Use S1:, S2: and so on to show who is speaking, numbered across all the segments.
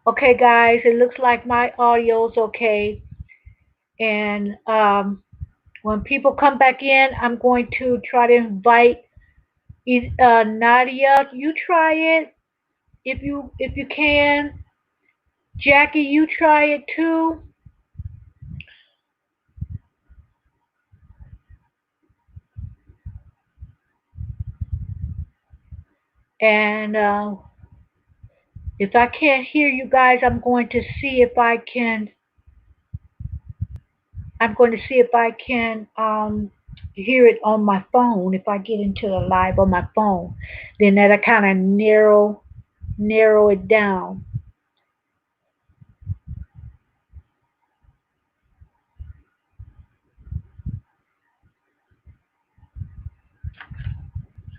S1: Okay, guys, it looks like my audio's okay. And when people come back in, I'm going to try to invite Nadia. You try it if you can. Jackie, you try it too. And if I can't hear you guys, I'm going to see if I can hear it on my phone. If I get into the live on my phone, then that'll kind of narrow it down.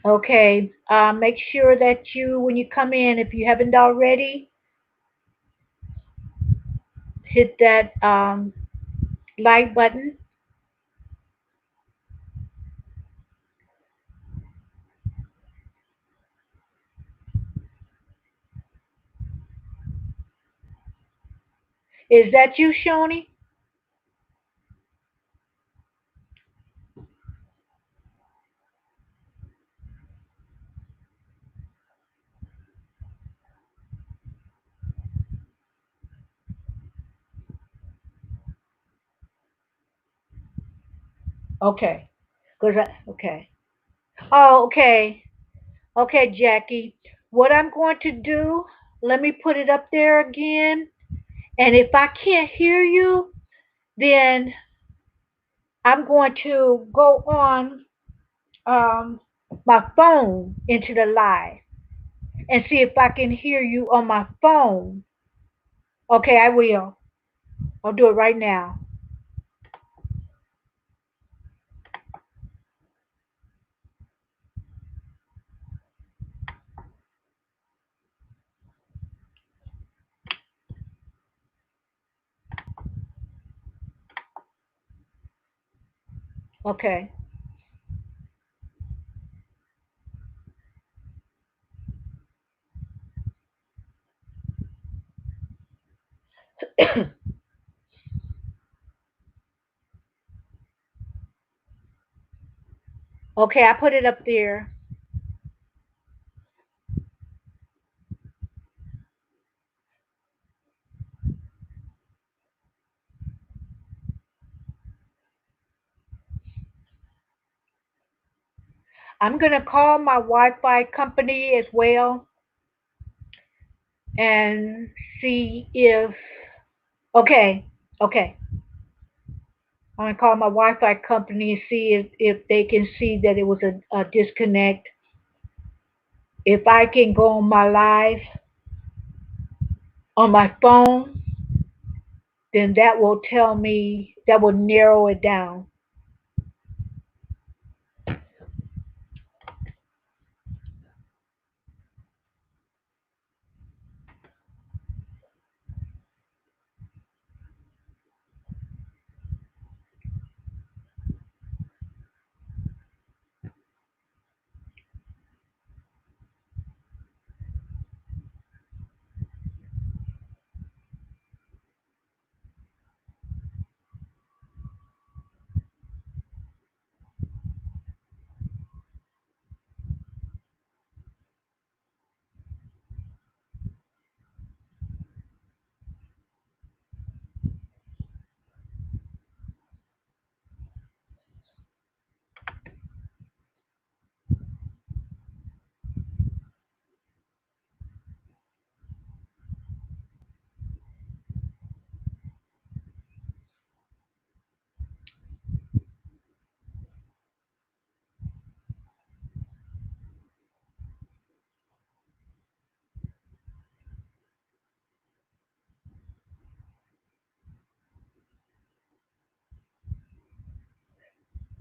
S1: Okay. Make sure that when you come in, if you haven't already, hit that like button. Is that you, Shoni? Okay. Okay. Oh, okay. Okay, Jackie. What I'm going to do, let me put it up there again. And if I can't hear you, then I'm going to go on um, my phone into the live and see if I can hear you on my phone. Okay, I will. I'll do it right now. Okay. Okay, I put it up there. I'm going to call my Wi Fi company as well and see if. Okay, okay. I'm going to call my Wi Fi company and see if they can see that it was a disconnect. If I can go on my live on my phone, then that will tell me, that will narrow it down.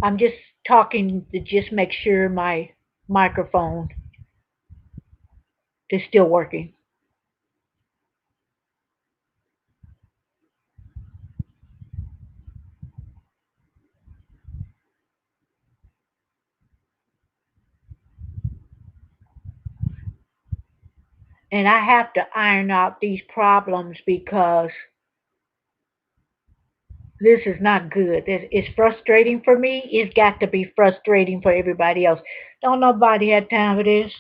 S1: I'm just talking to just make sure my microphone is still working. And I have to iron out these problems because this is not good. It's frustrating for me. It's got to be frustrating for everybody else. Don't nobody have time for this.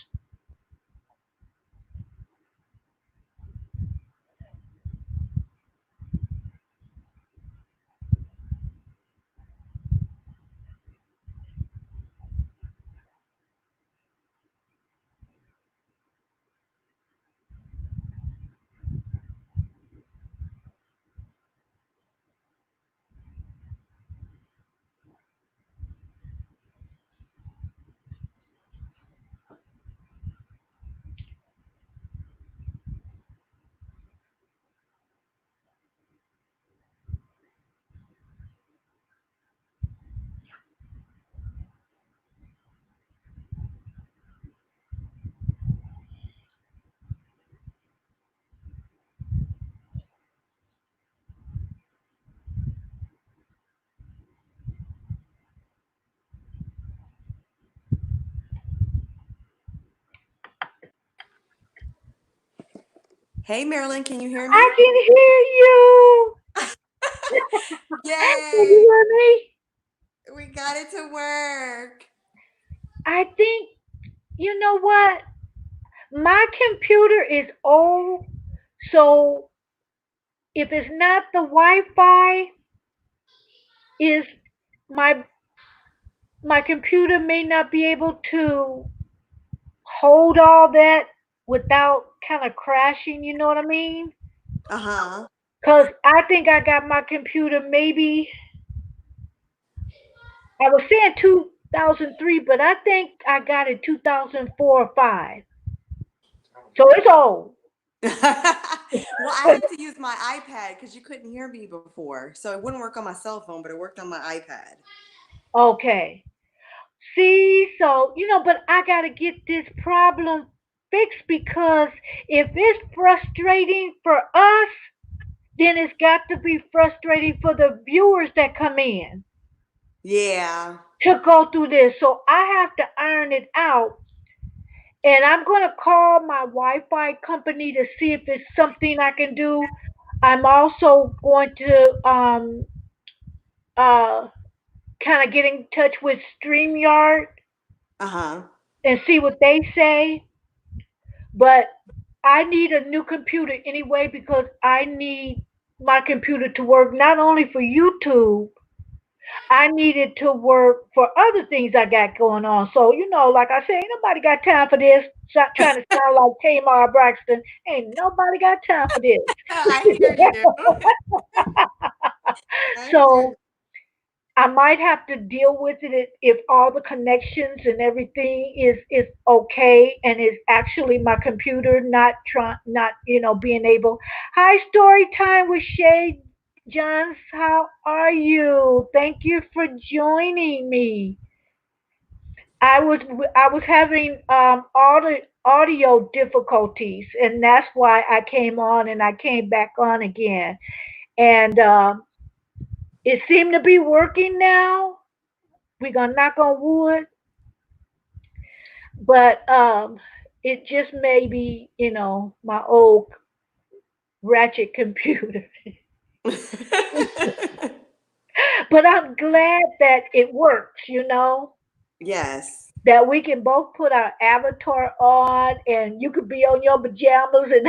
S2: Hey, Marilyn, can you hear
S1: I
S2: me?
S1: can hear you. Can you
S2: Yay!
S1: hear me?
S2: We got it to work.
S1: I think you know what? My computer is old, so if it's not the Wi-Fi, is my my computer may not be able to hold all that without kind of crashing. You know what I mean?
S2: Uh-huh.
S1: Cause I think I got my computer maybe I was saying 2003, but I think I got it 2004 or five. So it's old.
S2: Well, I had to use my iPad because you couldn't hear me before. So it wouldn't work on my cell phone, but it worked on my iPad.
S1: Okay. See, so but I gotta get this problem fixed because if it's frustrating for us, then it's got to be frustrating for the viewers that come in
S2: Yeah.
S1: to go through this. So I have to iron it out. And I'm going to call my Wi Fi company to see if it's something I can do. I'm also going to uh, kind of get in touch with StreamYard
S2: Uh-huh.
S1: and see what they say. But I need a new computer anyway because I need my computer to work not only for YouTube, I need it to work for other things I got going on. So, like I said, ain't nobody got time for this. Stop trying to sound like Tamar Braxton. Ain't nobody got time for this.
S2: I hear you. I hear
S1: So I might have to deal with it if all the connections and everything is okay and is actually my computer not being able. Hi, story time with Shay Johns. How are you? Thank you for joining me. I was I was having audio difficulties, and that's why I came on and I came back on again. And it seemed to be working now. We're gonna knock on wood, but it just may be my old ratchet computer.
S2: you.
S1: But I'm glad that it works.
S2: Yes.
S1: That we can both put our avatar on, and you could be on your pajamas, and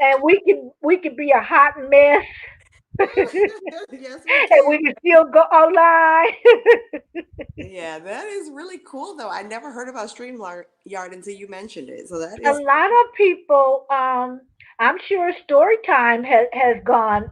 S1: and we can be a hot mess,
S2: Yes, we
S1: and
S2: can.
S1: we can still go online.
S2: Yeah, that is really cool though. I never heard about StreamYard until you mentioned it. So that
S1: A
S2: is
S1: lot of people, I'm sure Storytime has gone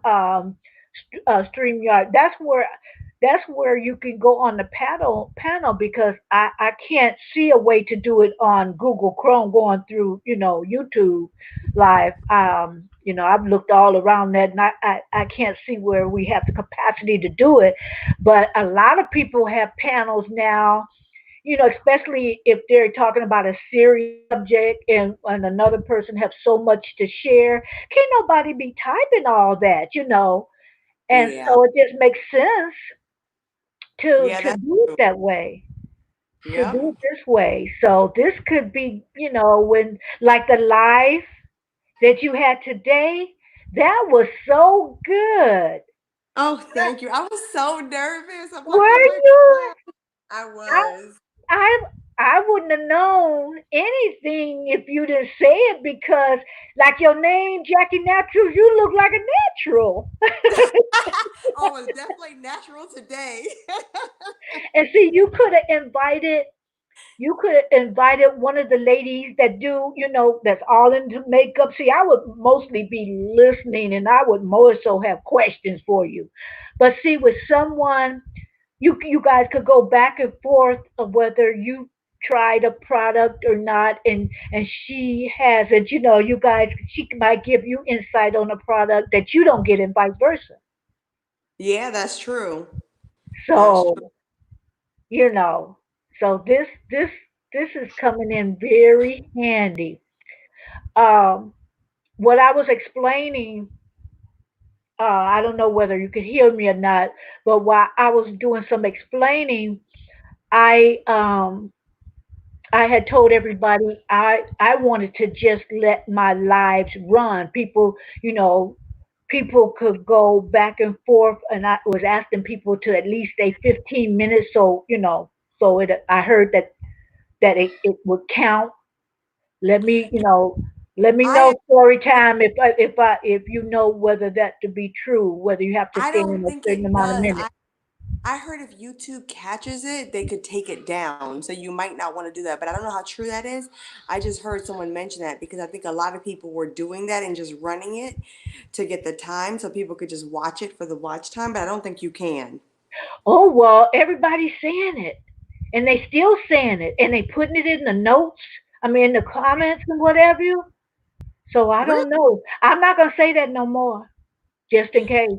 S1: StreamYard. That's where you can go on the panel because I can't see a way to do it on Google Chrome going through YouTube live. I've looked all around that and I can't see where we have the capacity to do it. But a lot of people have panels now, especially if they're talking about a serious subject and another person have so much to share. Can't nobody be typing all that. And
S2: yeah.
S1: so it just makes sense to
S2: Yeah,
S1: to
S2: that's
S1: do it
S2: true.
S1: that way. to
S2: Yep.
S1: do it this way. So this could be, when like the live that you had today, that was so good.
S2: Oh, thank you. I was so nervous. I'm like,
S1: Were
S2: oh my
S1: you?
S2: God. I
S1: I
S2: was.
S1: I I wouldn't have known anything if you didn't say it because like your name, Jackie Naturals, you look like a natural.
S2: Oh, it was definitely natural today.
S1: And see, you could have invited one of the ladies that do, that's all into makeup. See, I would mostly be listening and I would more so have questions for you. But see, with someone, you guys could go back and forth of whether you tried a product or not, and she hasn't, you guys, she might give you insight on a product that you don't get and vice versa.
S2: Yeah, that's true. That's true.
S1: So, you know, so this is coming in very handy. Um, what I was explaining, I don't know whether you could hear me or not, but while I was doing some explaining, I I had told everybody I wanted to just let my lives run. People could go back and forth, and I was asking people to at least stay 15 minutes. So I heard that it would count. Let me, let me know
S2: I
S1: story time if you know whether that to be true, whether you have to
S2: I
S1: stay
S2: don't
S1: in a
S2: think
S1: certain
S2: it
S1: amount of
S2: does.
S1: minutes.
S2: I heard if YouTube catches it, they could take it down. So you might not want to do that. But I don't know how true that is. I just heard someone mention that because I think a lot of people were doing that and just running it to get the time so people could just watch it for the watch time. But I don't think you can.
S1: Oh well, everybody's saying it, and they still saying it, and they putting it in the notes. I mean, in the comments and whatever. So I
S2: Really?
S1: don't know. I'm not gonna say that no more, just in case.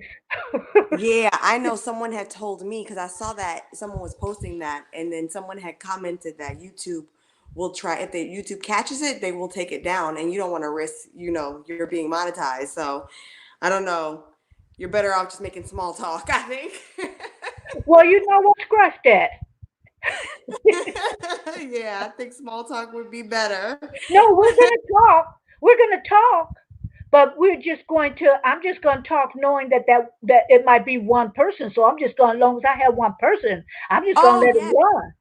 S2: Yeah, I know someone had told me because I saw that someone was posting that, and then someone had commented that YouTube will try if the YouTube catches it, they will take it down, and you don't want to risk, you're being monetized. So I don't know. You're better off just making small talk, I think.
S1: Well, you know what? Scratch that.
S2: Yeah, I think small talk would be better.
S1: No, we're gonna talk. We're gonna talk, but I'm just gonna talk knowing that it might be one person. So I'm just gonna, as long as I have one person, I'm just gonna
S2: Oh
S1: let it
S2: yeah,
S1: run.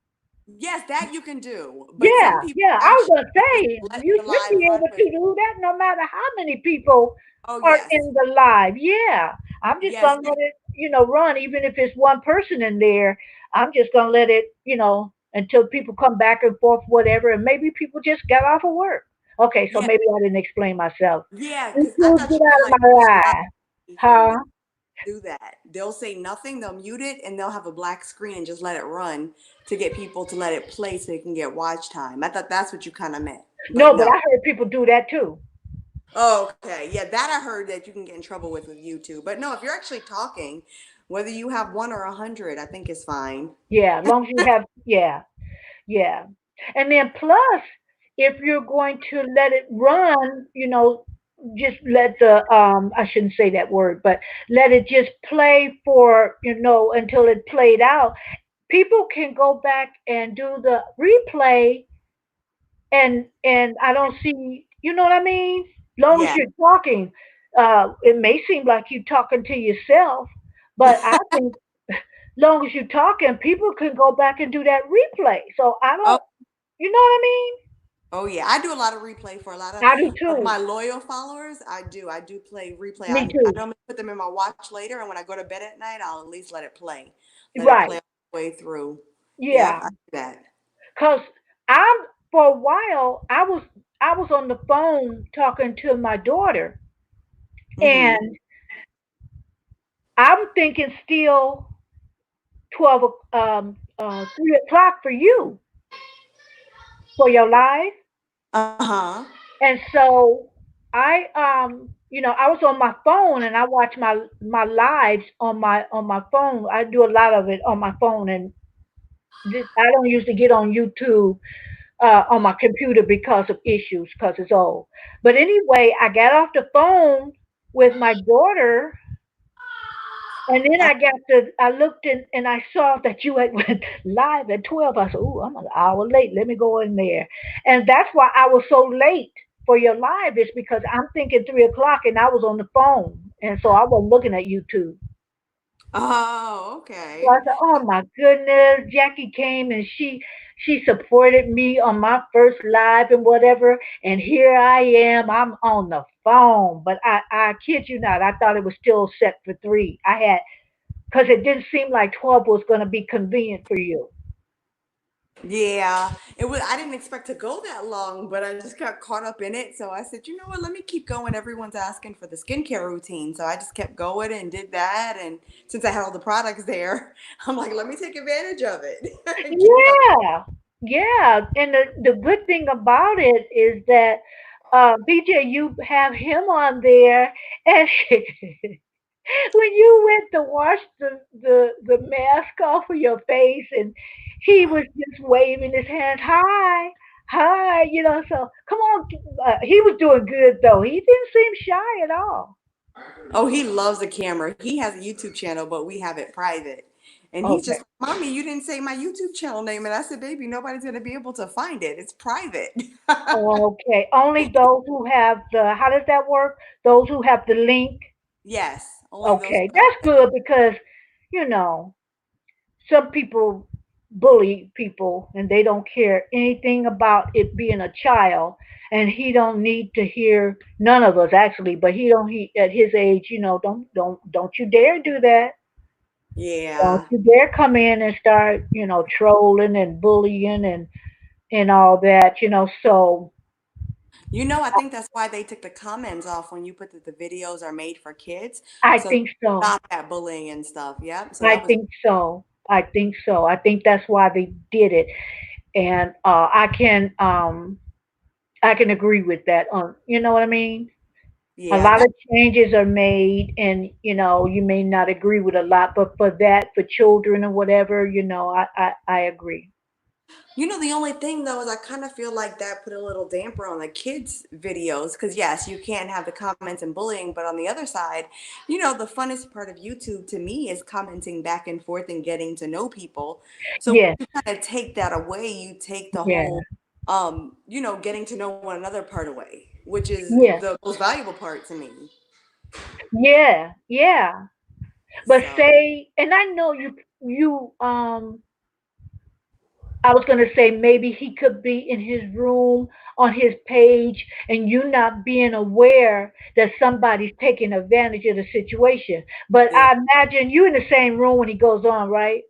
S2: yes, that you can do. But
S1: Yeah,
S2: some people
S1: yeah. I was
S2: actually
S1: gonna
S2: just
S1: say
S2: let
S1: you
S2: the
S1: should
S2: live
S1: be
S2: run
S1: able
S2: with.
S1: to do that no matter how many people
S2: Oh
S1: are
S2: yes,
S1: in the live. Yeah, I'm just
S2: yes,
S1: gonna let it, run, even if it's one person in there. I'm just gonna let it, until people come back and forth, whatever, and maybe people just got off of work. Okay, so
S2: yeah,
S1: maybe I didn't explain myself.
S2: yeah.
S1: You
S2: Because I
S1: two
S2: thought
S1: get
S2: you meant
S1: out of
S2: like
S1: my
S2: say nothing,
S1: life,
S2: anything.
S1: huh?
S2: Do that. They'll say nothing, they'll mute it, and they'll have a black screen and just let it run to get people to let it play so they can get watch time. I thought that's what you kind of meant, but
S1: No, but
S2: no.
S1: I heard people do that too.
S2: Oh, okay. Yeah, that I heard that you can get in trouble with YouTube. But no, if you're actually talking, whether you have one or 100, I think is fine.
S1: Yeah, as long as you have, yeah. Yeah. And then plus, if you're going to let it run, just let I shouldn't say that word, but let it just play for, until it played out. People can go back and do the replay, and I don't see, you know what I mean? Long as
S2: Yeah.
S1: you're talking, it may seem like you're talking to yourself, but I think long as you're talking, people can go back and do that replay. So I
S2: Oh,
S1: don't, you know what I mean?
S2: oh yeah. I do a lot of replay for a lot
S1: I do
S2: of
S1: too.
S2: my loyal followers. I do. I do play replay.
S1: Me
S2: I
S1: too.
S2: normally put them in my watch later, and when I go to bed at night, I'll at least let it play. Let it play
S1: Right.
S2: all the way through. Yep,
S1: Yeah.
S2: I do that.
S1: Cause I'm for a while I was on the phone talking to my daughter,
S2: Mm-hmm.
S1: and I'm thinking still 3 o'clock for you for your live.
S2: Uh-huh.
S1: And so I was on my phone and I watch my lives on my phone. I do a lot of it on my phone, and I don't usually get on YouTube on my computer because of issues, because it's old. But anyway, I got off the phone with my daughter, And then I looked in and I saw that you had went live at 12. I said, "Ooh, I'm an hour late. Let me go in there." And that's why I was so late for your live, is because I'm thinking 3 o'clock and I was on the phone. And so I wasn't looking at YouTube.
S2: Oh,
S1: So I
S2: okay.
S1: said, "Oh my goodness, Jackie came and she supported me on my first live and whatever, and here I am. I'm on the phone, but I kid you not, I thought it was still set for 3. I had because it didn't seem like 12 was going to be convenient for you.
S2: Yeah, it was. I didn't expect to go that long, but I just got caught up in it. So I said, you know what? Let me keep going. Everyone's asking for the skincare routine, so I just kept going and did that. And since I had all the products there, I'm like, let me take advantage of it and keep going.
S1: Yeah, yeah. And the good thing about it is that BJ, you have him on there, and when you went to wash the mask off of your face, and he was just waving his hands, hi, hi, so come on. He was doing good though. He didn't seem shy at all.
S2: Oh, he loves the camera. He has a YouTube channel, but we have it private. And he's
S1: Okay.
S2: just, Mommy, you didn't say my YouTube channel name. And I said, Baby, nobody's going to be able to find it. It's private.
S1: Okay. Only those who have how does that work? Those who have the link.
S2: Yes, only those.
S1: Okay. That's good because, you know, some people bully people and they don't care anything about it being a child, and he don't need to hear, none of us actually, but he at his age, don't you dare do that. Don't
S2: Yeah.
S1: you dare come in and start, trolling and bullying and all that, so
S2: I think that's why they took the comments off when you put that the videos are made for kids.
S1: I
S2: So
S1: think so.
S2: stop that bullying and stuff. Yep. So
S1: I
S2: that was,
S1: think so. I think so. I think that's why they did it, and I can agree with that. You know what I mean? A
S2: yeah.
S1: lot of changes are made, and you may not agree with a lot, but for that, for children or whatever, I agree.
S2: The only thing though is I kind of feel like that put a little damper on the kids' videos because yes, you can't have the comments and bullying, but on the other side, the funnest part of YouTube to me is commenting back and forth and getting to know people. So
S1: Yes,
S2: you kind of take that away, you take the
S1: yeah,
S2: whole, getting to know one another part away, which is
S1: yeah,
S2: the most valuable part to me.
S1: yeah, yeah. But
S2: So.
S1: say, and I know I was going to say maybe he could be in his room on his page and you not being aware that somebody's taking advantage of the situation. But
S2: Yeah.
S1: I imagine you in the same room when he goes on, right?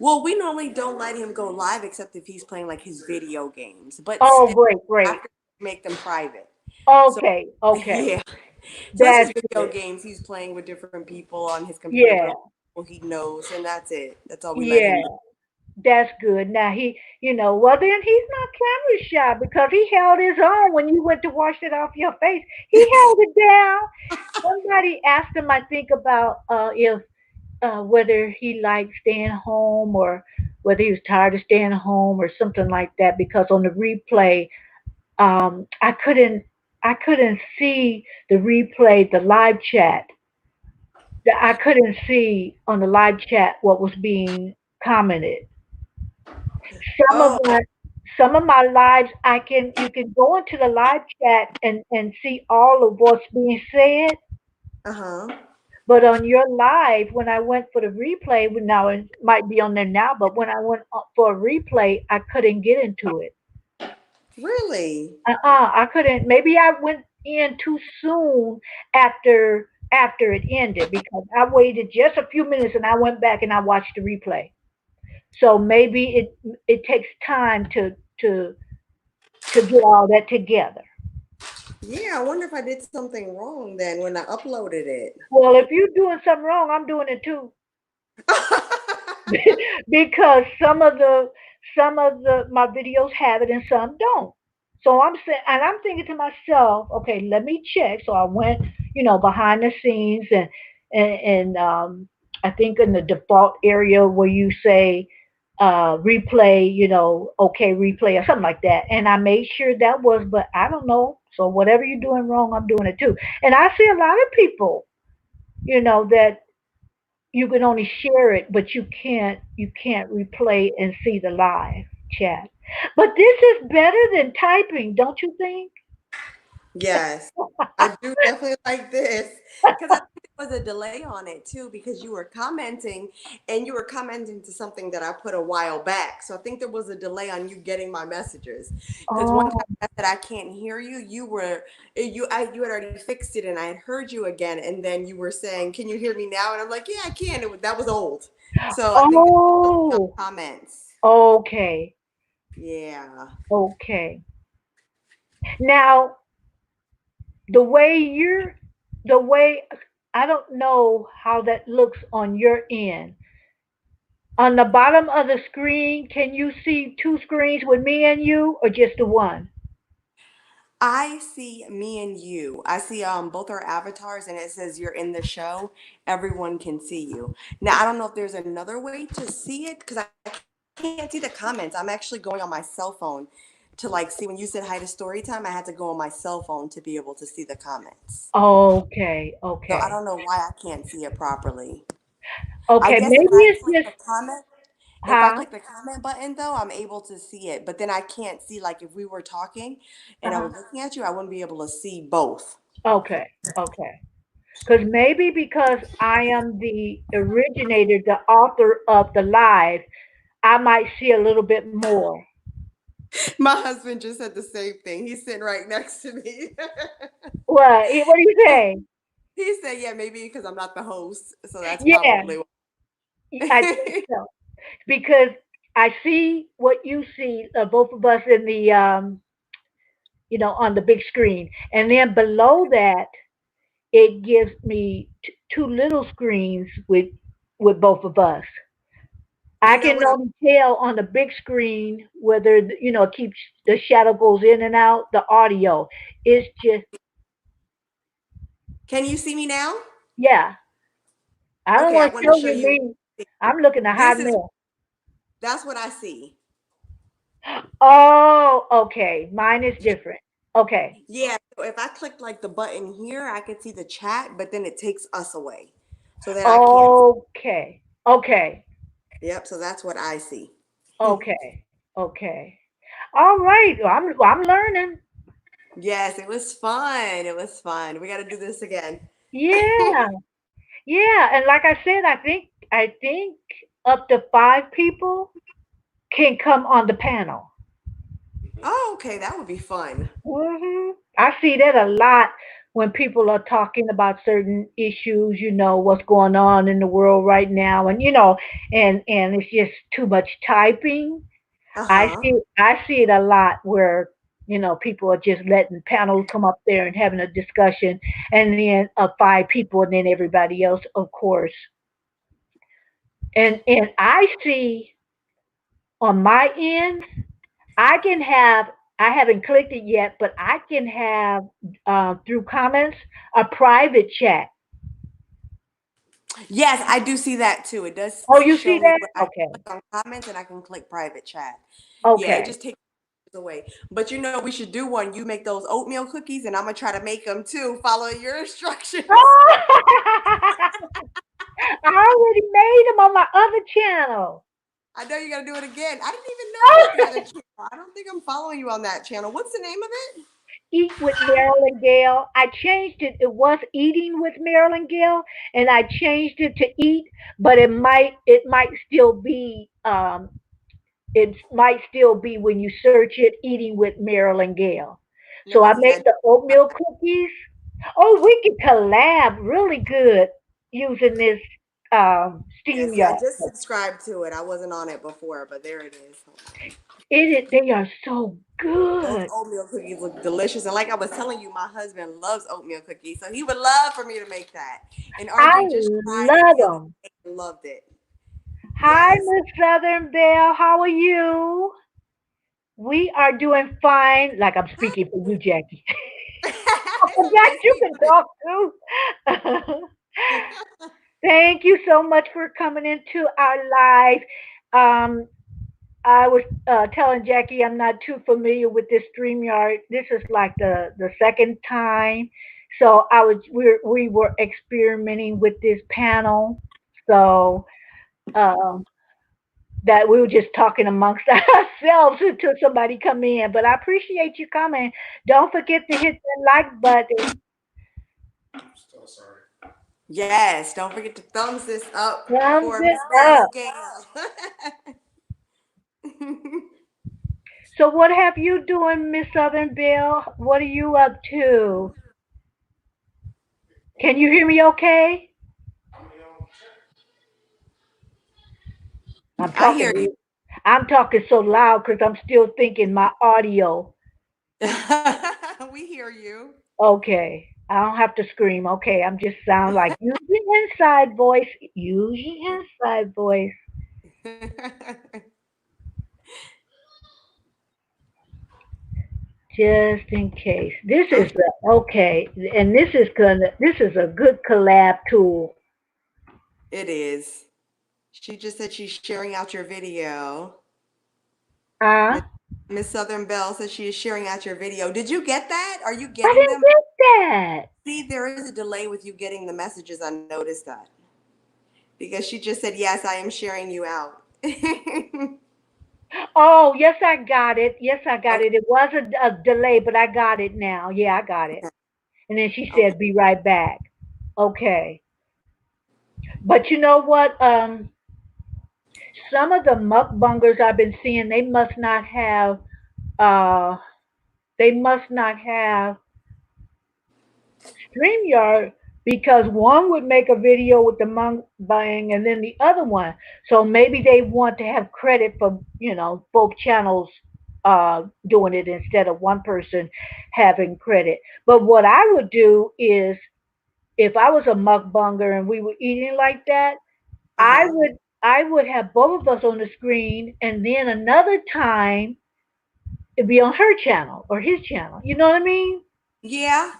S2: Well, we normally don't let him go live except if he's playing like his video games, but
S1: Oh,
S2: still
S1: great, great.
S2: after make them private. So
S1: Okay, okay.
S2: yeah, so it's
S1: That's
S2: just video
S1: good.
S2: games. He's playing with different people on his computer,
S1: Yeah,
S2: people he knows, and that's it. That's all we let
S1: yeah.
S2: him do.
S1: That's good. Now well then he's not camera shy because he held his own when you went to wash it off your face. He held it down. Somebody asked him, I think, about if whether he liked staying home or whether he was tired of staying home or something like that. Because on the replay, I couldn't see the replay, the live chat. I couldn't see on the live chat what was being commented. Some of
S2: Oh,
S1: my some of my lives, I can you can go into the live chat and see all of what's being said.
S2: uh huh.
S1: But on your live, when I went for the replay, now it might be on there now, but when I went for a replay, I couldn't get into it.
S2: Really?
S1: I couldn't. Maybe I went in too soon after it ended because I waited just a few minutes and I went back and I watched the replay. So maybe it takes time to get all that together.
S2: Yeah, I wonder if I did something wrong then when I uploaded it.
S1: Well, if you're doing something wrong, I'm doing it too. Because some of the my videos have it and some don't. So I'm saying, and I'm thinking to myself, okay, let me check. So I went, behind the scenes and I think in the default area where you say replay, okay, replay or something like that. And I made sure that was, but I don't know. So whatever you're doing wrong, I'm doing it too. And I see a lot of people, that. you can only share it, but you can't replay and see the live chat. But this is better than typing, don't you think?
S2: Yes, I do definitely like this because I think there was a delay on it too because you were commenting and you were commenting to something that I put a while back. So I think there was a delay on you getting my messages because one time
S1: Oh,
S2: I said I can't hear you, you had already fixed it and I had heard you again and then you were saying, "Can you hear me now?" And I'm like, "Yeah, I can." That was old. So I think there was some
S1: oh,
S2: comments.
S1: okay,
S2: Yeah.
S1: okay. Now the way you're, the way I don't know how that looks on your end. On the bottom of the screen, can you see two screens with me and you, or just the one?
S2: I see me and you. I see both our avatars and it says you're in the show. Everyone can see you. Now I don't know if there's another way to see it because I can't see the comments. I'm actually going on my cell phone to like see when you said hi to story time, I had to go on my cell phone to be able to see the comments.
S1: Okay,
S2: So I
S1: okay,
S2: don't know why I can't see it properly. I
S1: okay.
S2: guess
S1: Maybe it's just,
S2: if I
S1: huh?
S2: click the comment button though, I'm able to see it. But then I can't see like if we were talking and I
S1: Uh-huh.
S2: was looking at you, I wouldn't be able to see both.
S1: Okay, okay. Because maybe because I am the originator, the author of the live, I might see a little bit more.
S2: My husband just said the same thing. He's sitting right next to me.
S1: What? What do you say?
S2: He said, "Yeah, maybe because I'm not the host, so that's
S1: Yeah,
S2: probably
S1: I think
S2: why."
S1: so. Because I see what you see, both of us in the, on the big screen, and then below that, it gives me two little screens with both of us. I
S2: You know
S1: can
S2: what?
S1: only tell on the big screen whether it keeps the shadow goes in and out. The audio, it's just,
S2: Can you see me now?
S1: yeah. I don't
S2: Okay, I
S1: want to
S2: want to
S1: show
S2: show
S1: you
S2: you.
S1: me. I'm looking at hot
S2: This is
S1: milk.
S2: that's what I see.
S1: Oh, okay. Mine is different. Okay.
S2: Yeah, so if I click like the button here, I can see the chat, but then it takes us away. So then I can't.
S1: Okay. Okay.
S2: Yep, so that's what I see.
S1: Okay. Okay. All right. I'm learning.
S2: Yes, it was fun. It was fun. We got to do this again.
S1: Yeah. Yeah. And like I said, I think up to 5 people can come on the panel.
S2: Oh, okay, that would be fun.
S1: I see that a lot when people are talking about certain issues, what's going on in the world right now, and it's just too much typing. I
S2: Uh-huh.
S1: see I see it a lot where people are just letting panels come up there and having a discussion, and then 5 people, and then everybody else, of course. And I see on my end, I can have. I haven't clicked it yet, but I can have through comments a private chat.
S2: Yes, I do see that too. It does
S1: Oh, you
S2: show
S1: see
S2: me
S1: that?
S2: where I can
S1: Okay.
S2: click on comments and I can click private chat. Yeah, it
S1: Okay.
S2: just takes it away. But you know, we should do one. You make those oatmeal cookies, and I'm gonna try to make them too, following your instructions.
S1: I already made them on my other channel.
S2: I know you gotta do it again. I didn't even know that you had a channel. I don't think I'm following you on that channel. What's the name of it?
S1: Eat with Marilyn Gale. I changed it. It was Eating with Marilyn Gale, and I changed it to Eat, but it might still be when you search it, Eating with Marilyn Gale.
S2: Let
S1: So
S2: me
S1: I
S2: see.
S1: made the oatmeal cookies. Oh, we can collab really good using this
S2: Yes, yeah, I
S1: SteamYard.
S2: just subscribed to it. I wasn't on it before, but there it is. Hold on.
S1: They are so
S2: Those
S1: good.
S2: oatmeal cookies look delicious. And like I was telling you, my husband loves oatmeal cookies. So he would love for me to make that. And
S1: I
S2: RJ just tried it
S1: love
S2: the other
S1: them.
S2: day and loved it.
S1: Hi,
S2: Yes.
S1: Miss Southern Belle. How are you? We are doing fine. Like I'm speaking for you, Jackie. I
S2: It's
S1: forgot
S2: okay,
S1: you
S2: speak
S1: can
S2: for
S1: talk too.
S2: me.
S1: Thank you so much for coming into our live. Um, I was telling Jackie I'm not too familiar with this StreamYard. This is like the second time. So we were experimenting with this panel. So um, that we were just talking amongst ourselves until somebody come in. But I appreciate you coming. Don't forget to hit that like button.
S2: Yes, don't forget to thumbs this up
S1: Thumbs
S2: for
S1: it
S2: Miss Belle
S1: up.
S2: Gale.
S1: So what have you doing, Miss Southern Belle? What are you up to? Can you hear me okay? I'm
S2: I hear
S1: talking
S2: you.
S1: I'm talking so loud because I'm still thinking my audio.
S2: We hear you.
S1: Okay. I don't have to scream. Okay. I'm just sound like use your inside voice. Use your inside voice. Just in case. This is okay. And this is a good collab tool.
S2: It is. She just said she's sharing out your video.
S1: Uh
S2: Miss Miss Southern Belle says she is sharing out your video. Did you get that? Are you
S1: I
S2: getting
S1: didn't
S2: them?
S1: get that.
S2: See, there is a delay with you getting the messages. I noticed that because she just said, "Yes, I am sharing you out."
S1: Oh, yes, I got it. Yes, I got
S2: Okay.
S1: it. It was a delay, but I got it now. Yeah, I got it. And then she
S2: Okay.
S1: said, "Be right back." Okay. But you know what? Some of the mukbangers I've been seeing, uh, they must not have StreamYard because one would make a video with the mukbang and then the other one. So maybe they want to have credit for, both channels doing it instead of one person having credit. But what I would do is if I was a mukbanger and we were eating like that, I
S2: Uh-huh.
S1: would I would have both of us on the screen and then another time it'd be on her channel or his channel. You know what I mean?
S2: Yeah.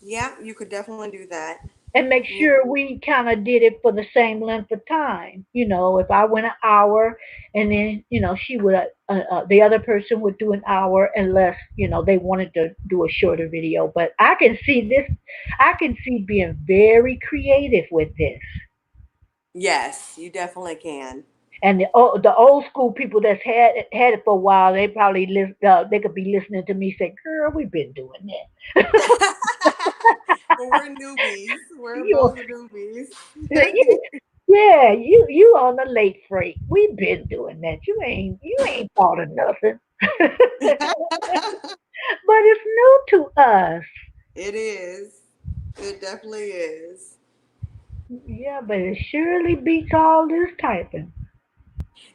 S2: Yeah, you could definitely do that.
S1: And make
S2: Yeah.
S1: sure we kind of did it for the same length of time. If I went an hour and then, she would, the other person would do an hour unless, they wanted to do a shorter video. But I can see being very creative with this.
S2: Yes, you definitely can.
S1: And the old school people that's had it for a while, they probably they could be listening to me say, "Girl, we've been doing that."
S2: Well, we're newbies. We're
S1: you,
S2: both newbies.
S1: you, yeah, you on the late freight. We've been doing that. You ain't thought of nothing. But it's new to us.
S2: It is. It definitely is.
S1: Yeah, but it surely beats all this typing.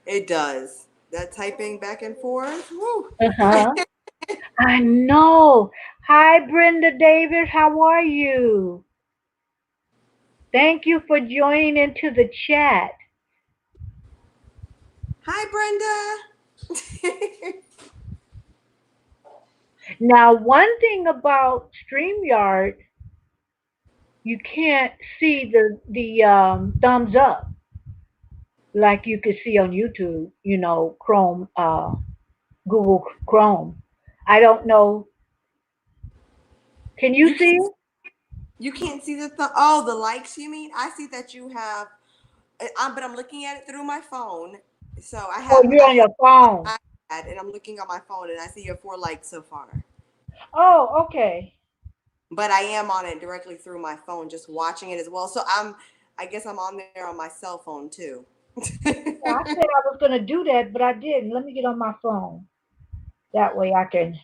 S2: It does. That typing back and forth. Woo.
S1: Uh huh. I know. Hi, Brenda Davis. How are you? Thank you for joining into the chat.
S2: Hi, Brenda.
S1: Now, one thing about StreamYard, you can't see the thumbs up like you could see on YouTube. Chrome, Google Chrome. I don't know. Can you
S2: you
S1: see
S2: can't.
S1: it?
S2: You can't see oh, the likes. You mean? I see that you have. But I'm looking at it through my phone. So I
S1: Oh,
S2: have.
S1: you're
S2: I
S1: on
S2: have
S1: your phone.
S2: an iPad, and I'm looking on my phone, and I see your 4 likes so far.
S1: Oh, okay.
S2: But I am on it directly through my phone, just watching it as well. So I'm. I guess I'm on there on my cell phone too.
S1: Yeah, I said I was gonna do that, but I didn't. Let me get on my phone. That way I can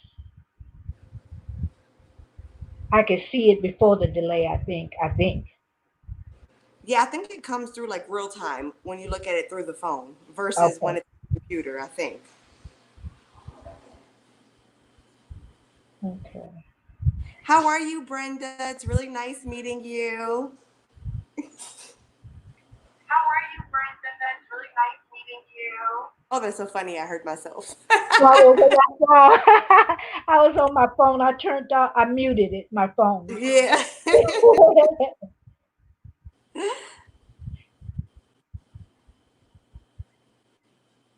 S1: see it before the delay. I think. I think.
S2: Yeah, I think it comes through like real time when you look at it through the phone versus when
S1: Okay.
S2: it's on the computer, I think.
S1: Okay.
S2: How are you, Brenda? It's really nice meeting you.
S1: How are you, Brenda? That's really nice meeting you.
S2: Oh, that's so funny. I heard myself.
S1: So I was on my phone. I was on my phone. I muted it, my phone.
S2: Yeah.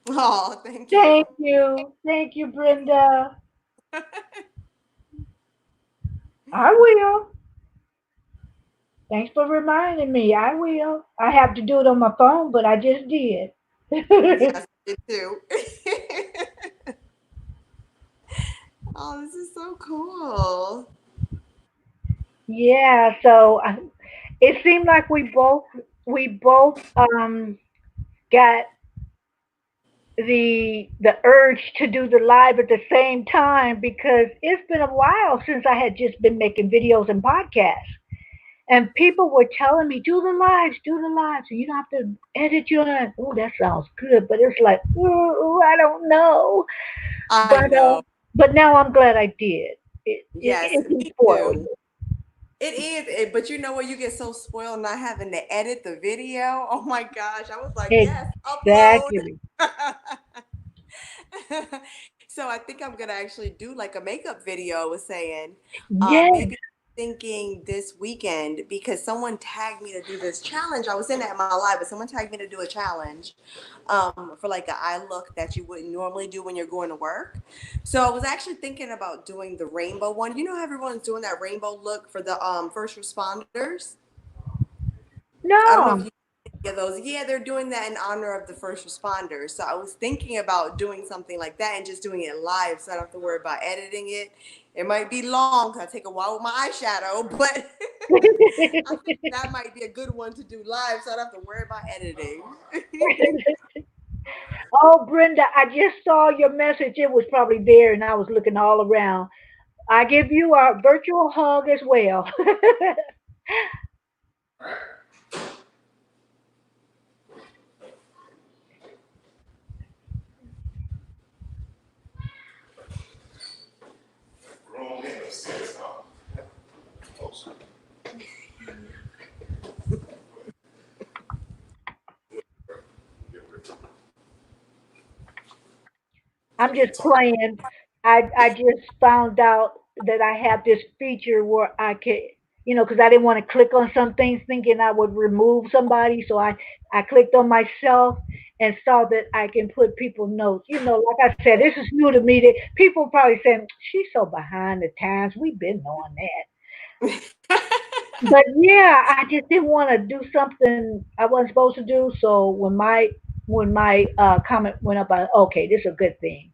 S2: Oh, thank
S1: Thank
S2: you.
S1: you. Thank you, Brenda. I will. Thanks for reminding me. I will. I have to do it on my phone, but I just did.
S2: Yes, me too. Oh, this is so cool.
S1: Yeah, so it seemed like we both got the urge to do the live at the same time because it's been a while since I had just been making videos and podcasts. And people were telling me, do the lives. You don't have to edit your life. Oh, that sounds good. But it's like, ooh, I don't know.
S2: I
S1: But
S2: know.
S1: but now I'm glad I did.
S2: Yes,
S1: It
S2: me
S1: spoiled
S2: too. It is, but you know what? You get so spoiled not having to edit the video. Oh my gosh. I was like,
S1: me.
S2: yes, upload.
S1: Exactly.
S2: So I think I'm gonna actually do like a makeup video. I was saying,
S1: Yes.
S2: maybe thinking this weekend because someone tagged me to do this challenge. I was in at my live, but someone tagged me to do a challenge for like an eye look that you wouldn't normally do when you're going to work. So I was actually thinking about doing the rainbow one. You know how everyone's doing that rainbow look for the first responders? I don't know if
S1: No.
S2: you yeah, those. Yeah, they're doing that in honor of the first responders. So I was thinking about doing something like that and just doing it live, so I don't have to worry about editing it. It might be long because I take a while with my eyeshadow, but I think that might be a good one to do live, so I don't have to worry about editing.
S1: Oh, Brenda, I just saw your message. It was probably there, and I was looking all around. I give you a virtual hug as well. I'm just playing. I just found out that I have this feature where I can, because I didn't want to click on some things thinking I would remove somebody. So I clicked on myself and saw that I can put people notes. Like I said, this is new to me. That people probably saying she's so behind the times. We've been on that. But yeah, I just didn't want to do something I wasn't supposed to do. So when my comment went up, okay, this is a good thing.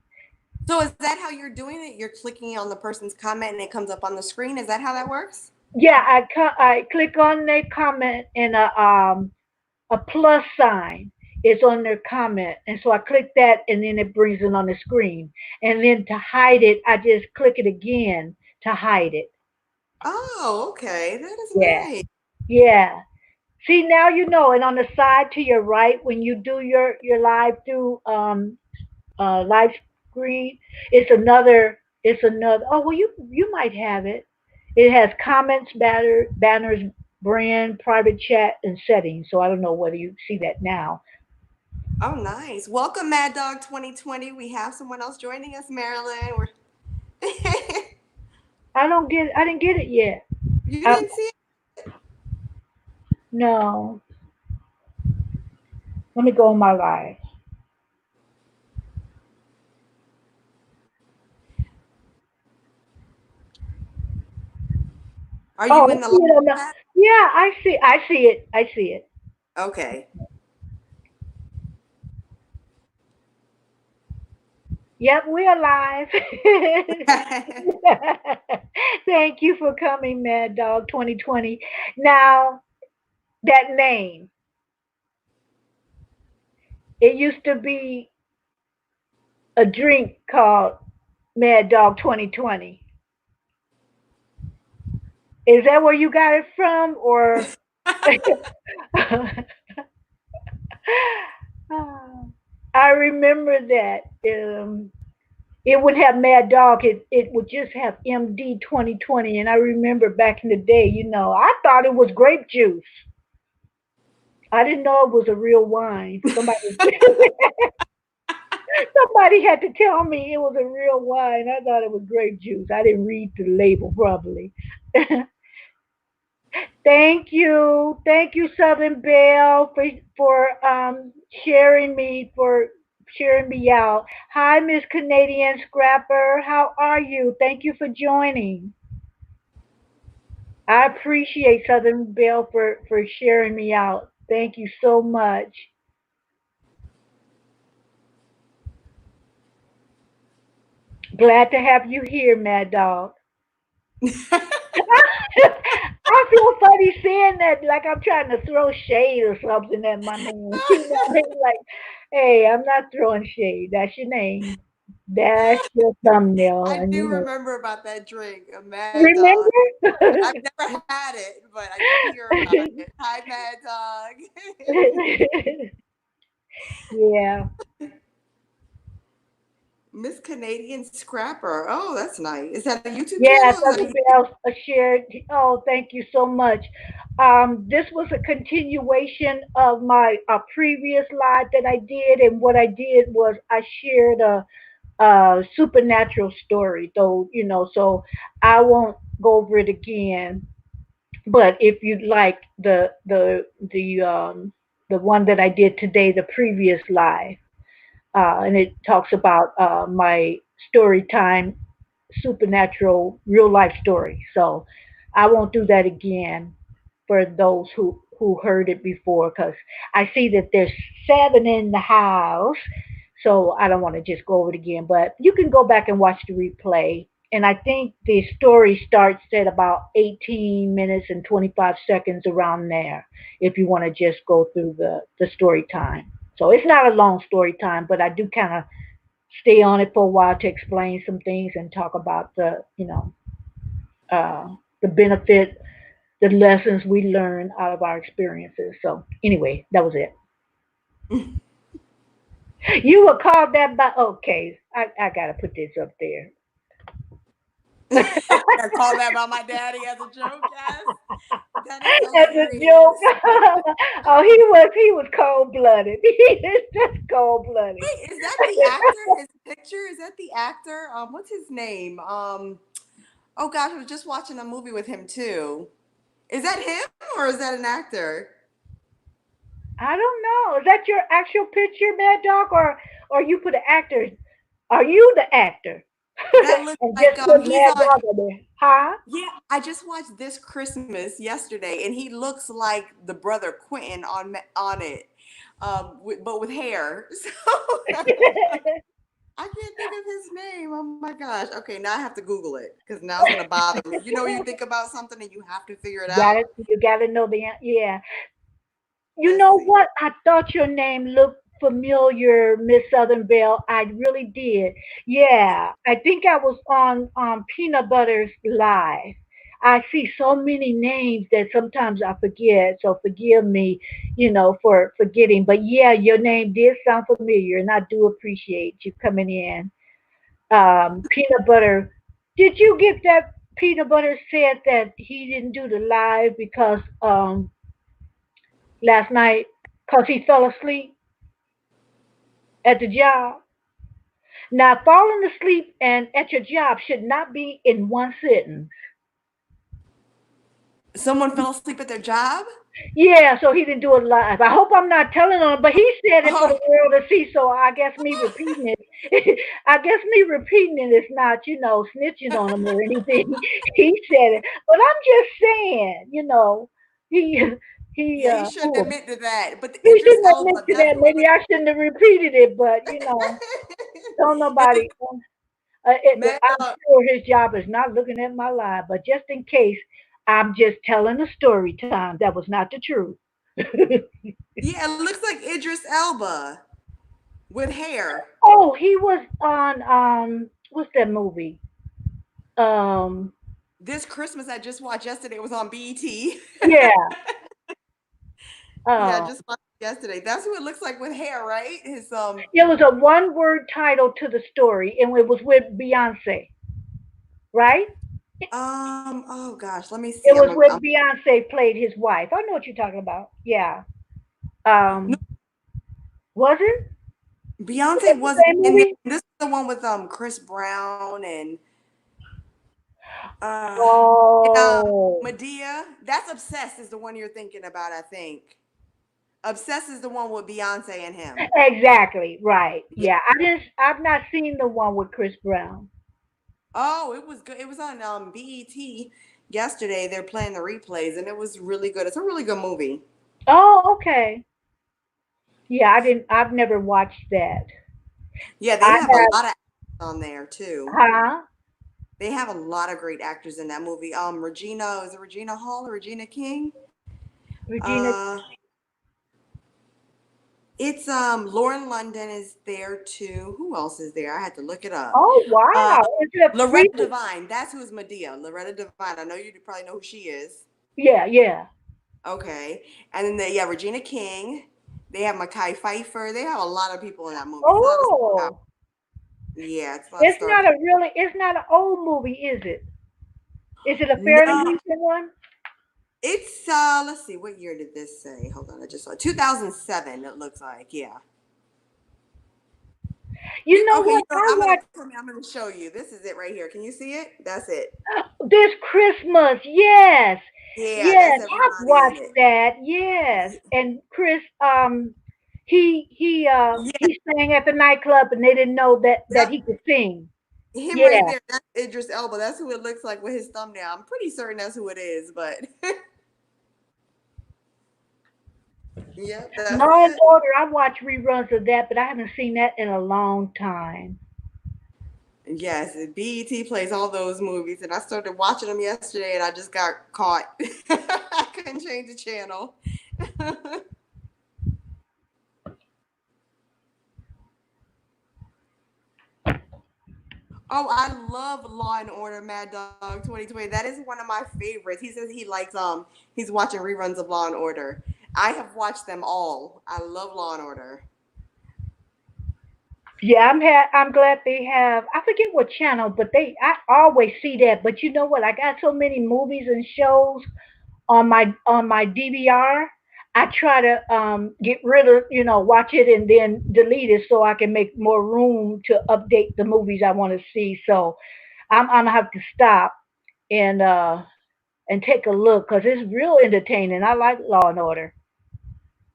S2: So is that how you're doing it? You're clicking on the person's comment and it comes up on the screen. Is that how that works?
S1: Yeah, I click on their comment and a plus sign is on their comment, and so I click that, and then it brings it on the screen. And then to hide it, I just click it again to hide it.
S2: Oh, okay. That is
S1: Yeah,
S2: nice.
S1: yeah. See, now you know. And on the side to your right, when you do your live through live screen, it's another. Oh well, you might have it. It has comments, banners, brand, private chat, and settings. So I don't know whether you see that now.
S2: Oh, nice. Welcome, Mad Dog 2020. We have someone else joining us, Marilyn. We're
S1: I didn't get it yet.
S2: You
S1: Um,
S2: didn't see it?
S1: no. Let me go on my live.
S2: Are
S1: Oh,
S2: you
S1: I
S2: in the
S1: see it on
S2: live
S1: the.
S2: chat?
S1: Yeah, I see it. I see it.
S2: Okay.
S1: Yep, we are live. Thank you for coming, Mad Dog 2020. Now, that name, it used to be a drink called Mad Dog 2020. Is that where you got it from, or? I remember that. It would have Mad Dog. It would just have MD 2020. And I remember back in the day, I thought it was grape juice. I didn't know it was a real wine. Somebody had to tell me it was a real wine. I thought it was grape juice. I didn't read the label properly. Thank you, Southern Belle, for sharing me out. Hi, Miss Canadian Scrapper. How are you? Thank you for joining. I appreciate Southern Belle for sharing me out. Thank you so much. Glad to have you here, Mad Dog. I feel funny saying that, like I'm trying to throw shade or something at my name. You know, it's like, hey, I'm not throwing shade. That's your name. That's your thumbnail,
S2: I
S1: and
S2: do
S1: you know.
S2: remember about that drink, a Mad Dog. I've
S1: Remember?
S2: never had it, but I did hear about it. Hi, Mad Dog.
S1: Yeah.
S2: Miss Canadian Scrapper. Oh, that's nice. Is that a YouTube
S1: Yeah,
S2: channel? Is that
S1: Southern
S2: a
S1: Belle shared. Oh, thank you so much. This was a continuation of my previous live that I did, and what I did was I shared a supernatural story, though so I won't go over it again. But if you'd like the one that I did today, the previous live, and it talks about my story time supernatural real life story. So I won't do that again for those who heard it before, because I see that there's seven in the house. So I don't want to just go over it again. But you can go back and watch the replay. And I think the story starts at about 18 minutes and 25 seconds around there, if you want to just go through the story time. So it's not a long story time, but I do kind of stay on it for a while to explain some things and talk about uh, the benefit, the lessons we learn out of our experiences. So anyway, that was it. You were called that by okay. I gotta put this up there.
S2: I call that about my daddy as a joke? Yes. That is so
S1: That's a joke.
S2: serious.
S1: Oh, he was cold blooded. He is just cold blooded.
S2: Wait, is that the actor? His picture? Is that the actor? What's his name? Oh gosh, I was just watching a movie with him too. Is that him or is that an actor?
S1: I don't know. Is that your actual picture, Mad Dog, or you put an actor? Are you the actor?
S2: That looks
S1: And
S2: like
S1: just put
S2: he's
S1: Mad
S2: on.
S1: Dog on there, huh?
S2: Yeah, I just watched This Christmas yesterday, and he looks like the brother Quentin on it, but with hair. So I can't think of his name. Oh my gosh. Okay, now I have to Google it because now it's gonna bother me. You know, you think about something and you have to figure it
S1: Got it.
S2: out.
S1: You got to know yeah. You
S2: Let's
S1: know
S2: see.
S1: what? I thought your name looked familiar, Miss Southern Belle. I really did. Yeah, I think I was on Peanut Butter's live. I see so many names that sometimes I forget. So forgive me, for forgetting. But yeah, your name did sound familiar, and I do appreciate you coming in. Peanut Butter. Did you get that? Peanut Butter said that he didn't do the live because last night because he fell asleep at the job. Now, falling asleep and at your job should not be in one sitting.
S2: Someone fell asleep at their job?
S1: Yeah, so he didn't do it live. I hope I'm not telling on him, but he said it for the
S2: Oh,
S1: world to see. So I guess me repeating it, I guess me repeating it is not, snitching on him or anything. He said it, but I'm just saying, he he
S2: yeah, he shouldn't
S1: who
S2: admit to that. But
S1: he
S2: Idris
S1: shouldn't admit
S2: Elba,
S1: to
S2: that's
S1: that.
S2: who it
S1: Maybe
S2: looks
S1: I shouldn't have repeated it, but don't
S2: like.
S1: nobody.
S2: Mad
S1: I'm
S2: Dog.
S1: sure his job is not looking at my live, but just in case, I'm just telling a story time. That was not the truth.
S2: Yeah, it looks like Idris Elba with hair.
S1: Oh, he was on what's that movie? Um,
S2: This Christmas I just watched yesterday was on BET.
S1: yeah.
S2: Yeah, I
S1: Uh,
S2: just watched it yesterday. That's who it looks like with hair, right? His
S1: it was a one-word title to the story, and it was with Beyonce, right?
S2: oh gosh, let me
S1: It
S2: see.
S1: was with
S2: I'm
S1: Beyonce played his wife. I know what you're talking about. Yeah.
S2: no,
S1: Was it? Was
S2: Beyonce
S1: that the
S2: wasn't
S1: same
S2: in there.
S1: movie?
S2: This is the one with Chris Brown and uh and
S1: Oh.
S2: Medea. That's Obsessed is the one you're thinking about, I think. Obsessed is the one with Beyonce and him.
S1: Exactly, right.
S2: Yeah.
S1: Yeah, I've not seen the one with Chris Brown.
S2: Oh, it was good. It was on BET. yesterday. They're playing the replays, and it was really good. It's a really good movie.
S1: Oh, okay. Yeah, I didn't. I've never watched that.
S2: Yeah, they
S1: I
S2: have a
S1: have.
S2: lot of actors on there too.
S1: Huh?
S2: They have a lot of great actors in that movie. Regina, is it Regina Hall or Regina King?
S1: Regina.
S2: Uh, it's Lauren London is there too. Who else is there? I had to look it up.
S1: Oh,
S2: Uh,
S1: wow. Is it a
S2: Loretta
S1: recent?
S2: Devine. That's who's Medea. Loretta Devine. I know you probably know who she is.
S1: Yeah, yeah.
S2: Okay, and then yeah, Regina King. They have Mackay Pfeiffer. They have a lot of people in that movie. It's a lot of star.
S1: Oh,
S2: Yeah, it's a lot of
S1: it's
S2: star
S1: not a
S2: power.
S1: really. It's not an old movie, is it? Is it a fairly
S2: No,
S1: recent one?
S2: it's let's see, what year did this say? Hold on, I just saw 2007. It looks like, yeah.
S1: You know
S2: Okay,
S1: what? I watched
S2: I'm gonna show you. This is it right here. Can you see it? That's it.
S1: this Christmas. Yes,
S2: Yeah, that's
S1: yes. I've
S2: everybody in
S1: watched
S2: it.
S1: that. Yes, and Chris. He sang at the nightclub, and they didn't know that
S2: Yep,
S1: he could sing.
S2: him right
S1: Yeah.
S2: there. That's Idris Elba. That's who it looks like with his thumbnail. I'm pretty certain that's who it is, but yep, that's
S1: Law and
S2: it.
S1: Order. I watch reruns of that, but I haven't seen that in a long time.
S2: Yes, BET plays all those movies, and I started watching them yesterday, and I just got caught. I couldn't change the channel. Oh, I love Law and Order Mad Dog 2020. That is one of my favorites. He says he likes he's watching reruns of Law and Order. I have watched them all. I love Law and Order.
S1: Yeah, I'm glad they have. I forget what channel, but I always see that. But you know what? I got so many movies and shows on my DVR. I try to get rid of, watch it and then delete it so I can make more room to update the movies I want to see. So I'm gonna have to stop and uh and take a look because it's real entertaining. I like Law and Order.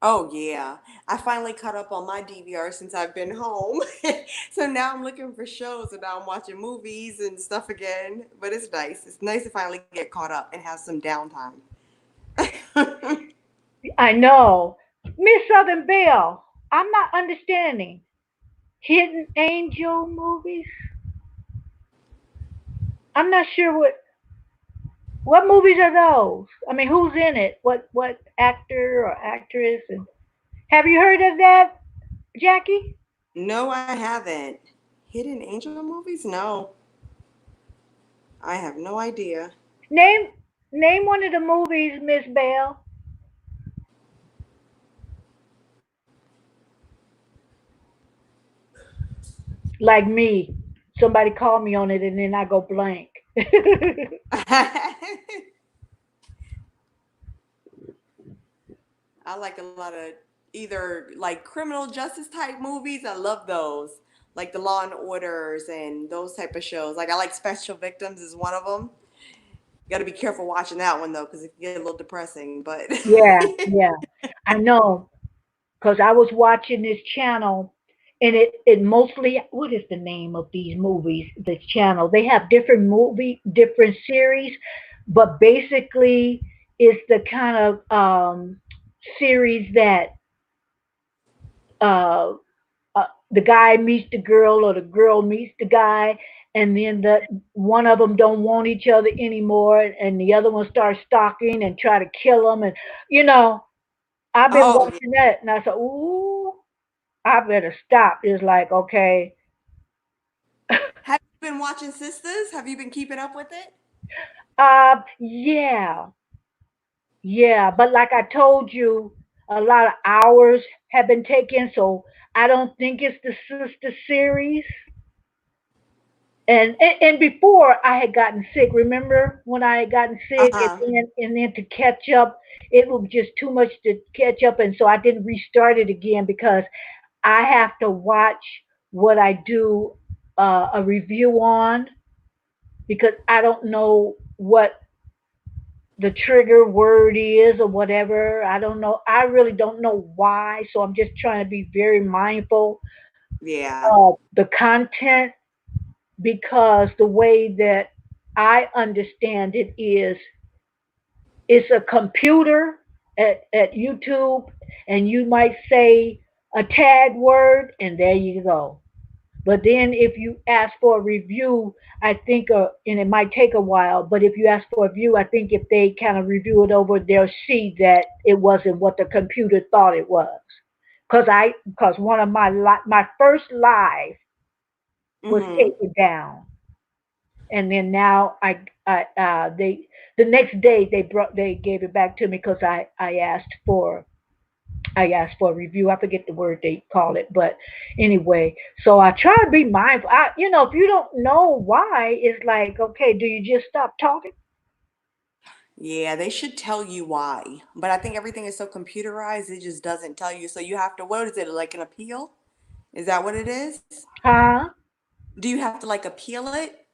S2: Oh yeah. I finally caught up on my DVR since I've been home. So now I'm looking for shows and now I'm watching movies and stuff again. But it's nice. It's nice to finally get caught up and have some downtime.
S1: I know. Miss Southern Belle, I'm not understanding. Hidden Angel movies? I'm not sure what movies are those? I mean, who's in it? What actor or actress? And have you heard of that, Jackie?
S2: No, I haven't. Hidden Angel movies? No. I have no idea.
S1: Name name one of the movies, Miss Bell. Like me, somebody called me on it and then I go blank.
S2: I like a lot of either like criminal justice type movies. I love those. Like the Law and Orders and those type of shows. Like I like Special Victims is one of them. You got to be careful watching that one though, because it can get a little depressing. But
S1: Yeah, yeah, I know. Because I was watching this channel, and it mostly, what is the name of these movies? This channel, they have different series, but basically, it's the kind of series that uh, the guy meets the girl or the girl meets the guy, and then the one of them don't want each other anymore, and the other one starts stalking and try to kill them, and you know, I've been
S2: oh yeah.
S1: watching that, and I said, ooh, I better stop. It's like, okay,
S2: Have you been watching Sisters? Have you been keeping up with it?
S1: yeah, yeah. But like I told you, a lot of hours have been taken, so I don't think it's the sister series. And before I had gotten sick, remember when I had gotten
S2: Uh
S1: sick, and
S2: huh.
S1: then to catch up, it was just too much to catch up, and so I didn't restart it again because I have to watch what I do a review on because I don't know what the trigger word is or whatever. I don't know. I really don't know why. So I'm just trying to be very mindful
S2: Yeah.
S1: of the content because the way that I understand it is, it's a computer at YouTube, and you might say a tag word, and there you go. But then if you ask for a review, I think, and it might take a while, but if you ask for a review, I think if they kind of review it over, they'll see that it wasn't what the computer thought it was. Because one of my first live was
S2: Mm-hmm.
S1: taken down, and then now they the next day they gave it back to me because I asked for a review. I forget the word they call it, but anyway, so I try to be mindful. If you don't know why, it's like, okay, do you just stop talking?
S2: Yeah, they should tell you why. But I think everything is so computerized, it just doesn't tell you. So you have to, what is it, like an appeal? Is that what it is?
S1: Huh?
S2: Do you have to like appeal it?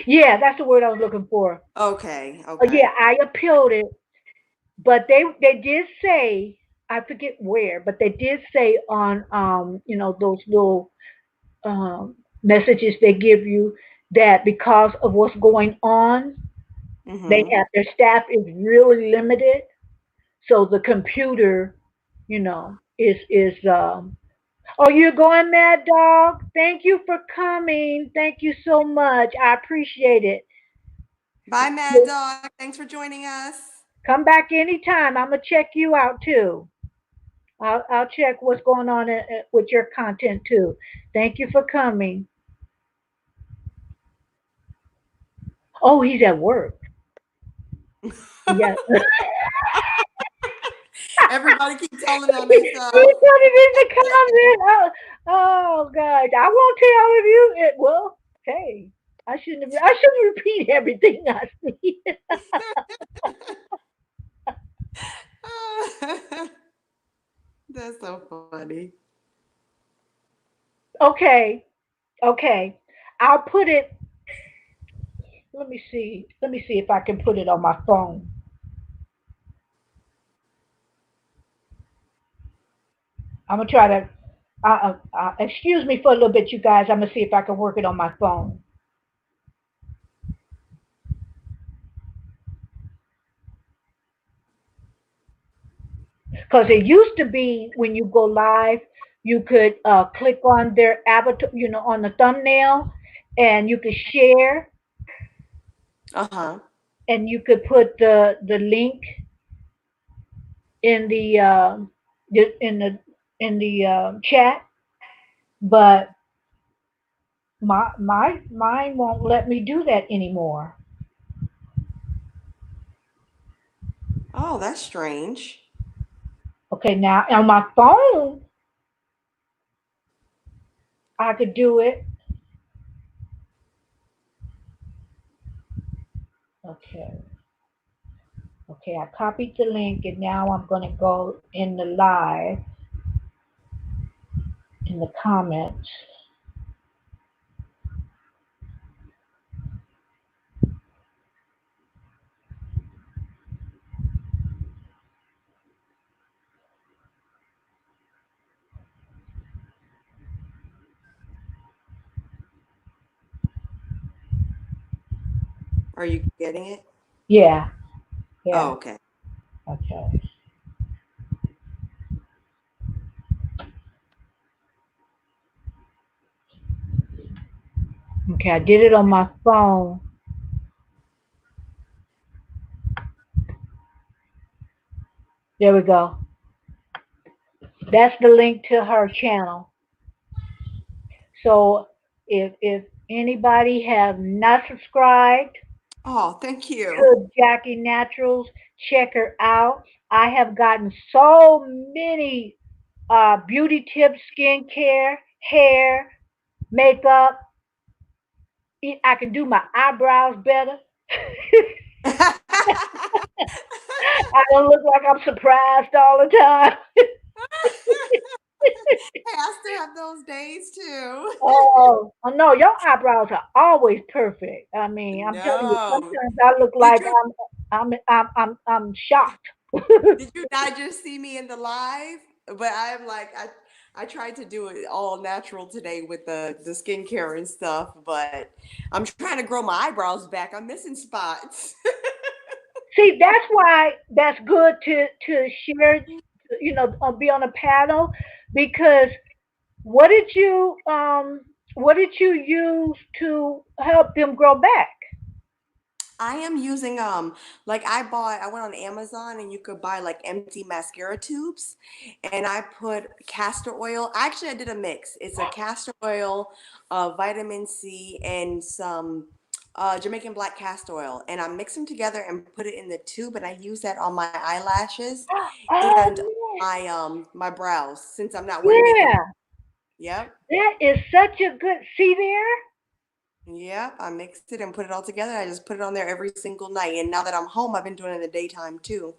S1: Yeah, that's the word I was looking for.
S2: Okay,
S1: Yeah,
S2: okay.
S1: I appealed it, but they did say, I forget where, but they did say on those little messages they give you that because of what's going on, they
S2: Mm-hmm.
S1: have their staff is really limited. So the computer, is. Oh, you're going, Mad Dog? Thank you for coming. Thank you so much. I appreciate it.
S2: Bye, Mad Dog. Thanks for joining us.
S1: Come back anytime. I'm gonna check you out too. I'll check what's going on with your content too. Thank you for coming. Oh, he's at work. Yeah.
S2: Everybody keep telling on
S1: He
S2: themselves.
S1: put it in the comment. Oh God, I won't tell if you. Well, hey, I shouldn't repeat everything I see.
S2: That's so funny.
S1: Okay, okay. I'll put it. Let me see. Let me see if I can put it on my phone. I'm gonna try to. Excuse me for a little bit, you guys. I'm gonna see if I can work it on my phone. Because it used to be when you go live, you could click on their avatar, on the thumbnail, and you could share,
S2: Uh-huh.
S1: and you could put the link in the chat. But mine won't let me do that anymore.
S2: Oh, that's strange.
S1: Okay, now on my phone, I could do it. Okay. Okay, I copied the link, and now I'm going to go in the live in the comments.
S2: Are you getting it?
S1: Yeah, yeah.
S2: Oh, okay.
S1: Okay. Okay, I did it on my phone. There we go. That's the link to her channel. So if anybody have not subscribed
S2: Oh, thank you.
S1: to Jackie Naturals, check her out. I have gotten so many beauty tips, skincare, hair, makeup. I can do my eyebrows better. I don't look like I'm surprised all the time.
S2: Hey, I still have those days too.
S1: Oh no, your eyebrows are always perfect. I mean, I'm telling you,
S2: No.
S1: sometimes I look
S2: Did
S1: like
S2: you
S1: I'm shocked.
S2: did you not just see me in the live? But I'm like, I tried to do it all natural today with the skincare and stuff, but I'm trying to grow my eyebrows back. I'm missing spots.
S1: See, that's why that's good to share, be on a panel, because what did you what did you use to help them grow back?
S2: I am using like I went on Amazon and you could buy like empty mascara tubes and I put castor oil. Actually I did a mix. It's a castor oil, vitamin C and some Jamaican black castor oil and I mix them together and put it in the tube and I use that on my eyelashes and
S1: Oh
S2: my brows since I'm not wearing makeup.
S1: yeah,
S2: Yep.
S1: that is such a good. See there?
S2: Yep, I mixed it and put it all together. I just put it on there every single night. And now that I'm home, I've been doing it in the daytime too.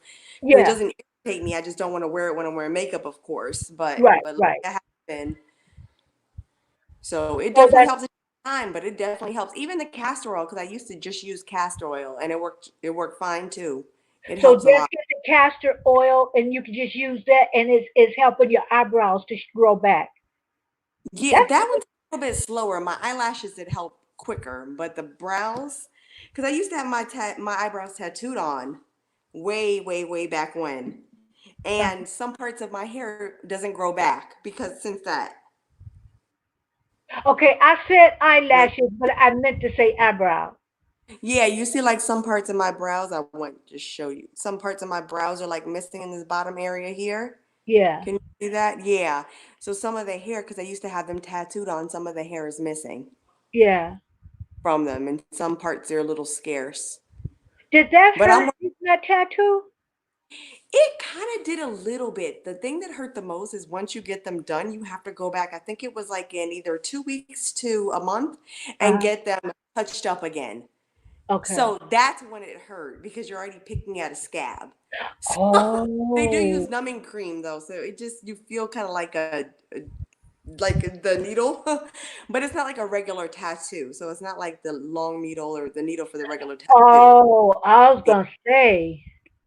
S2: Because it
S1: Yeah,
S2: doesn't irritate me. I just don't want to wear it when I'm wearing makeup, of course. But
S1: right,
S2: but like
S1: right.
S2: I have been. So it
S1: So
S2: definitely
S1: that
S2: helps at time, but it definitely helps. Even the castor oil, because I used to just use castor oil and it worked fine too. It
S1: so
S2: helps a
S1: just
S2: lot.
S1: get the castor oil and you can just use that, and it's helping your eyebrows to grow back.
S2: Yeah,
S1: That's
S2: that one's a little bit slower. My eyelashes did help quicker, but the brows, because I used to have my eyebrows tattooed on way, way, way back when. And some parts of my hair doesn't grow back because since that.
S1: okay. I said
S2: Like,
S1: eyelashes, but I meant to say eyebrow.
S2: yeah, you see like some parts of my brows, I want to just show you. Some parts of my brows are like missing in this bottom area here.
S1: Yeah,
S2: Can you see that? Yeah. So some of the hair, because I used to have them tattooed on, some of the hair is missing
S1: yeah.
S2: from them, and some parts are a little scarce.
S1: Did that
S2: But
S1: hurt
S2: I'm
S1: using that tattoo?
S2: It kind of did a little bit. The thing that hurt the most is once you get them done, you have to go back. I think it was like in either 2 weeks to a month and
S1: Uh-huh.
S2: get them touched up again.
S1: Okay.
S2: So that's when it hurt because you're already picking at a scab. So they do use
S1: Oh,
S2: numbing cream though, so it just you feel kind of like like the needle, but it's not like a regular tattoo. So it's not like the long needle or the needle for the regular tattoo.
S1: oh, I was gonna say,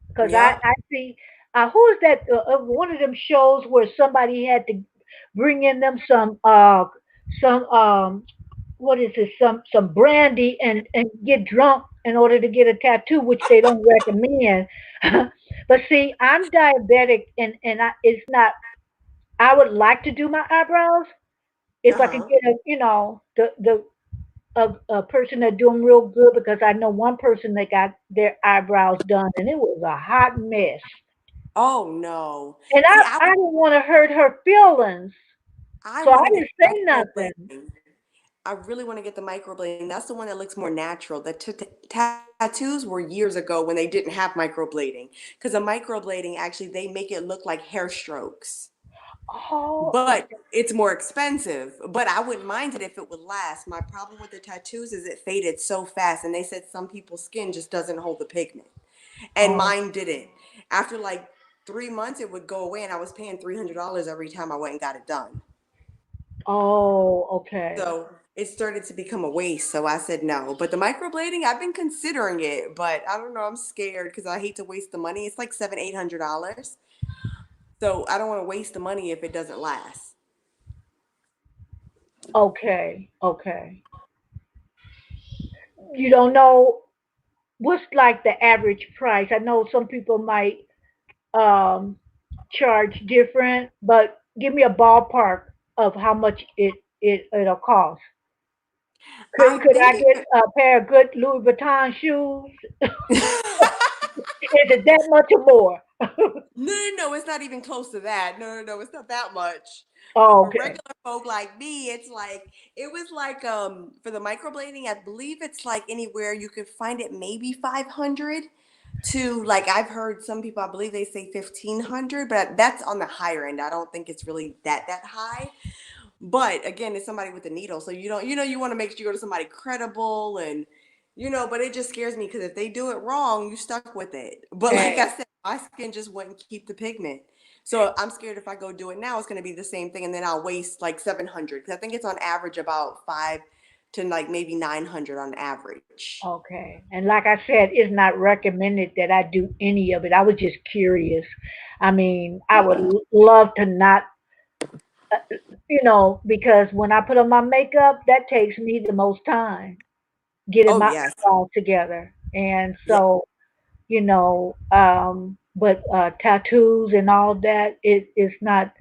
S1: because
S2: Yep.
S1: I see. Who is that? One of them shows where somebody had to bring in them some what is it, some brandy and get drunk in order to get a tattoo, which they don't recommend. But see, I'm diabetic, and it's not. I would like to do my eyebrows if I could
S2: Uh-huh.
S1: get a person that do them real good, because I know one person that got their eyebrows done and it was a hot mess.
S2: Oh no.
S1: And
S2: See,
S1: I didn't want to hurt her feelings,
S2: I
S1: so I
S2: want to get
S1: didn't say nothing.
S2: microblading. I really want to get the microblading. That's the one that looks more natural. The tattoos were years ago when they didn't have microblading. Because the microblading actually they make it look like hair strokes.
S1: Oh,
S2: But it's more expensive. But I wouldn't mind it if it would last. My problem with the tattoos is it faded so fast. And they said some people's skin just doesn't hold the pigment. And
S1: oh,
S2: mine didn't. After like 3 months, it would go away. And I was paying $300 every time I went and got it done.
S1: oh, okay,
S2: So it started to become a waste. So I said no. But the microblading, I've been considering it, but I don't know. I'm scared because I hate to waste the money. It's like $700, $800. So I don't want to waste the money if it doesn't last.
S1: okay, okay. You don't know what's like the average price. I know some people might um charge different, but give me a ballpark of how much it'll cost.
S2: I
S1: Could
S2: think
S1: I get
S2: it.
S1: a pair of good Louis Vuitton shoes? Is it that much or more?
S2: No, no, no, it's not even close to that. No, no, no, it's not that much.
S1: Oh,
S2: For
S1: okay.
S2: regular folk like me, it's like it was like for the microblading, I believe it's like anywhere you could find it maybe 500 to like I've heard some people I believe they say 1500, but that's on the higher end. I don't think it's really that high. But again, it's somebody with a needle, so you don't you want to make sure you go to somebody credible and but it just scares me because if they do it wrong, you stuck with it. But like
S1: Okay.
S2: I said, my skin just wouldn't keep the pigment. So I'm scared if I go do it now, it's going to be the same thing, and then I'll waste like 700 because I think it's on average about 5 to like maybe 900 on average.
S1: Okay. And like I said, it's not recommended that I do any of it. I was just curious. I mean, I would love to not. because when I put on my makeup, that takes me the most time getting
S2: Oh
S1: my
S2: yes.
S1: eyebrows together. And
S2: Yeah.
S1: so, but tattoos and all that, it is not.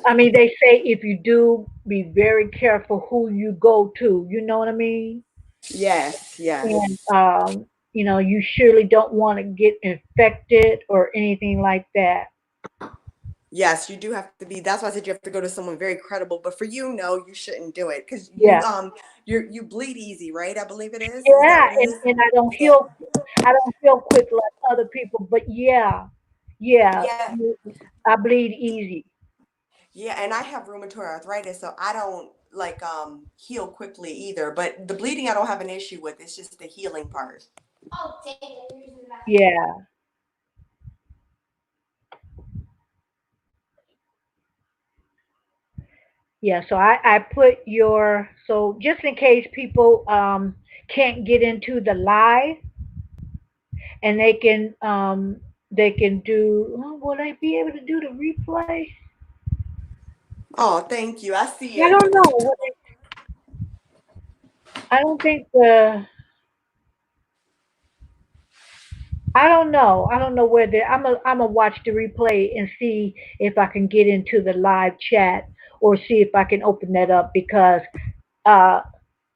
S1: I mean, they say if you do, be very careful who you go to. You know what I mean?
S2: Yes.
S1: And
S2: Yes.
S1: you surely don't want to get infected or anything like that.
S2: Yes, you do have to be. That's why I said you have to go to someone very credible. But for you, no, you shouldn't do it because
S1: Yeah,
S2: you bleed easy, right? I believe it is. Is that
S1: yeah,
S2: what it is?
S1: and I don't
S2: Yeah.
S1: heal. I don't heal quick like other people. But yeah, yeah,
S2: Yeah.
S1: I bleed easy.
S2: Yeah, and I have rheumatoid arthritis, so I don't like heal quickly either. But the bleeding I don't have an issue with. It's just the healing part.
S1: Yeah, yeah. So I put your so just in case people can't get into the live and they can do. Oh, will they be able to do the replay?
S2: Oh, thank you. I see
S1: I
S2: it.
S1: don't know. I don't think the. I don't know. I don't know where the. I'm gonna watch the replay and see if I can get into the live chat or see if I can open that up because uh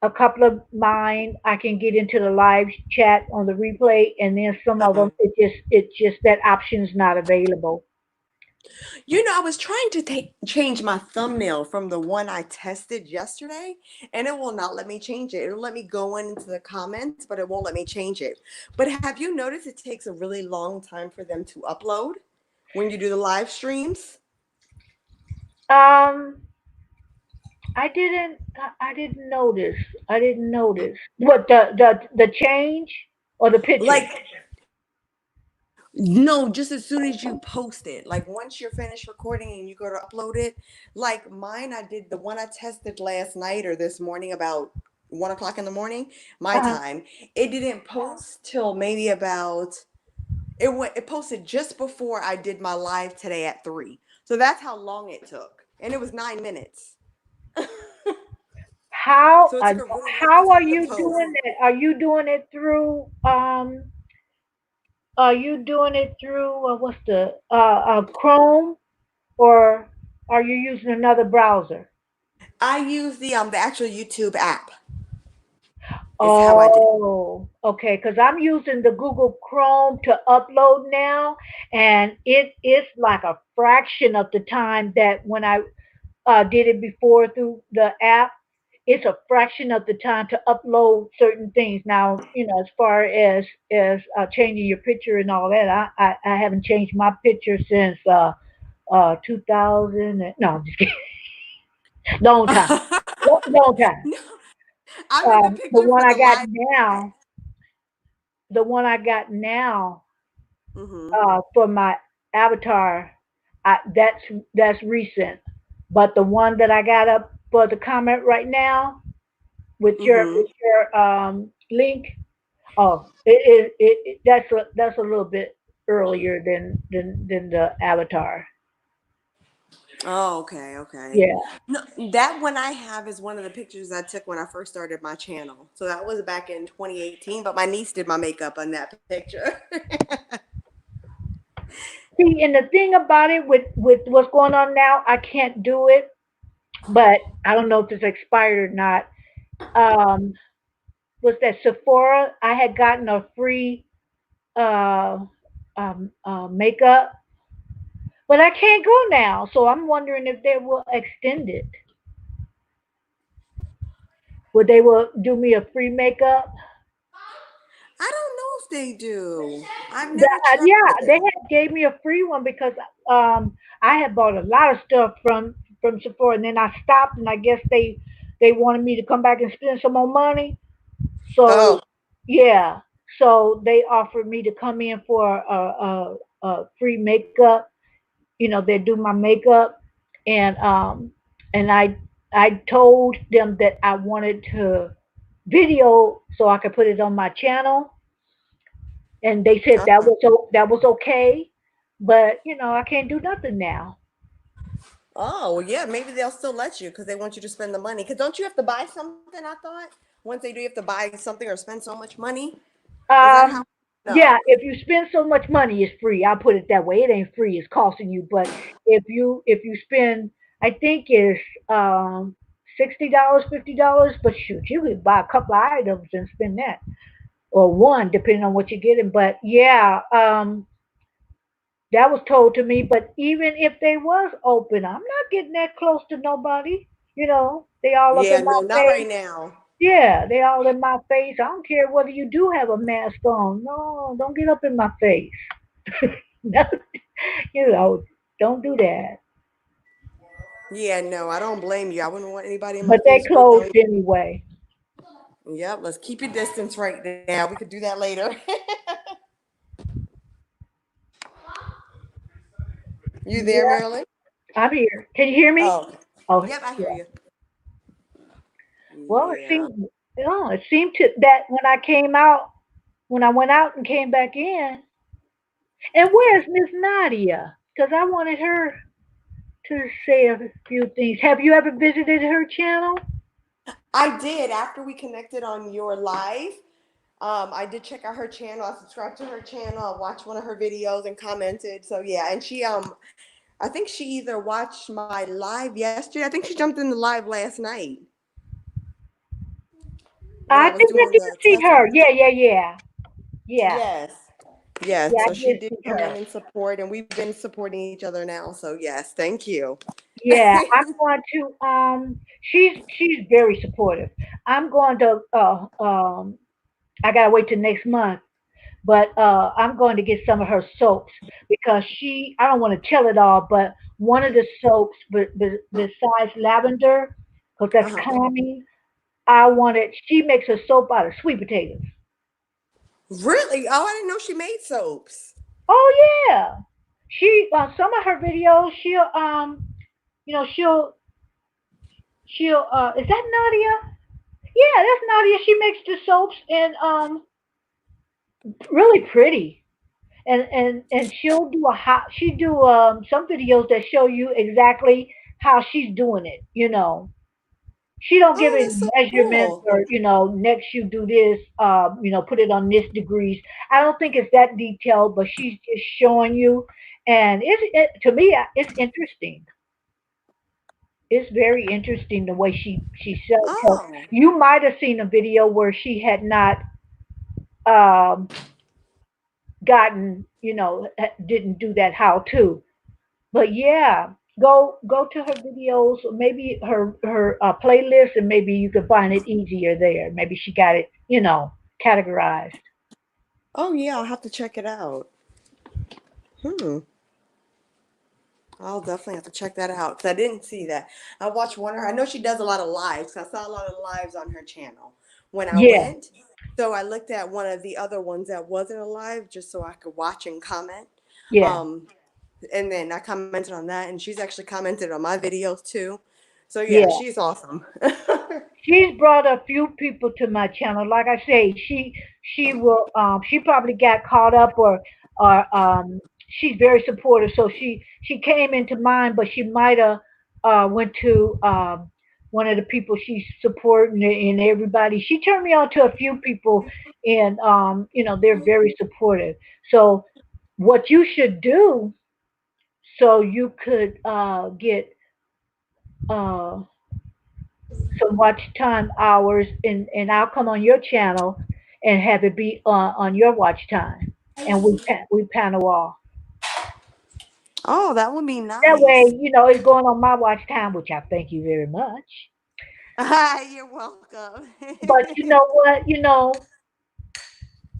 S1: a couple of mine I can get into the live chat on the replay and then some of them
S2: Uh-huh.
S1: it just that option's not available.
S2: I was trying to change my thumbnail from the one I tested yesterday, and it will not let me change it. It'll let me go into the comments, but it won't let me change it. But have you noticed it takes a really long time for them to upload when you do the live streams?
S1: Um I didn't notice. I didn't notice. What the change or the picture?
S2: Like, no, just as soon as you post it, like once you're finished recording and you go to upload it, like mine, I did the one I tested last night or this morning about 1 o'clock in the morning, my
S1: Uh-huh.
S2: time. It didn't post till maybe about it posted just before I did my live today at 3. So that's how long it took. And it was 9 minutes.
S1: How
S2: So it
S1: uh,
S2: took a really long
S1: how are
S2: time to
S1: you
S2: post.
S1: doing it? Are you doing it through what's the Chrome or are you using another browser?
S2: I use the actual YouTube app is how I did.
S1: Oh, okay. Because I'm using the Google Chrome to upload now, and it is like a fraction of the time that when I did it before through the app. It's a fraction of the time to upload certain things. Now, as far as changing your picture and all that, I haven't changed my picture since 2000. No, I'm just kidding. Long time, long time.
S2: No, I'm in the
S1: The
S2: picture
S1: one
S2: for
S1: I
S2: the
S1: got
S2: live.
S1: now, the one I got now
S2: Mm-hmm.
S1: for my avatar, that's recent. But the one that I got up for the comment right now with your
S2: Mm-hmm.
S1: with your link, oh, that's a little bit earlier than the avatar.
S2: Oh, okay, okay.
S1: Yeah.
S2: No, that one I have is one of the pictures I took when I first started my channel. So that was back in 2018, but my niece did my makeup on that picture.
S1: See, and the thing about it with what's going on now, I can't do it, but I don't know if it's expired or not. Um, was that Sephora? I had gotten a free uh, makeup, but I can't go now. So I'm wondering if they will extend it. Would they will do me a free makeup?
S2: I don't know if they do. I've never tried
S1: Yeah, they
S2: it.
S1: had gave me a free one because I had bought a lot of stuff from Sephora, and then I stopped, and I guess they wanted me to come back and spend some more money. So
S2: Oh,
S1: yeah, so they offered me to come in for a free makeup. They do my makeup, and I told them that I wanted to video so I could put it on my channel, and they said that
S2: uh-huh.
S1: was that was okay, but I can't do nothing now.
S2: Oh, well, yeah, maybe they'll still let you because they want you to spend the money. Because don't you have to buy something? I thought once they do, you have to buy something or spend so much money. Is that how?
S1: Um, yeah,
S2: No.
S1: if you spend so much money, it's free. I'll put it that way. It ain't free; it's costing you. But if you spend, I think it's $60, $50. But shoot, you could buy a couple of items and spend that, or one, depending on what you're getting. But yeah, that was told to me. But even if they was open, I'm not getting that close to nobody. They all up
S2: Yeah,
S1: in my
S2: no, not
S1: face.
S2: right now.
S1: Yeah, they all in my face. I don't care whether you do have a mask on. No, don't get up in my face. No, you know, don't do that.
S2: Yeah, no, I don't blame you. I wouldn't want anybody in my
S1: But they
S2: face breathing
S1: closed
S2: on.
S1: anyway.
S2: Yep, let's keep your distance right now. We could do that later. You there,
S1: Yeah,
S2: Marilyn?
S1: I'm here. Can you hear me?
S2: Oh,
S1: Oh,
S2: yep, I hear
S1: yeah.
S2: you.
S1: Well,
S2: Yeah.
S1: it seemed to that when I went out and came back in. And where's Miss Nadia? Because I wanted her to say a few things. Have you ever visited her channel?
S2: I did after we connected on your live. I did check out her channel. I subscribed to her channel. I watched one of her videos and commented. So yeah, and I think she either watched my live yesterday. I think she jumped in the live last night when
S1: I
S2: I was
S1: think I
S2: doing
S1: did
S2: the
S1: see
S2: test
S1: her.
S2: run.
S1: Yeah, yeah, yeah. Yeah.
S2: Yes. Yes.
S1: Yeah, I
S2: So she
S1: did
S2: did
S1: see
S2: come in
S1: her.
S2: and support, and we've been supporting each other now. So yes, thank you.
S1: Yeah, I'm going to she's very supportive. I'm going to I gotta wait till next month, but I'm going to get some of her soaps because I don't want to tell it all, but one of the soaps besides lavender, because that's
S2: Uh-huh.
S1: calming, she makes a soap out of sweet potatoes.
S2: Really? Oh, I didn't know she made soaps.
S1: Oh yeah. She on some of her videos you know, she'll is that Nadia? Yeah, that's Nadia. She makes the soaps and really pretty. And she'll do she do some videos that show you exactly how she's doing it. She don't give
S2: Oh,
S1: any
S2: that's so
S1: measurements
S2: cool.
S1: or next you do this, put it on this degrees. I don't think it's that detailed, but she's just showing you, and to me it's interesting. It's very interesting the way she sells her.
S2: Oh.
S1: You might have seen a video where she had not um, gotten, didn't do that how to. But yeah, go to her videos, maybe her playlist, and maybe you can find it easier there. Maybe she got it, categorized.
S2: Oh yeah, I'll have to check it out. Hmm. I'll definitely have to check that out because I didn't see that. I watched one of her. I know she does a lot of lives. I saw a lot of lives on her channel when I
S1: Yeah,
S2: went. So I looked at one of the other ones that wasn't alive just so I could watch and comment.
S1: yeah,
S2: Um, and then I commented on that, and she's actually commented on my videos too. So yeah,
S1: yeah.
S2: she's awesome.
S1: She's brought a few people to my channel. Like I say, she probably got caught up or she's very supportive. So she came into mine, but she might have went to one of the people she's supporting and everybody. She turned me on to a few people, and they're very supportive. So what you should do so you could get uh some watch time hours, and I'll come on your channel and have it be on your watch time, and we panel off.
S2: Oh, that would be
S1: That
S2: nice.
S1: way, it's going on my watch time, which I thank you very much.
S2: You're welcome.
S1: But you know what?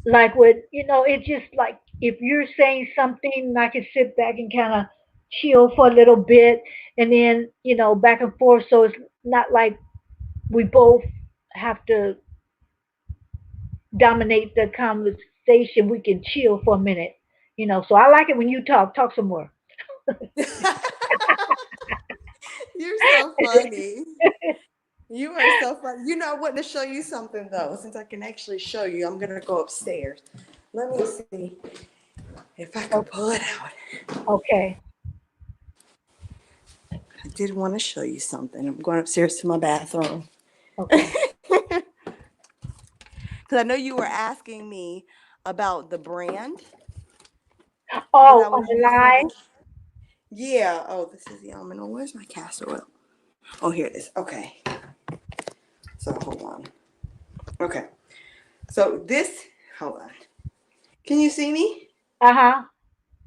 S1: Like it's just like if you're saying something, I can sit back and kind of chill for a little bit, and then back and forth. So it's not like we both have to dominate the conversation. We can chill for a minute. So I like it when you talk some more.
S2: You're so funny. You are so funny. You know what? To show you something though, since I can actually show you, I'm gonna go upstairs. Let me see if I can
S1: O-
S2: pull it out.
S1: okay.
S2: I did want to show you something. I'm going upstairs to my bathroom.
S1: Okay.
S2: Because I know you were asking me about the brand that
S1: Oh,
S2: I
S1: on
S2: was
S1: the
S2: using on
S1: line?
S2: the. Yeah. Oh, this is the almond oil. Where's my castor oil? Oh, here it is. Okay. So hold on. Okay. So this, hold on. Can you see me?
S1: Uh-huh.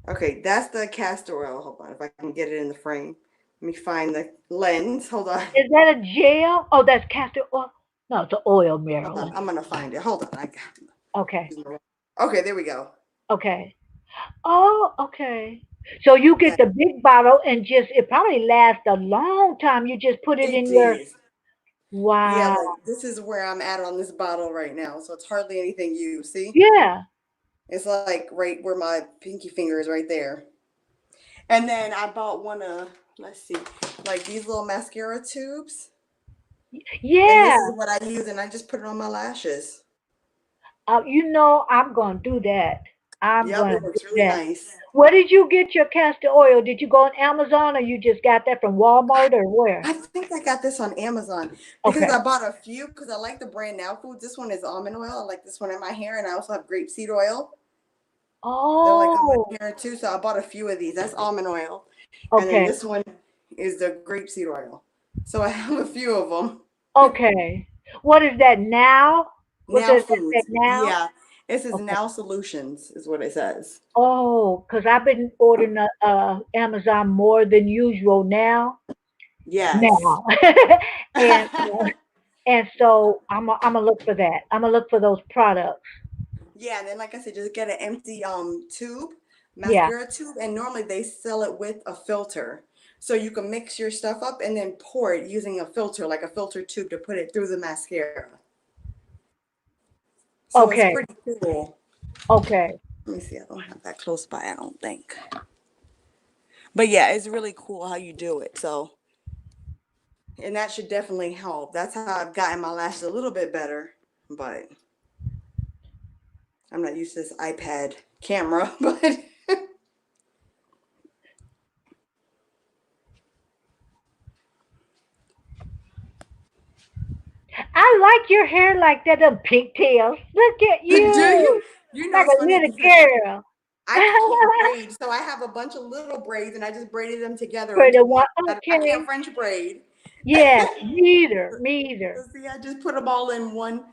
S2: Okay, that's the castor oil. Hold on, if I can get it in the frame. Let me find the lens. Hold on.
S1: Is that a gel? Oh, that's castor oil. No, it's an oil,
S2: Hold on.
S1: Marilyn.
S2: I'm gonna find it. Hold on. I
S1: Okay.
S2: got. Okay, there we go.
S1: Okay. Oh, okay. So you
S2: Yeah,
S1: get the big bottle and just it probably lasts a long time. You just put it
S2: it
S1: in your
S2: did. Yeah,
S1: wow.
S2: like this is where I'm at on this bottle right now. So it's hardly anything you see.
S1: Yeah.
S2: It's like right where my pinky finger is right there. And then I bought one of, let's see, like these little mascara tubes. And
S1: Yeah.
S2: this is what I use, and I just put it on my lashes.
S1: I'm gonna do that. I'm
S2: Yep,
S1: gonna
S2: it
S1: do
S2: works really
S1: that.
S2: nice.
S1: Where did you get your castor oil? Did you go on Amazon or you just got that from Walmart or where?
S2: I think I got this on Amazon because
S1: Okay.
S2: I bought a few because I like the brand Now Foods. This one is almond oil. I like this one in my hair, and I also have grapeseed oil. They're like on my
S1: Oh,
S2: hair too, so I bought a few of these. That's almond oil, and then
S1: okay.
S2: this one is the grapeseed oil. So I have a few of them.
S1: Okay. What is that now? What
S2: Now
S1: does that say
S2: Foods,
S1: now?
S2: yeah, it says
S1: Okay.
S2: Now Solutions is what it says.
S1: Oh, because I've been ordering Amazon more than usual
S2: Yes.
S1: now, and and so I'm gonna look for that. I'm gonna look for those products.
S2: Yeah, and then like I said, just get an empty tube,
S1: Yeah.
S2: mascara tube, and normally they sell it with a filter. So you can mix your stuff up and then pour it using a filter, like a filter tube to put it through the mascara. So it's
S1: Okay.
S2: pretty cool.
S1: Okay.
S2: Let me see, I don't have that close by, I don't think. But yeah, it's really cool how you do it. So, and that should definitely help. That's how I've gotten my lashes a little bit better, but I'm not used to this iPad camera, but
S1: I like your hair like that, them pigtails. Look at
S2: do you?
S1: you,
S2: You know,
S1: like
S2: it's
S1: a
S2: funny
S1: little
S2: because
S1: girl.
S2: I can't braid, so I have a bunch of little braids, and I just braided them together
S1: For
S2: into
S1: the
S2: one.
S1: one,
S2: I can't
S1: okay.
S2: French braid.
S1: Yeah, me either.
S2: So see, I just put them all in one,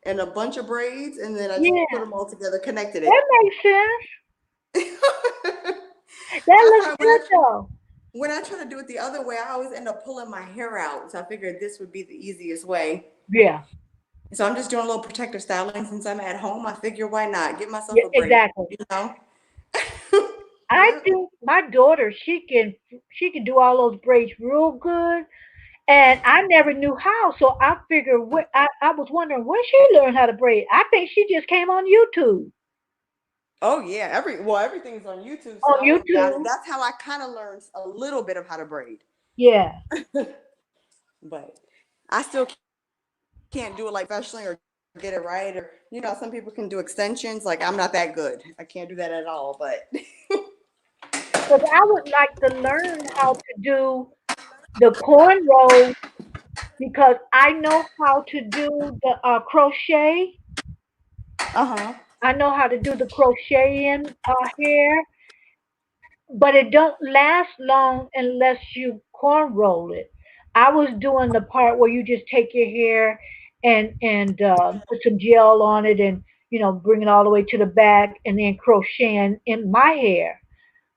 S2: in a bunch of braids, and then I just put
S1: Yeah,
S2: them all together, connected
S1: that
S2: it.
S1: makes sense. That
S2: I
S1: looks
S2: find
S1: good though.
S2: when I try to do it the other way, I always end up pulling my hair out. So I figured this would be the easiest way.
S1: Yeah,
S2: So I'm just doing a little protective styling since I'm at home. I figure why not give myself
S1: yeah,
S2: a break,
S1: exactly.
S2: you know?
S1: I
S2: Yeah.
S1: think my daughter, she can do all those braids real good, and I never knew how. So I figured, I was wondering where she learned how to braid. I think she just came on YouTube.
S2: Oh yeah, everything's on YouTube, so
S1: On
S2: I went down and
S1: YouTube,
S2: that's how I kind of learned a little bit of how to braid.
S1: yeah,
S2: But I still can't do it like professionally or get it right, or some people can do extensions. Like I'm not that good. I can't do that at all. But
S1: because I would like to learn how to do the cornrows because I know how to do the crochet.
S2: uh-huh.
S1: I know how to do the crocheting hair, but it don't last long unless you corn roll it. I was doing the part where you just take your hair and put some gel on it and bring it all the way to the back and then crocheting in my hair.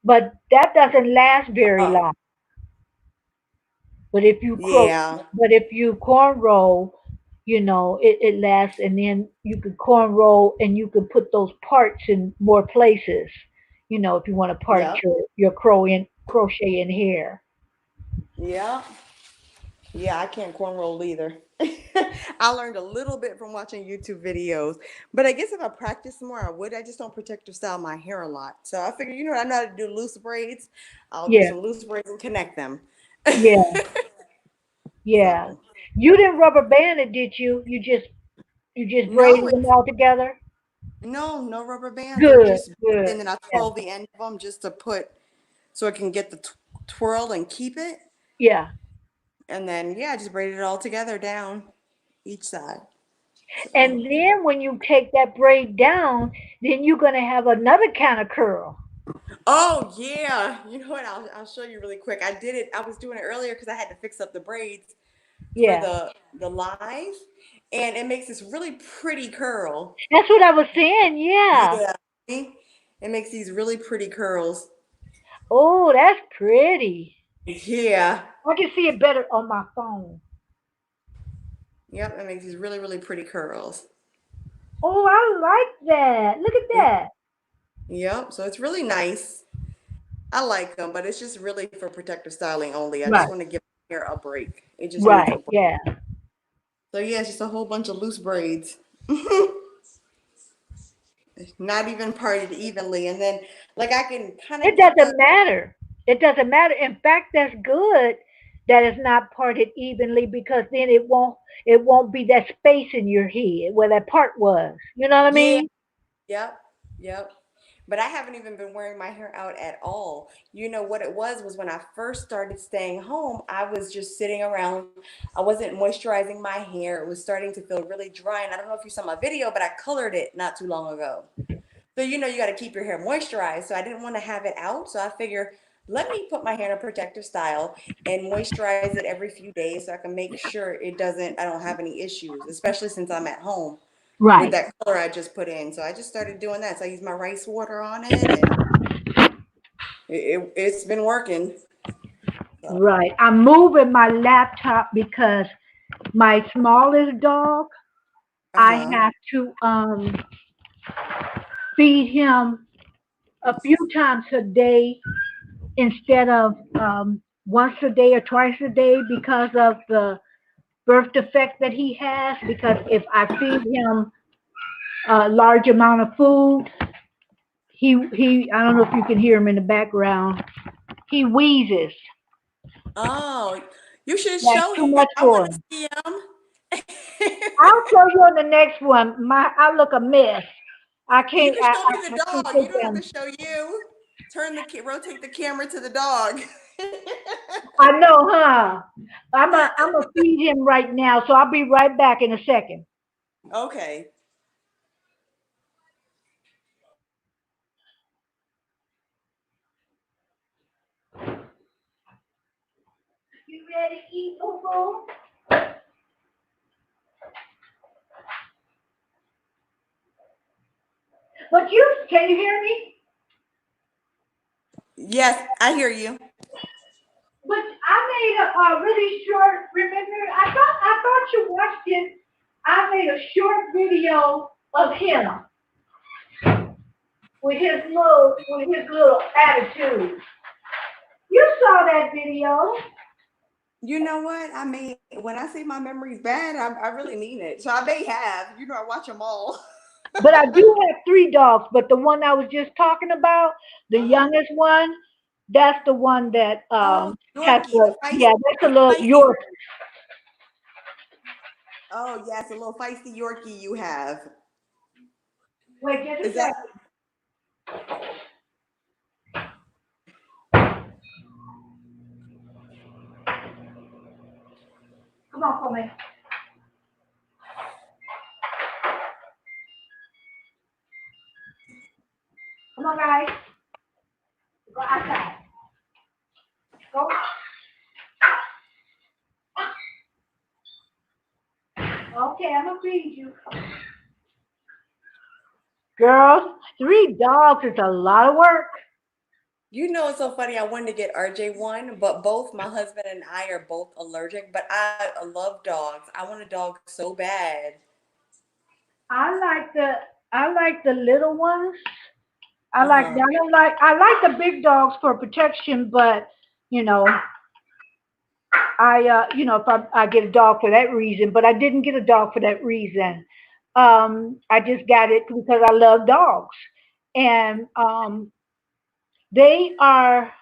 S1: But that doesn't last very
S2: Uh,
S1: long. But if you
S2: yeah.
S1: corn roll, it lasts, and then you could corn roll and you could put those parts in more places. If you want to part
S2: Yeah.
S1: your crochet in hair.
S2: Yeah. Yeah, I can't corn roll either. I learned a little bit from watching YouTube videos, but I guess if I practice more, I would. I just don't protective style my hair a lot. So I figure, I know how to do loose braids. I'll do
S1: Yeah,
S2: some loose braids and connect them.
S1: yeah, yeah.
S2: So
S1: You didn't rubber band it, did you? You just
S2: no,
S1: braided them all together.
S2: no rubber bands. They're
S1: Good,
S2: just
S1: good.
S2: and then I
S1: Yeah.
S2: twirl the end of them just to put so I can get the twirl and keep it.
S1: Yeah.
S2: And then yeah, just braided it all together down each side. So
S1: And then when you take that braid down, then you're going to have another kind of curl.
S2: oh yeah, you know what? I'll show you really quick. I did it. I was doing it earlier because I had to fix up the braids for
S1: Yeah.
S2: the live, and it makes this really pretty curl.
S1: That's what I was saying. Yeah.
S2: Yeah, see? It makes these really pretty curls.
S1: Oh, that's pretty.
S2: Yeah,
S1: I can see it better on my phone.
S2: yep, it makes these really pretty curls.
S1: Oh, I like that. Look at that.
S2: Yep, so it's really nice. I like them, but it's just really for protective styling only. I just
S1: Right.
S2: want to give my hair a break. It just needs a
S1: Right.
S2: break.
S1: Yeah.
S2: So yeah, it's just a whole bunch of loose braids. Not even parted evenly. And then like I can kind of
S1: It
S2: get the
S1: doesn't matter. It doesn't matter. In fact, that's good that it's not parted evenly because then it won't be that space in your head where that part was. You know what I
S2: yeah,
S1: mean?
S2: yep, yep. But I haven't even been wearing my hair out at all. You know what it was when I first started staying home, I was just sitting around. I wasn't moisturizing my hair. It was starting to feel really dry. And I don't know if you saw my video, but I colored it not too long ago. So you know you got to keep your hair moisturized. So I didn't want to have it out. So I figure let me put my hair in a protective style and moisturize it every few days so I can make sure I don't have any issues, especially since I'm at home with
S1: Right.
S2: that color I just put in. So I just started doing that. So I use my rice water on it and it's been working. So,
S1: Right. I'm moving my laptop because my smallest dog, I
S2: uh-huh.
S1: have to feed him a few times a day instead of once a day or twice a day because of the birth defect that he has. Because if I feed him a large amount of food, he I don't know if you can hear him in the background. He wheezes.
S2: Oh, you should
S1: That's
S2: show
S1: too
S2: him.
S1: much
S2: I
S1: for
S2: want to
S1: him.
S2: see him.
S1: I'll show you on the next one. I look a mess. I
S2: You
S1: can't.
S2: can
S1: I,
S2: show
S1: I,
S2: me the
S1: I can't
S2: dog. You
S1: take
S2: don't have to
S1: them.
S2: show you. Rotate the camera to the dog.
S1: I know, huh? I'm a feed him right now, so I'll be right back in a second.
S2: Okay.
S1: You ready to eat, Boo? But you can you hear me?
S2: Yes, I hear you.
S1: But I made a really short. Remember, I thought you watched it. I made a short video of him with his little attitude. You saw that video.
S2: You know what? I mean, when I say my memory's bad, I really mean it. So I may have. You know, I watch them all.
S1: But I do have three dogs. But the one I was just talking about, the
S2: Uh-huh.
S1: youngest one, that's the one that
S2: Oh,
S1: has
S2: Yorkie,
S1: the yeah. That's a
S2: the
S1: little
S2: feisty.
S1: York.
S2: Oh, yes, a little feisty Yorkie you have.
S1: Wait just a
S2: Is that?
S1: second. Come on, for me. Come on, guys. Go outside. Go. Okay, I'm gonna feed you. Girls, three dogs is a lot of work.
S2: You know, it's so funny. I wanted to get RJ one, but both my husband and I are both allergic. But I love dogs. I want a dog so bad.
S1: I like the I like the little ones.
S2: Uh huh.
S1: I like the big dogs for protection, but you know, if I get a dog for that reason, but I didn't get a dog for that reason. I just got it because I love dogs. And they are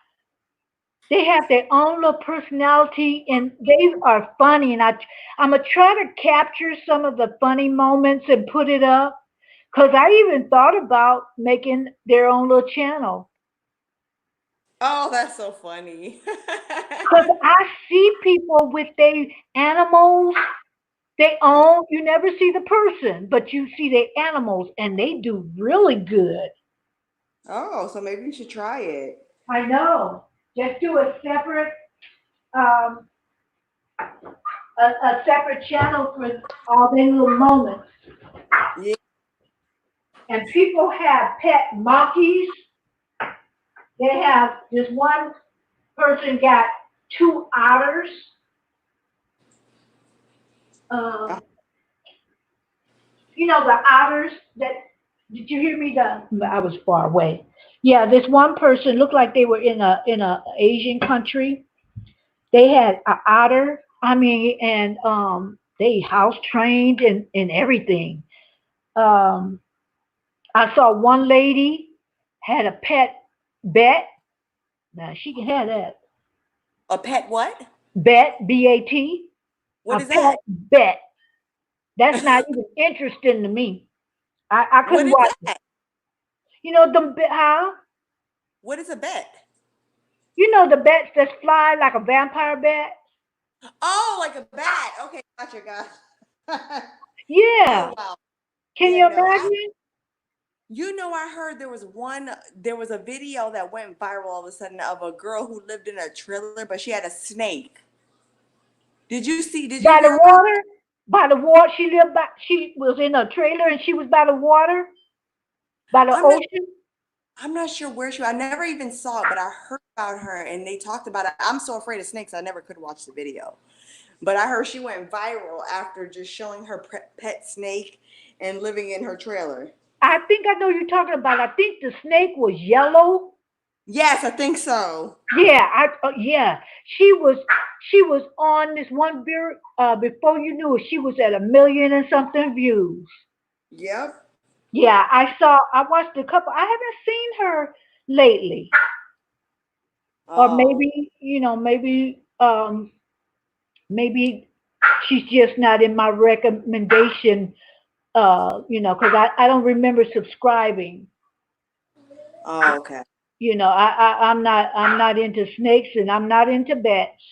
S1: they have their own little personality and they are funny and I'm gonna try to capture some of the funny moments and put it up because I even thought about making their own little channel.
S2: Oh, that's so funny.
S1: Because I see people with their animals they own. You never see the person, but you see their animals, and they do really good.
S2: Oh, so maybe you should try it.
S1: I know. Just do a separate um, a separate channel for all their little moments.
S2: Yeah.
S1: And people have pet monkeys. They have this one person got two otters.
S2: Uh,
S1: Um, you know the otters that did you hear me? I was far away. Yeah, this one person looked like they were in a Asian country. They had an otter. I mean, and they house trained and everything. Um, I saw one lady had a pet bat. Now she can have that
S2: a pet what?
S1: bat, B-A-T,
S2: What
S1: a
S2: is that?
S1: pet bat. That's not even interesting to me. I
S2: What
S1: couldn't
S2: is
S1: watch it.
S2: that?
S1: You know them how?
S2: What is a bet?
S1: You know the bats that fly like a vampire bat?
S2: Oh, like a bat. Okay, gotcha, gotcha. Oh
S1: Yeah.
S2: wow.
S1: Can
S2: Yeah,
S1: you
S2: no.
S1: imagine?
S2: I heard there was a video that went viral all of a sudden of a girl who lived in a trailer, but she had a snake. Did you
S1: By the
S2: hear about
S1: water? By the water. She was in a trailer and she was by the water, by the
S2: I'm not
S1: ocean.
S2: I'm not sure where I never even saw it, but I heard about her and they talked about it. I'm so afraid of snakes, I never could watch the video. But I heard she went viral after just showing her pet snake and living in her trailer.
S1: I think I know you're talking about. I think the snake was yellow.
S2: Yes, I think so.
S1: Yeah, yeah. She was on this one beer. Before you knew it, she was at 1 million and something views.
S2: Yep.
S1: Yeah, I saw. I watched a couple. I haven't seen her lately, or
S2: Oh,
S1: maybe she's just not in my recommendation. Because I don't remember subscribing.
S2: oh, okay.
S1: I'm not into snakes and I'm not into bats.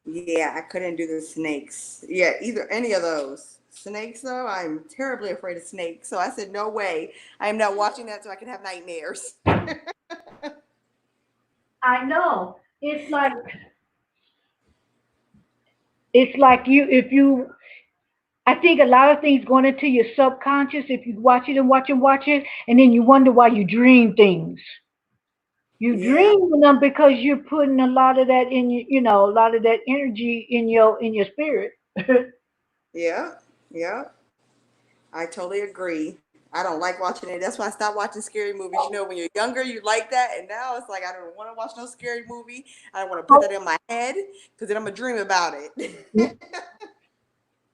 S2: Yeah, I couldn't do the snakes. Yeah, either any of those. Snakes, though, I'm terribly afraid of snakes. So I said, no way. I am not watching that so I can have nightmares.
S1: I know. It's like you if you I think a lot of things going into your subconscious if you watch it and watch it, and then you wonder why you dream things. You
S2: Yeah,
S1: dream them because you're putting a lot of that a lot of that energy in your spirit.
S2: yeah, yeah. I totally agree. I don't like watching it. That's why I stopped watching scary movies. You know, when you're younger, you like that. And now it's like, I don't want to watch no scary movie. I don't want to put that in my head because then I'm going to dream about it.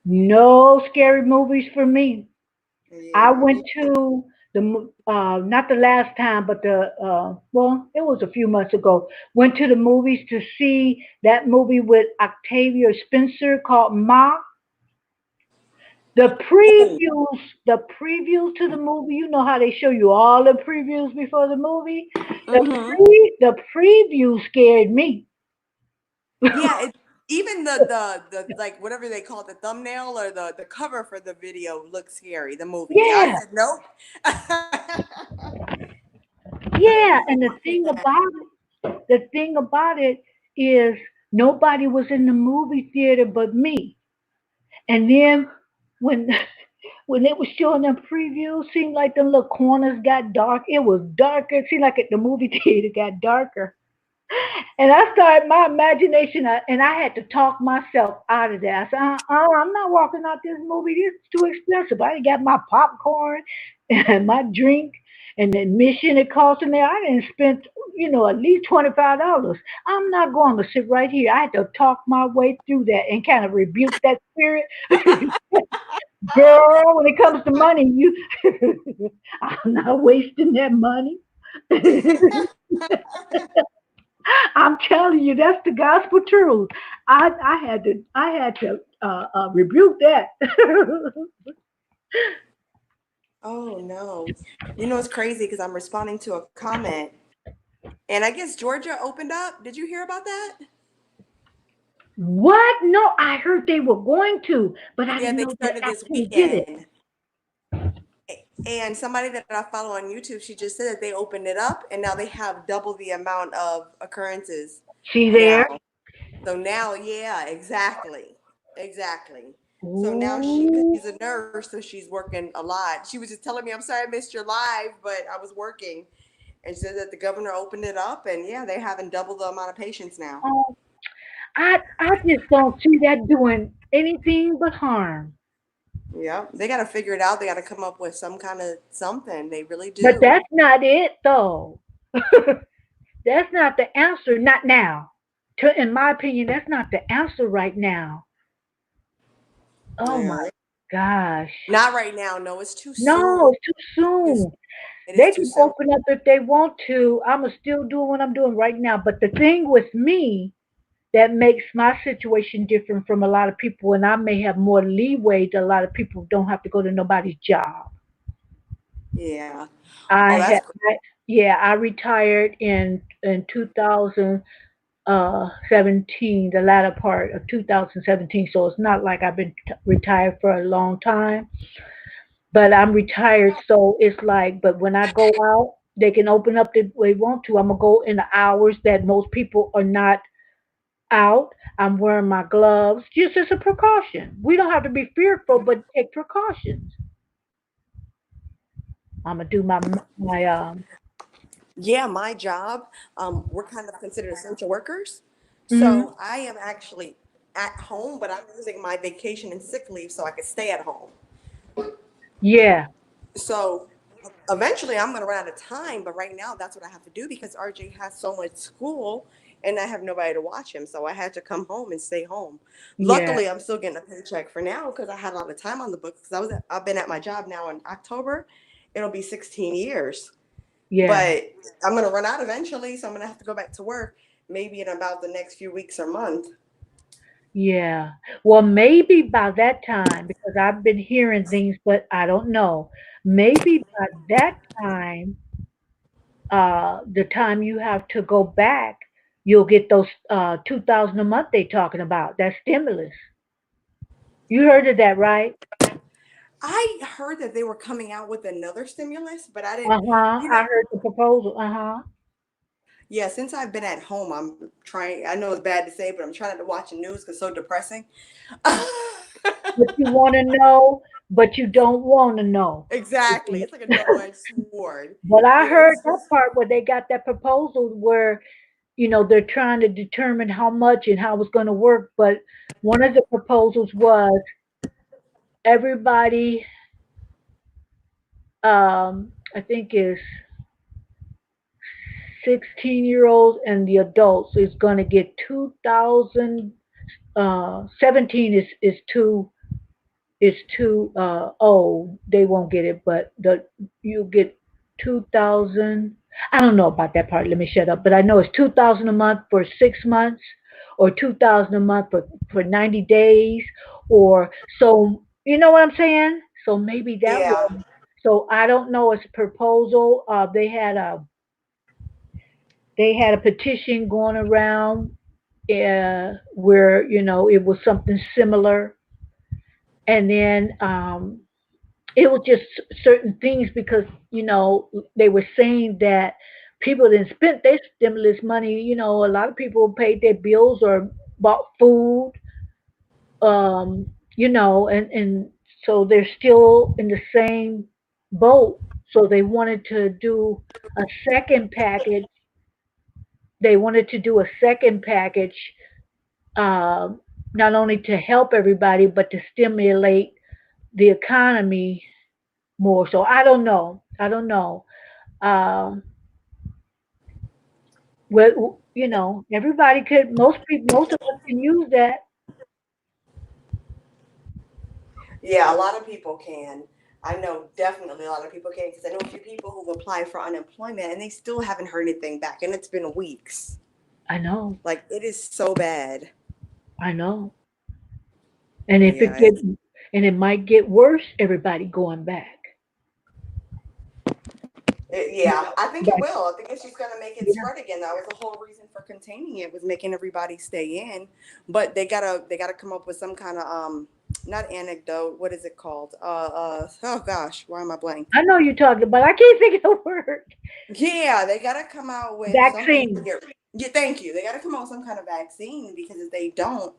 S1: No scary movies for me. I
S2: Yeah.
S1: went to not the last time, but it was a few months ago. Went to the movies to see that movie with Octavia Spencer called Ma. The
S2: Oh,
S1: previews, the previews to the movie, you know how they show you all the previews before the movie.
S2: mm-hmm.
S1: The preview scared me.
S2: Yeah, even the like whatever they call it, the thumbnail or the cover for the video looks scary. The movie. I
S1: Yeah,
S2: said nope. I am
S1: yeah.
S2: not
S1: And
S2: watching that.
S1: the thing about it is nobody was in the movie theater but me. And then when when they were showing them previews, seemed like the little corners got dark. It was darker. It seemed like the movie theater got darker. And I started my imagination, and I had to talk myself out of that. I said, I'm not walking out this movie. This is too expensive. I got my popcorn and my drink and the admission it cost in there. I didn't spend, at least $25. I'm not going to sit right here. I had to talk my way through that and kind of rebuke that spirit. Girl, when it comes to money, I'm not wasting that money. I'm telling you, that's the gospel truth. I had to rebuke that.
S2: Oh no. You know it's crazy because I'm responding to a comment And I guess Georgia opened up. Did you hear about that?
S1: What? No, I heard they were going to, but I
S2: Yeah,
S1: didn't
S2: they
S1: know they
S2: started this
S1: actually did it.
S2: weekend. And somebody that I follow on YouTube, she just said that they opened it up and now they have double the amount of occurrences
S1: See there?
S2: now. So now, yeah, exactly. Exactly. So now because
S1: Ooh.
S2: she's a nurse, so she's working a lot. She was just telling me, I'm sorry I missed your live, but I was working. And she said that the governor opened it up and yeah, they're having double the amount of patients now.
S1: Oh, I just don't see that doing anything but harm.
S2: Yeah, they got to figure it out. They got to come up with some kind of something. They really
S1: But
S2: do.
S1: that's not it though. That's not the answer. Not now. In my opinion, that's not the answer right now. Oh my
S2: Yeah.
S1: gosh.
S2: Not right now. No, it's too
S1: No,
S2: soon.
S1: it's too soon.
S2: It is
S1: They
S2: too
S1: can
S2: soon.
S1: open up if they want to. I'ma still do what I'm doing right now. But the thing with me that makes my situation different from a lot of people, and I may have more leeway to a lot of people who don't have to go to nobody's job.
S2: Yeah. Oh,
S1: I
S2: that's
S1: had,
S2: great.
S1: yeah, I retired in 2017, the latter part of 2017. So it's not like I've been retired for a long time, but I'm retired. So it's like, but when I go out, they can open up the way they want to. I'm gonna go in the hours that most people are not out. I'm wearing my gloves just as a precaution. We don't have to be fearful, but take precautions. I'm gonna do my.
S2: Yeah, my job, we're kind of considered essential workers.
S1: Mhm.
S2: So I am actually at home, but I'm using my vacation and sick leave so I can stay at home.
S1: Yeah,
S2: So eventually I'm going to run out of time, but right now that's what I have to do because RJ has so much school and I have nobody to watch him. So I had to come home and stay home.
S1: yeah,
S2: Luckily, I'm still getting a paycheck for now because I had a lot of time on the books because I've been at my job now in October. It'll be 16 years.
S1: yeah,
S2: But I'm going to run out eventually, so I'm going to have to go back to work maybe in about the next few weeks or month.
S1: yeah. Well, maybe by that time, because I've been hearing things, but I don't know. Maybe by that time, the time you have to go back, you'll get those 2,000 a month they talking about. That stimulus. You heard of that, right?
S2: I heard that they were coming out with another stimulus, but I didn't,
S1: Uh-huh.
S2: you
S1: I
S2: know,
S1: heard the proposal. Uh-huh.
S2: yeah, since I've been at home, I'm trying, I know it's bad to say, but I'm trying not to watch the news because it's so depressing.
S1: What you want to know, but you don't want to know.
S2: Exactly. It's like a double-edged sword.
S1: But I heard
S2: It's
S1: that
S2: just,
S1: part where they got that proposal where, they're trying to determine how much and how it's going to work. But one of the proposals was everybody, I think is 16-year-olds and the adults is going to get 2,000. 17 is too old. They won't get it, but you get 2,000. I don't know about that part. Let me shut up. But I know it's 2,000 a month for 6 months, or 2,000 a month for 90 days, or so. You know what I'm saying? So maybe that
S2: yeah.
S1: will. So I don't know. It's a proposal. They had a petition going around where it was something similar, and then it was just certain things because they were saying that people didn't spend their stimulus money. A lot of people paid their bills or bought food, and so they're still in the same boat. So they wanted to do a second package. They wanted to do a second package, um, not only to help everybody but to stimulate the economy more. So I don't know. I don't know. Um, well, everybody could. Most people, most of us can use that.
S2: Yeah, a lot of people can. I know definitely a lot of people can because I know a few people who've applied for unemployment and they still haven't heard anything back, and it's been weeks.
S1: I know.
S2: Like it is so bad.
S1: I know. And if
S2: Yeah,
S1: it get, and it might get worse. Everybody going back.
S2: Yeah, I think it
S1: But
S2: will. I think it's just going to make it
S1: yeah,
S2: spread again. That was the whole reason for containing it, was making everybody stay in. But they gotta come up with some kind of not anecdote. What is it called? Oh gosh, why am I blank?
S1: I know you're talking about. I can't think of the word.
S2: Yeah, they gotta come out with something to
S1: Vaccine.
S2: get. Yeah, thank you. They gotta come out with some kind of vaccine, because if they don't,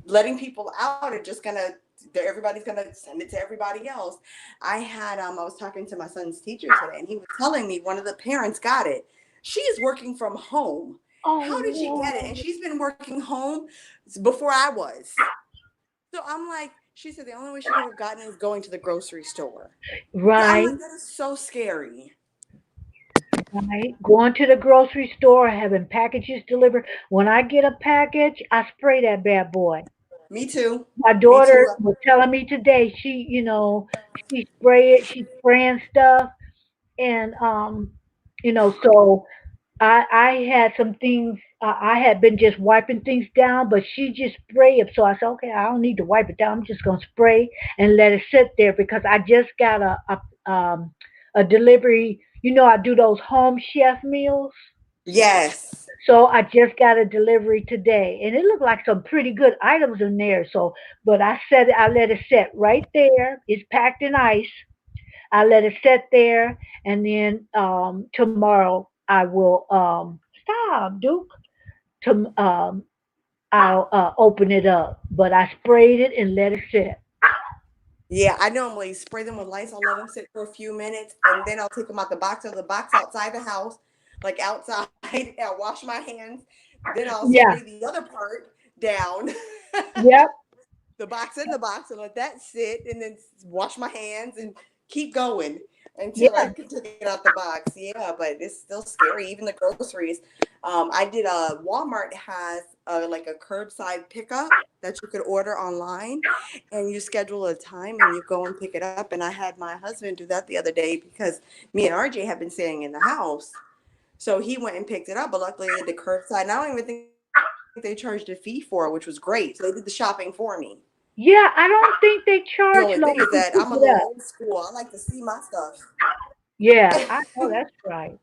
S2: letting people out, it's just gonna. Everybody's gonna send it to everybody else. I was talking to my son's teacher today, and he was telling me one of the parents got it. She is working from home. How did she get it? And
S1: Oh,
S2: she's been working home before I was. So I'm like, she said the only way she could have gotten it is going to the grocery store. I'm
S1: right,
S2: like, that is so scary.
S1: right. Going to the grocery store, having packages delivered. When I get a package, I spray that bad boy.
S2: Me too.
S1: My
S2: Me too.
S1: daughter was telling me today, she spray it, she's spraying stuff, and so I had some things. I had been just wiping things down, but she just sprayed it. So I said, okay, I don't need to wipe it down. I'm just gonna spray and let it sit there because I just got a delivery. I do those home chef meals.
S2: Yes.
S1: So I just got a delivery today, and it looked like some pretty good items in there. So, but I let it sit right there. It's packed in ice. I let it sit there, and then tomorrow I will stop, Duke. To I'll open it up, but I sprayed it and let it sit.
S2: Yeah, I normally spray them with lights. I'll let them sit for a few minutes, and then I'll take them out the box, or the box outside the house, like outside. And I'll wash my hands. Then I'll
S1: Yeah,
S2: spray the other part down,
S1: yep,
S2: the box in the box, and let that sit, and then wash my hands and keep going until I
S1: yeah.
S2: can take it out the box. Yeah, but it's still scary. Even the groceries. I did a Walmart has like a curbside pickup that you could order online, and you schedule a time and you go and pick it up. And I had my husband do that the other day because me and RJ have been staying in the house. So he went and picked it up, but luckily they did curbside. And I don't even think they charged a fee for it, which was great. So they did the shopping for me.
S1: Yeah, I don't think they
S2: The
S1: charge
S2: only
S1: long
S2: thing is
S1: to
S2: that
S1: pick
S2: I'm a
S1: it
S2: little
S1: up.
S2: old school. I like to see my stuff.
S1: Yeah, I know that's right.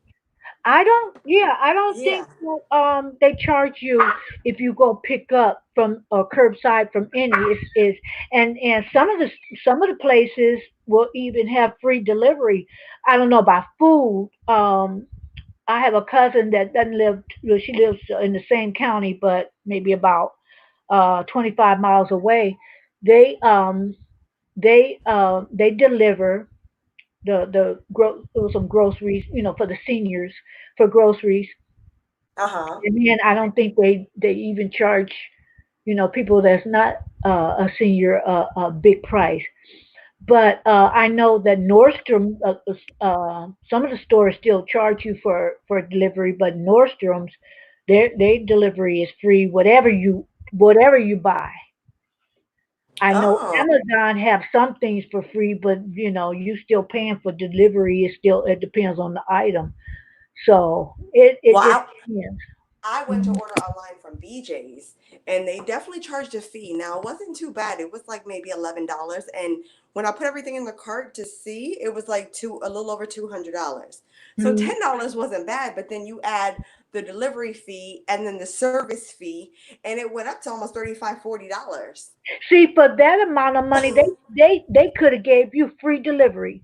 S1: I don't. Yeah, I don't
S2: Yeah.
S1: think they charge you if you go pick up from or curbside from any. Is and some of the places will even have free delivery. I don't know about food. I have a cousin that doesn't live. Well, she lives in the same county, but maybe about 25 miles away. They um they deliver there was some groceries, for the seniors for groceries.
S2: Uh huh.
S1: And then I don't think they even charge, people that's not a senior a big price. But I know that Nordstrom, some of the stores still charge you for delivery, but Nordstrom's their delivery is free, whatever you buy. I know
S2: Oh.
S1: Amazon have some things for free, but you still paying for delivery. It depends on the item. So it
S2: Well,
S1: just
S2: I,
S1: depends.
S2: I went to
S1: Mhm.
S2: order online from BJ's, and they definitely charged a fee. Now, it wasn't too bad. It was like maybe $11. And when I put everything in the cart to see, it was like a little over $200. So
S1: Mhm.
S2: $10 wasn't bad, but then you add the delivery fee and then the service fee, and it went up to almost $35, $40.
S1: See, for that amount of money, they could have gave you free delivery.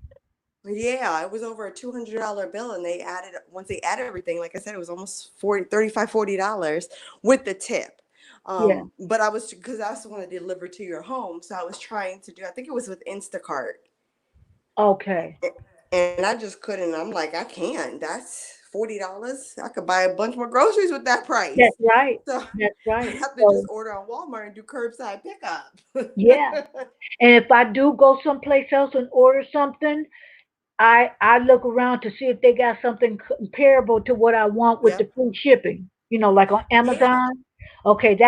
S2: Yeah, it was over a $200 bill, and they added once they added everything, like I said, it was almost 40, 35, $40 with the tip.
S1: Yeah.
S2: But I was, because I also want to deliver to your home, so I was trying to do. I think it was with Instacart,
S1: Okay.
S2: and I just couldn't. I'm like, I can't. That's $40. I could buy a bunch more groceries with that
S1: That's
S2: price.
S1: right.
S2: So
S1: That's
S2: I
S1: right.
S2: have to just
S1: So
S2: order on Walmart and do curbside pickup.
S1: yeah. And if I do go someplace else and order something, I look around to see if they got something comparable to what I want with the
S2: Yep.
S1: free shipping. Like on
S2: Yeah.
S1: Amazon. Okay,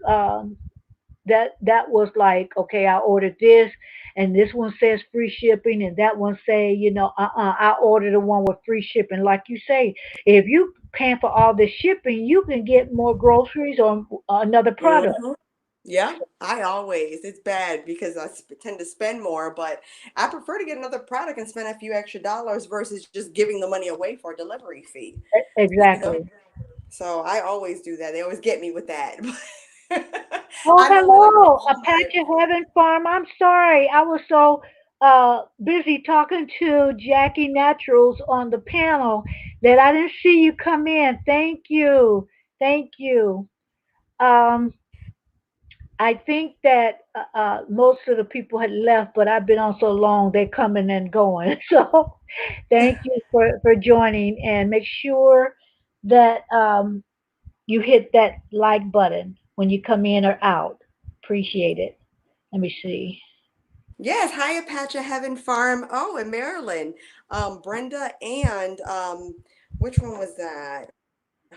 S1: um that was like, okay, I ordered this, and this one says free shipping, and that one say, I ordered the one with free shipping. Like you say, if you paying for all the shipping, you can get more groceries or another product.
S2: Mhm. Yeah, it's bad because tend to spend more, but I prefer to get another product and spend a few extra dollars versus just giving the money away for a delivery fee, you know?
S1: Exactly.
S2: So I always do that. They always get me with that.
S1: Oh,
S2: I know like for
S1: hello,
S2: all my
S1: Apache Heaven Farm. I'm sorry. I was so busy talking to Jackie Naturals on the panel that I didn't see you come in. Thank you. Thank you. Um, I think that most of the people had left, but I've been on so long, they're coming and going. So thank you for joining, and make sure that you hit that like button when you come in or out. Appreciate it. Let me see.
S2: Yes, hi Apache Heaven Farm. Oh, in Maryland. Brenda and which one was that?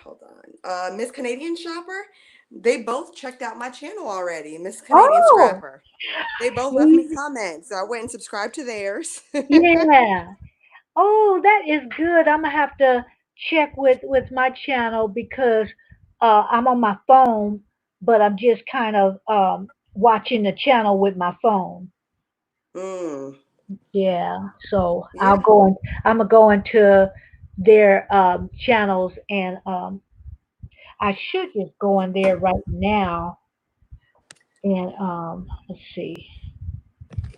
S2: Hold on. Miss Canadian Shopper. They both checked out my channel already. Miss Canadian
S1: Oh,
S2: Scrapper. They both left me
S1: y-
S2: comments, so I went and subscribed to theirs.
S1: yeah. Oh, that is good. I'm gonna have to check with my channel because I'm on my phone, but I'm just kind of watching the channel with my phone.
S2: Mm,
S1: Yeah. So
S2: yeah.
S1: I'm gonna go into their channels, and I should just go in there right now and let's see.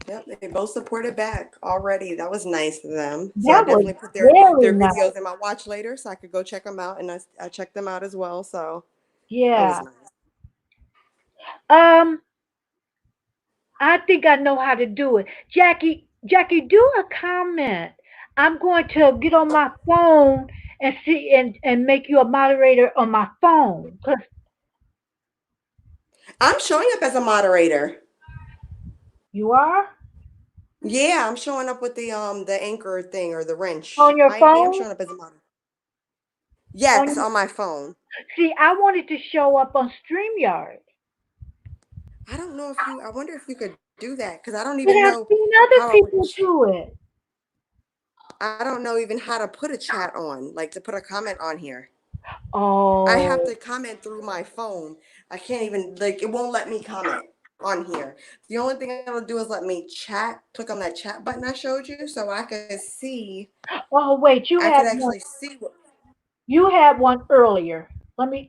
S2: Yep, they both supported back already. That was nice of them. So I
S1: That was
S2: definitely put
S1: very
S2: their
S1: nice.
S2: videos in my watch later so I could go check them out, and I checked them out as well. So that was
S1: Yeah.
S2: nice.
S1: Um, I think I know how to do it. Jackie, do a comment. I'm going to get on my phone and see and make you a moderator on my phone. 'Cause
S2: I'm showing up as a moderator.
S1: you are
S2: Yeah, I'm showing up with the anchor thing or the wrench.
S1: on your
S2: I am
S1: phone.
S2: showing up as a moderator.
S1: On
S2: Yes, on my phone.
S1: See, I wanted to show up on StreamYard.
S2: I don't know if you. I wonder if you could do that because I don't
S1: But
S2: even
S1: I've
S2: know
S1: seen other
S2: how I would.
S1: people do it.
S2: I don't know even how to put a chat on, like to put a comment on here. I have
S1: Oh,
S2: to comment through my phone. I can't even like it won't let me comment on here. The only thing it'll do is let me chat. Click on that chat button I showed you, so I could see.
S1: oh, wait,
S2: I could actually see what.
S1: you had one earlier. Let me.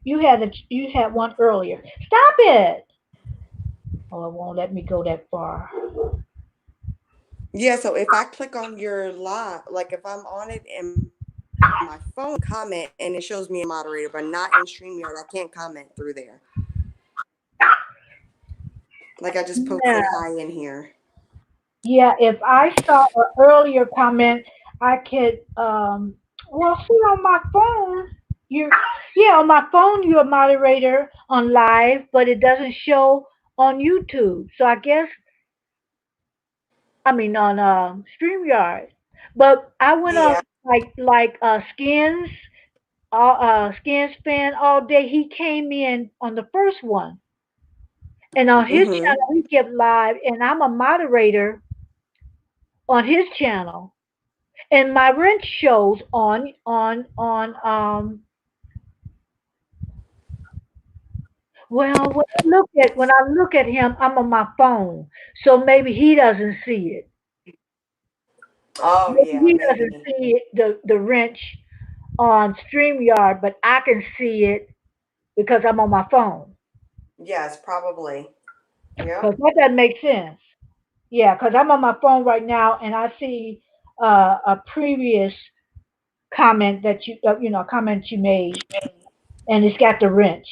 S1: You had one earlier. Stop it! Oh, it won't let me go that far.
S2: Yeah, so if I click on your live, like if I'm on it and my phone comment and it shows me a moderator, but not in StreamYard. I can't comment through there. Like I just posted
S1: Yeah,
S2: hi in here.
S1: yeah. If I saw an earlier comment, I could. Well, see on my phone, you. Yeah, on my phone you're a moderator on live, but it doesn't show on YouTube. So I guess I mean on StreamYard. But I went on
S2: Yeah.
S1: Skins, Skins fan all day. He came in on the first one, and on his
S2: Mm-hmm.
S1: channel he kept live, and I'm a moderator on his channel, and my rent shows on. Well, when I look at him, I'm on my phone, so maybe he doesn't see it.
S2: Oh
S1: Maybe
S2: yeah,
S1: he doesn't
S2: maybe.
S1: see it, the wrench on StreamYard, but I can see it because I'm on my phone.
S2: Yes, probably.
S1: Because
S2: Yep.
S1: that doesn't make sense. Yeah, because I'm on my phone right now and I see a previous comment that comment you made, and it's got the wrench.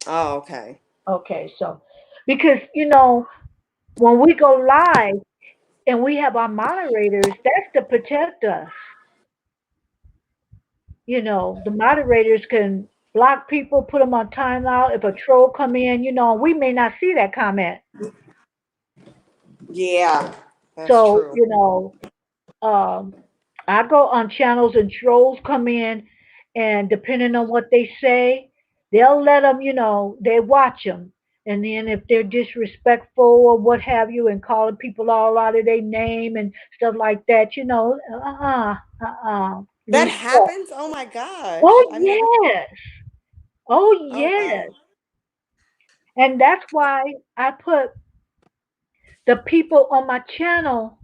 S2: Oh, okay.
S1: Okay, so because when we go live and we have our moderators, that's to protect us. The moderators can block people, put them on timeout. If a troll come in, we may not see that comment.
S2: Yeah, that's
S1: So,
S2: true.
S1: um, I go on channels and trolls come in, and depending on what they say, they'll let them, they watch them. And then if they're disrespectful or what have you, and calling people all out of their name and stuff like that,
S2: That
S1: respect.
S2: happens? Oh my gosh.
S1: Oh
S2: I never.
S1: yes, oh
S2: Oh wow.
S1: yes. And that's why I put the people on my channel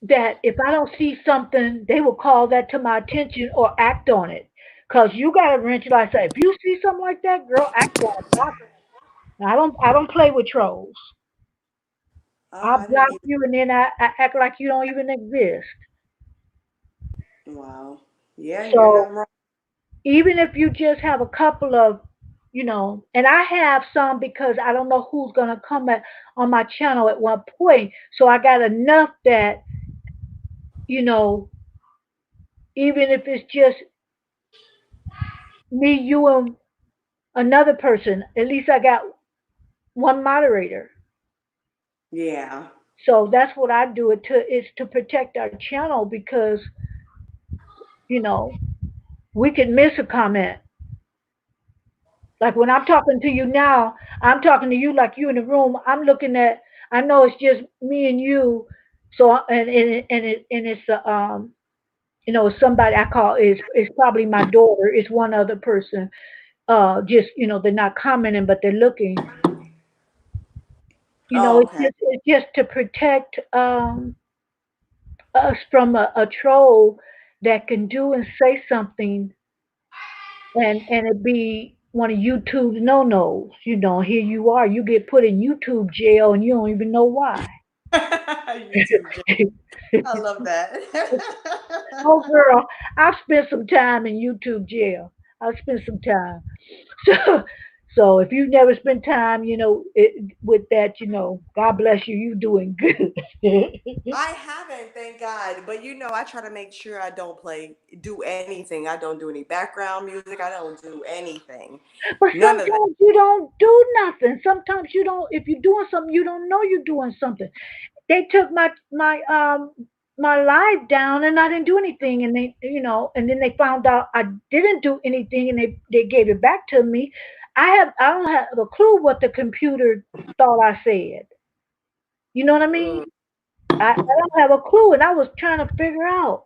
S1: that if I don't see something, they will call that to my attention or act on it. Cause you gotta remember, like I say, if you see something like that, girl, act on it. Block it. I don't play with trolls.
S2: Oh,
S1: I'll
S2: I didn't
S1: block
S2: even.
S1: you and then I act like you don't even exist.
S2: Wow. Yeah, you're
S1: So
S2: not wrong.
S1: even if you just have a couple of, and I have some because I don't know who's gonna come on my channel at one point. So I got enough that, you know, even if it's just me, you, and another person, at least I got one moderator.
S2: Yeah.
S1: So that's what I do it to is to protect our channel because, you know, we can miss a comment. Like when I'm talking to you now, I'm talking to you like you in the room. I'm looking at. I know it's just me and you. So and it's somebody I call is probably my daughter. It's one other person. Just they're not commenting, but they're looking.
S2: Oh, okay.
S1: It's just to protect us from a troll that can do and say something and it be one of YouTube's no-nos. Here you are, you get put in YouTube jail and you don't even know why.
S2: YouTube. I love that.
S1: Oh, girl, I've spent some time in YouTube jail. I've spent some time. So, so if you never spent time, with that, God bless you. You doing good.
S2: I haven't, thank God. But I try to make sure I don't do anything. I don't do any background music. I don't do anything.
S1: But
S2: None of that.
S1: sometimes you don't do nothing. Sometimes you don't. If you're doing something, you don't know you're doing something. They took my live down and I didn't do anything and and then they found out I didn't do anything and they gave it back to me. I don't have a clue what the computer thought I said. You know what I mean?
S2: Mm.
S1: I don't have a clue and I was trying to figure out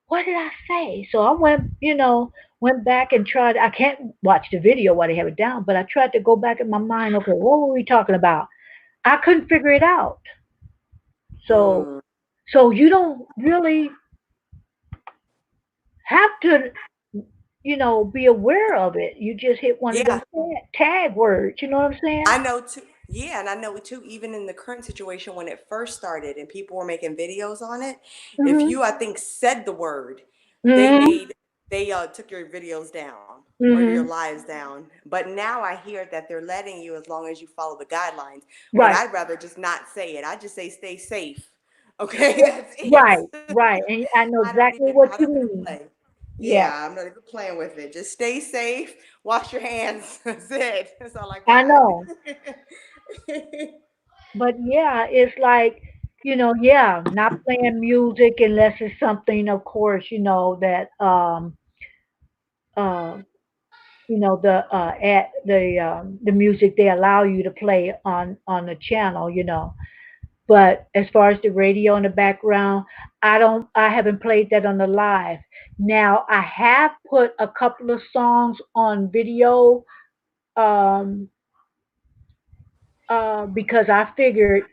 S1: what did I say? So I went back and tried. I can't watch the video while they have it down, but I tried to go back in my mind. Okay, what were we talking about? I couldn't figure it out. So
S2: Mm.
S1: so you don't really have to, be aware of it. You just hit one of them
S2: Yeah,
S1: tag words. You know what I'm saying?
S2: I know too. Yeah, and I know too, even in the current situation when it first started and people were making videos on it, if
S1: Mhm.
S2: you, I think, said the word, they
S1: Mhm.
S2: made, they took your videos down or your
S1: Mhm.
S2: lives down. But now I hear that they're letting you as long as you follow the guidelines. But
S1: Right.
S2: I'd rather just not say it. I just say stay safe. Okay, that's
S1: Right.
S2: it.
S1: Right. And I know exactly
S2: I
S1: what you
S2: don't even
S1: mean.
S2: play.
S1: Yeah.
S2: Yeah, I'm not even playing with it. Just stay safe, wash your hands. That's it. That's all I
S1: I
S2: got.
S1: know. But yeah, it's like, yeah, not playing music unless it's something, of course, that uh the music they allow you to play on the channel. But as far as the radio in the background, I haven't played that on the live. Now I have put a couple of songs on video, um because I figured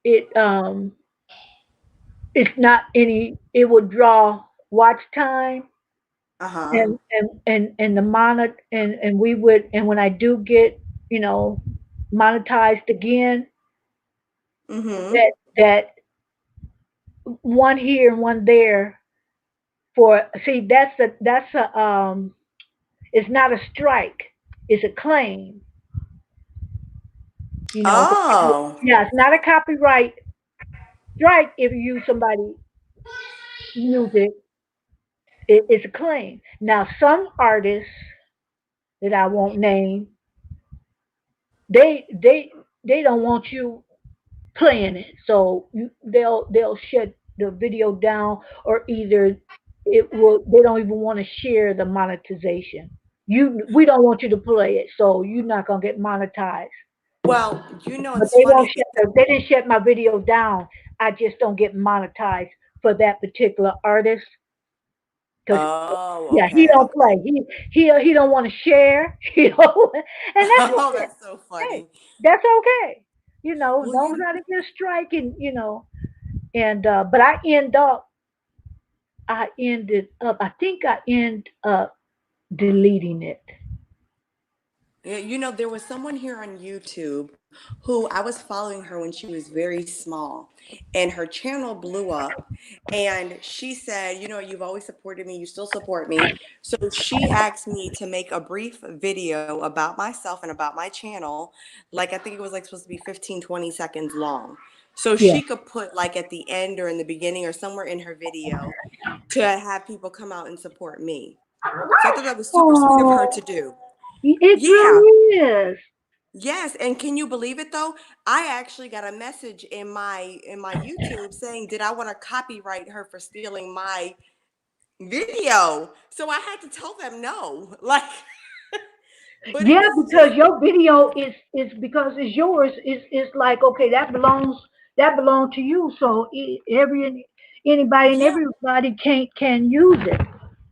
S1: it it's not any it would draw watch time
S2: Uh-huh.
S1: and the and we would and when I do get, you know, monetized again,
S2: Mm-hmm.
S1: that one here and one there for see that's a it's not a strike, it's a claim,
S2: Oh.
S1: yeah, it's not a copyright strike if you use somebody music, it's a claim. Now some artists that I won't name, they they they don't want you playing it, so they'll shut the video down, or either they don't even want to share the monetization. We don't want you to play it, so you're not gonna get monetized.
S2: Well,
S1: But
S2: it's funny because
S1: they didn't shut my video down. I just don't get monetized for that particular artist. because
S2: Oh,
S1: yeah, he
S2: okay,
S1: don't
S2: okay.
S1: play. He don't want to share. And that's
S2: Oh,
S1: okay.
S2: that's so
S1: Hey,
S2: funny.
S1: that's okay.
S2: Well,
S1: Long as I didn't get a strike, and and but I ended up. I think I end up deleting it.
S2: yeah, there was someone here on YouTube who I was following her when she was very small, and her channel blew up. And she said, you've always supported me, you still support me. So she asked me to make a brief video about myself and about my channel. Like, I think it was like supposed to be 15, 20 seconds long. So
S1: Yeah.
S2: she could put like at the end or in the beginning or somewhere in her video to have people come out and support me. So I thought that was super sweet of her
S1: Oh,
S2: to do.
S1: it
S2: Yeah.
S1: really is.
S2: Yes, and can you believe it though? I actually got a message in my YouTube saying, "Did I want to copyright her for stealing my video?" So I had to tell them no. Like, but it
S1: Yeah,
S2: was
S1: because
S2: just
S1: your video is because it's yours. It's like okay, that belongs to you. So anybody and
S2: yeah.
S1: everybody can use it.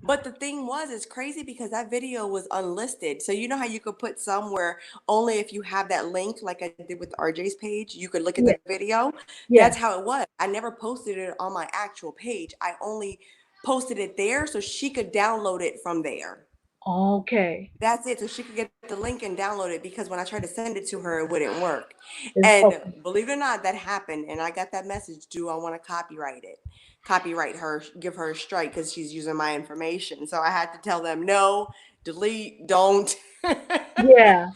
S2: But the thing was, it's crazy because that video was unlisted. So you know how you could put somewhere only if you have that link, like I did with RJ's page, you could look at
S1: Yeah,
S2: the video. That's
S1: yeah.
S2: how it was. I never posted it on my actual page. I only posted it there so she could download it from there.
S1: Okay.
S2: That's it. So she could get the link and download it because when I tried to send it to her, it wouldn't work. And
S1: Okay.
S2: believe it or not, that happened. And I got that message. Do I want to copyright it? Copyright her, give her a strike because she's using my information. So I had to tell them no, delete, don't.
S1: Yeah,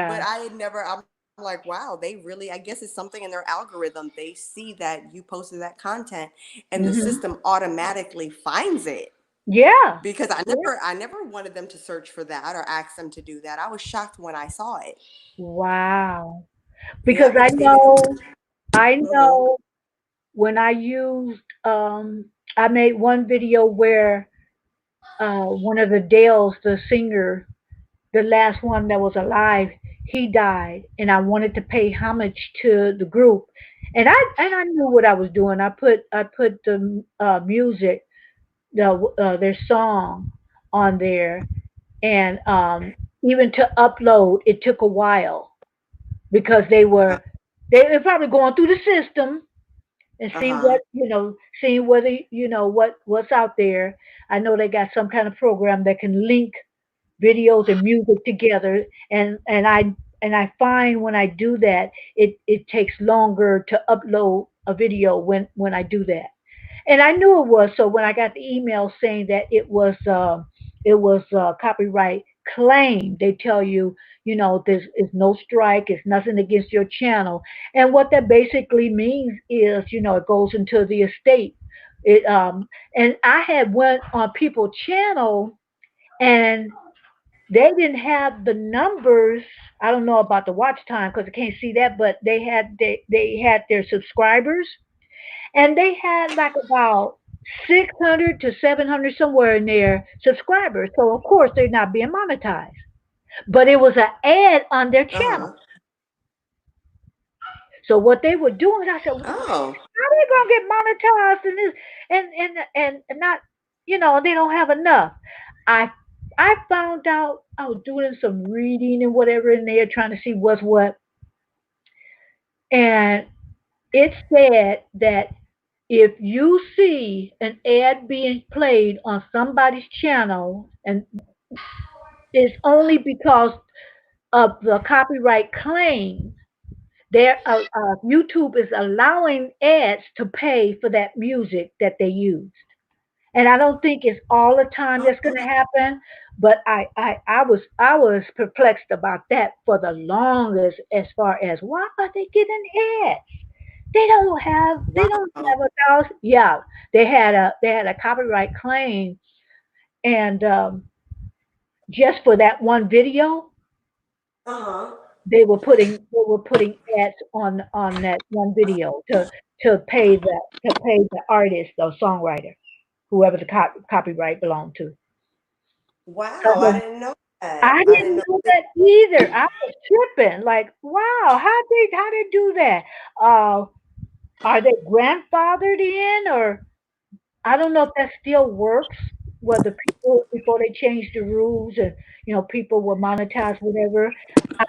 S2: But
S1: yeah.
S2: I had never, I'm like, wow, they really, I guess it's something in their algorithm. They see that you posted that content and the
S1: Hmm.
S2: system automatically finds it
S1: Yeah.
S2: because I
S1: Yeah.
S2: never I never wanted them to search for that or ask them to do that. I was shocked when I saw it.
S1: Wow.
S2: Yeah,
S1: Because I
S2: because they didn't.
S1: know, I
S2: Mhm.
S1: know when I used, I made one video where one of the Dales, the singer, the last one that was alive, he died, and I wanted to pay homage to the group, and I knew what I was doing. I put the music, their song on there, and even to upload, it took a while because they were probably going through the system and seeing
S2: Uh-huh.
S1: seeing whether what's out there. I know they got some kind of program that can link videos and music together, and I find when I do that, it takes longer to upload a video when I do that. And I knew it was, so when I got the email saying that it was copyright claim, they tell you, there's is no strike, it's nothing against your channel. And what that basically means is, it goes into the estate. It and I had went on people's channel, and they didn't have the numbers. I don't know about the watch time because I can't see that, but they had their subscribers, and they had like about 600 to 700 somewhere in there subscribers. So of course they're not being monetized, but it was an ad on their channel.
S2: Uh-huh.
S1: So what they were doing, I said, how
S2: Oh.
S1: they gonna get monetized in this, and not, they don't have enough. I I found out, I was doing some reading and whatever in there trying to see what's what, and it said that if you see an ad being played on somebody's channel, and it's only because of the copyright claim, YouTube is allowing ads to pay for that music that they use. And I don't think it's all the time that's going to
S2: Okay.
S1: happen, but I was perplexed about that for the longest, as far as why are they getting ads? They don't have
S2: Wow.
S1: a thousand. Yeah, they had a copyright claim, and just for that one video,
S2: Uh-huh.
S1: they were putting ads on that one video to pay the artist or songwriter, whoever the copyright belonged to.
S2: Wow, I didn't know that.
S1: I
S2: I didn't
S1: didn't
S2: know
S1: know
S2: that.
S1: that either. I was tripping. Like, wow, how they do that? Uh, are they grandfathered in, or I don't know if that still works. well, the people before they changed the rules and people were monetized, whatever. I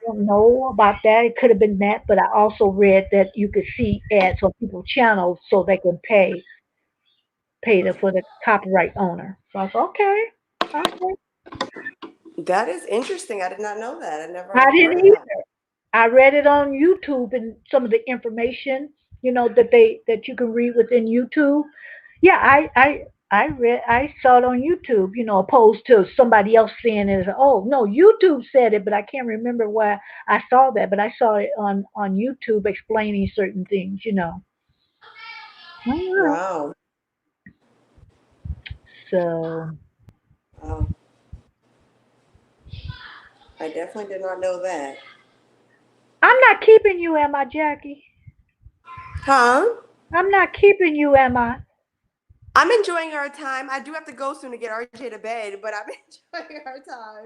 S1: don't know about that. It could have been that, but I also read that you could see ads on people's channels so they can for the copyright owner. So I thought, okay, okay.
S2: That is interesting. I did not know that. I
S1: I
S2: never heard
S1: didn't
S2: of that.
S1: either. I read it on YouTube and some of the information, that you can read within YouTube. Yeah, I saw it on YouTube, opposed to somebody else saying it. Oh no, YouTube said it, but I can't remember where I saw that. But I saw it on YouTube explaining certain things. All right.
S2: Wow.
S1: So
S2: Wow. I definitely did not know that.
S1: I'm not keeping you, am I, Jackie?
S2: Huh?
S1: I'm not keeping you, am I?
S2: I'm enjoying our time. I do have to go soon to get RJ to bed, but I'm enjoying our time.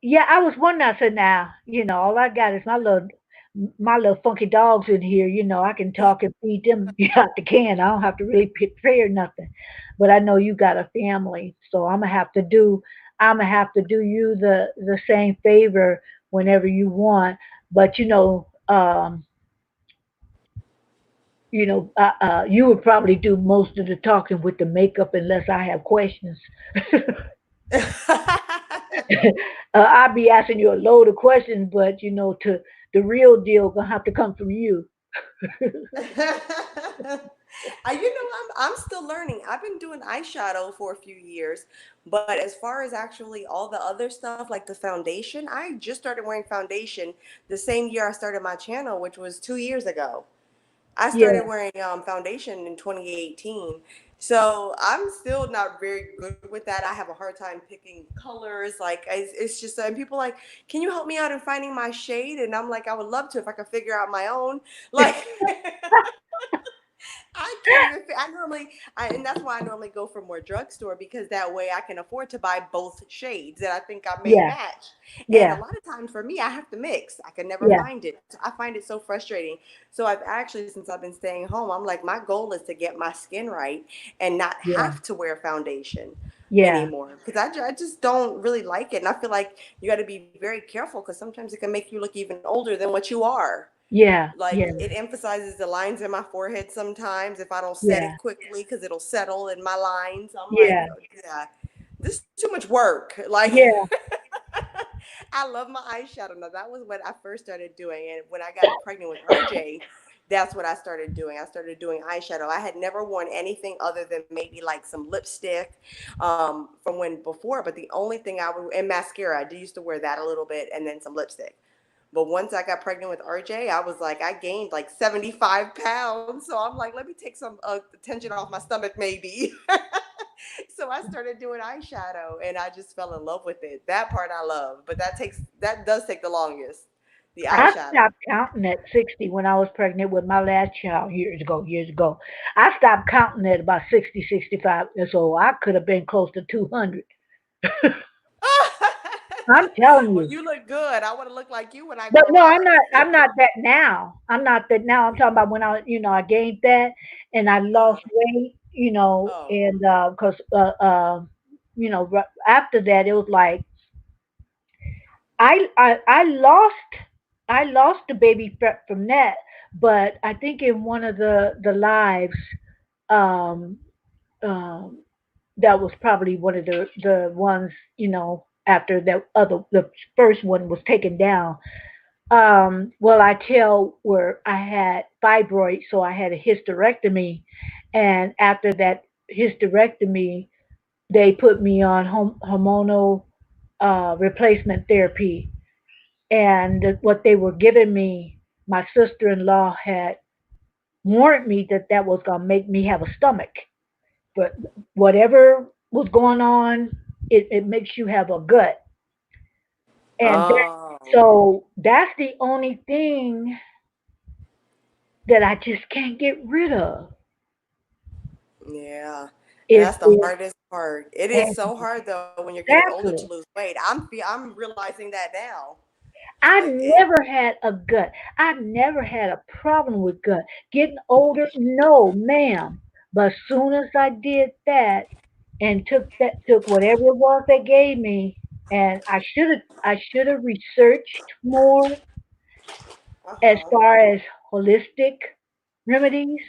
S1: Yeah, I was wondering. I said, now, all I got is my little funky dogs in here. I can talk and feed them out the can. I don't have to really prepare nothing. But I know you got a family, so I'm gonna have to do you the same favor whenever you want. But you would probably do most of the talking with the makeup unless I have questions. I'll be asking you a load of questions, but to the real deal gonna have to come from you.
S2: I'm still learning. I've been doing eyeshadow for a few years, but as far as actually all the other stuff like the foundation, I just started wearing foundation the same year I started my channel, which was 2 years ago. I started
S1: Yeah,
S2: wearing foundation in 2018. So I'm still not very good with that. I have a hard time picking colors. Like it's just, and people like, can you help me out in finding my shade? And I'm like, I would love to if I could figure out my own. Like, I can't even. And that's why I normally go for more drugstore because that way I can afford to buy both shades that I think I may
S1: yeah,
S2: match. And a
S1: yeah,
S2: lot of times for me, I have to mix. I can never
S1: yeah,
S2: find it. I find it so frustrating. So I've actually, since I've been staying home, I'm like, my goal is to get my skin right and not
S1: yeah,
S2: have to wear foundation
S1: yeah,
S2: anymore because I just don't really like it. And I feel like you got to be very careful because sometimes it can make you look even older than what you are.
S1: yeah,
S2: Like
S1: yeah,
S2: it emphasizes the lines in my forehead sometimes if I don't set
S1: yeah,
S2: it quickly because it'll settle in my lines. I'm like,
S1: yeah,
S2: oh, yeah, this is too much work. Like,
S1: yeah.
S2: I love my eyeshadow. Now, that was what I first started doing. And when I got pregnant with RJ, that's what I started doing. I started doing eyeshadow. I had never worn anything other than maybe like some lipstick from when before, but the only thing I would, and mascara, I used to wear that a little bit, and then some lipstick. But once I got pregnant with RJ, I was like, I gained like 75 pounds. So I'm like, let me take some tension off my stomach, maybe. So I started doing eyeshadow and I just fell in love with it. That part I love, but that does take the longest. The
S1: I
S2: eyeshadow.
S1: stopped counting at 60 when I was pregnant with my last child years ago, years ago. I stopped counting at about 60, 65 years old. I could have been close to 200. I'm telling
S2: Well,
S1: you.
S2: you look good. I want to look like you when I
S1: But
S2: grow
S1: no,
S2: up.
S1: I'm not that now. I'm not that now. I'm talking about when I gained that and I lost weight,
S2: Oh.
S1: and because after that it was like I lost the baby fat from that, but I think in one of the lives, um, um, that was probably one of the ones, after the first one was taken down. Well, I tell where I had fibroids, so I had a hysterectomy, and after that hysterectomy, they put me on hormonal replacement therapy, and what they were giving me, my sister-in-law had warned me that that was going to make me have a stomach. But whatever was going on, it makes you have a gut. And
S2: Oh.
S1: so that's the only thing that I just can't get rid of.
S2: Yeah. And
S1: Is
S2: that's the
S1: is
S2: hardest part. It is so hard though when you're getting older to
S1: exactly.
S2: lose weight. I'm realizing that now.
S1: I
S2: Like it.
S1: never had a gut. I've never had a problem with gut. Getting older, no, ma'am. But as soon as I did that, and took whatever it was they gave me, and I should have researched more as
S2: Uh-huh.
S1: far as holistic remedies.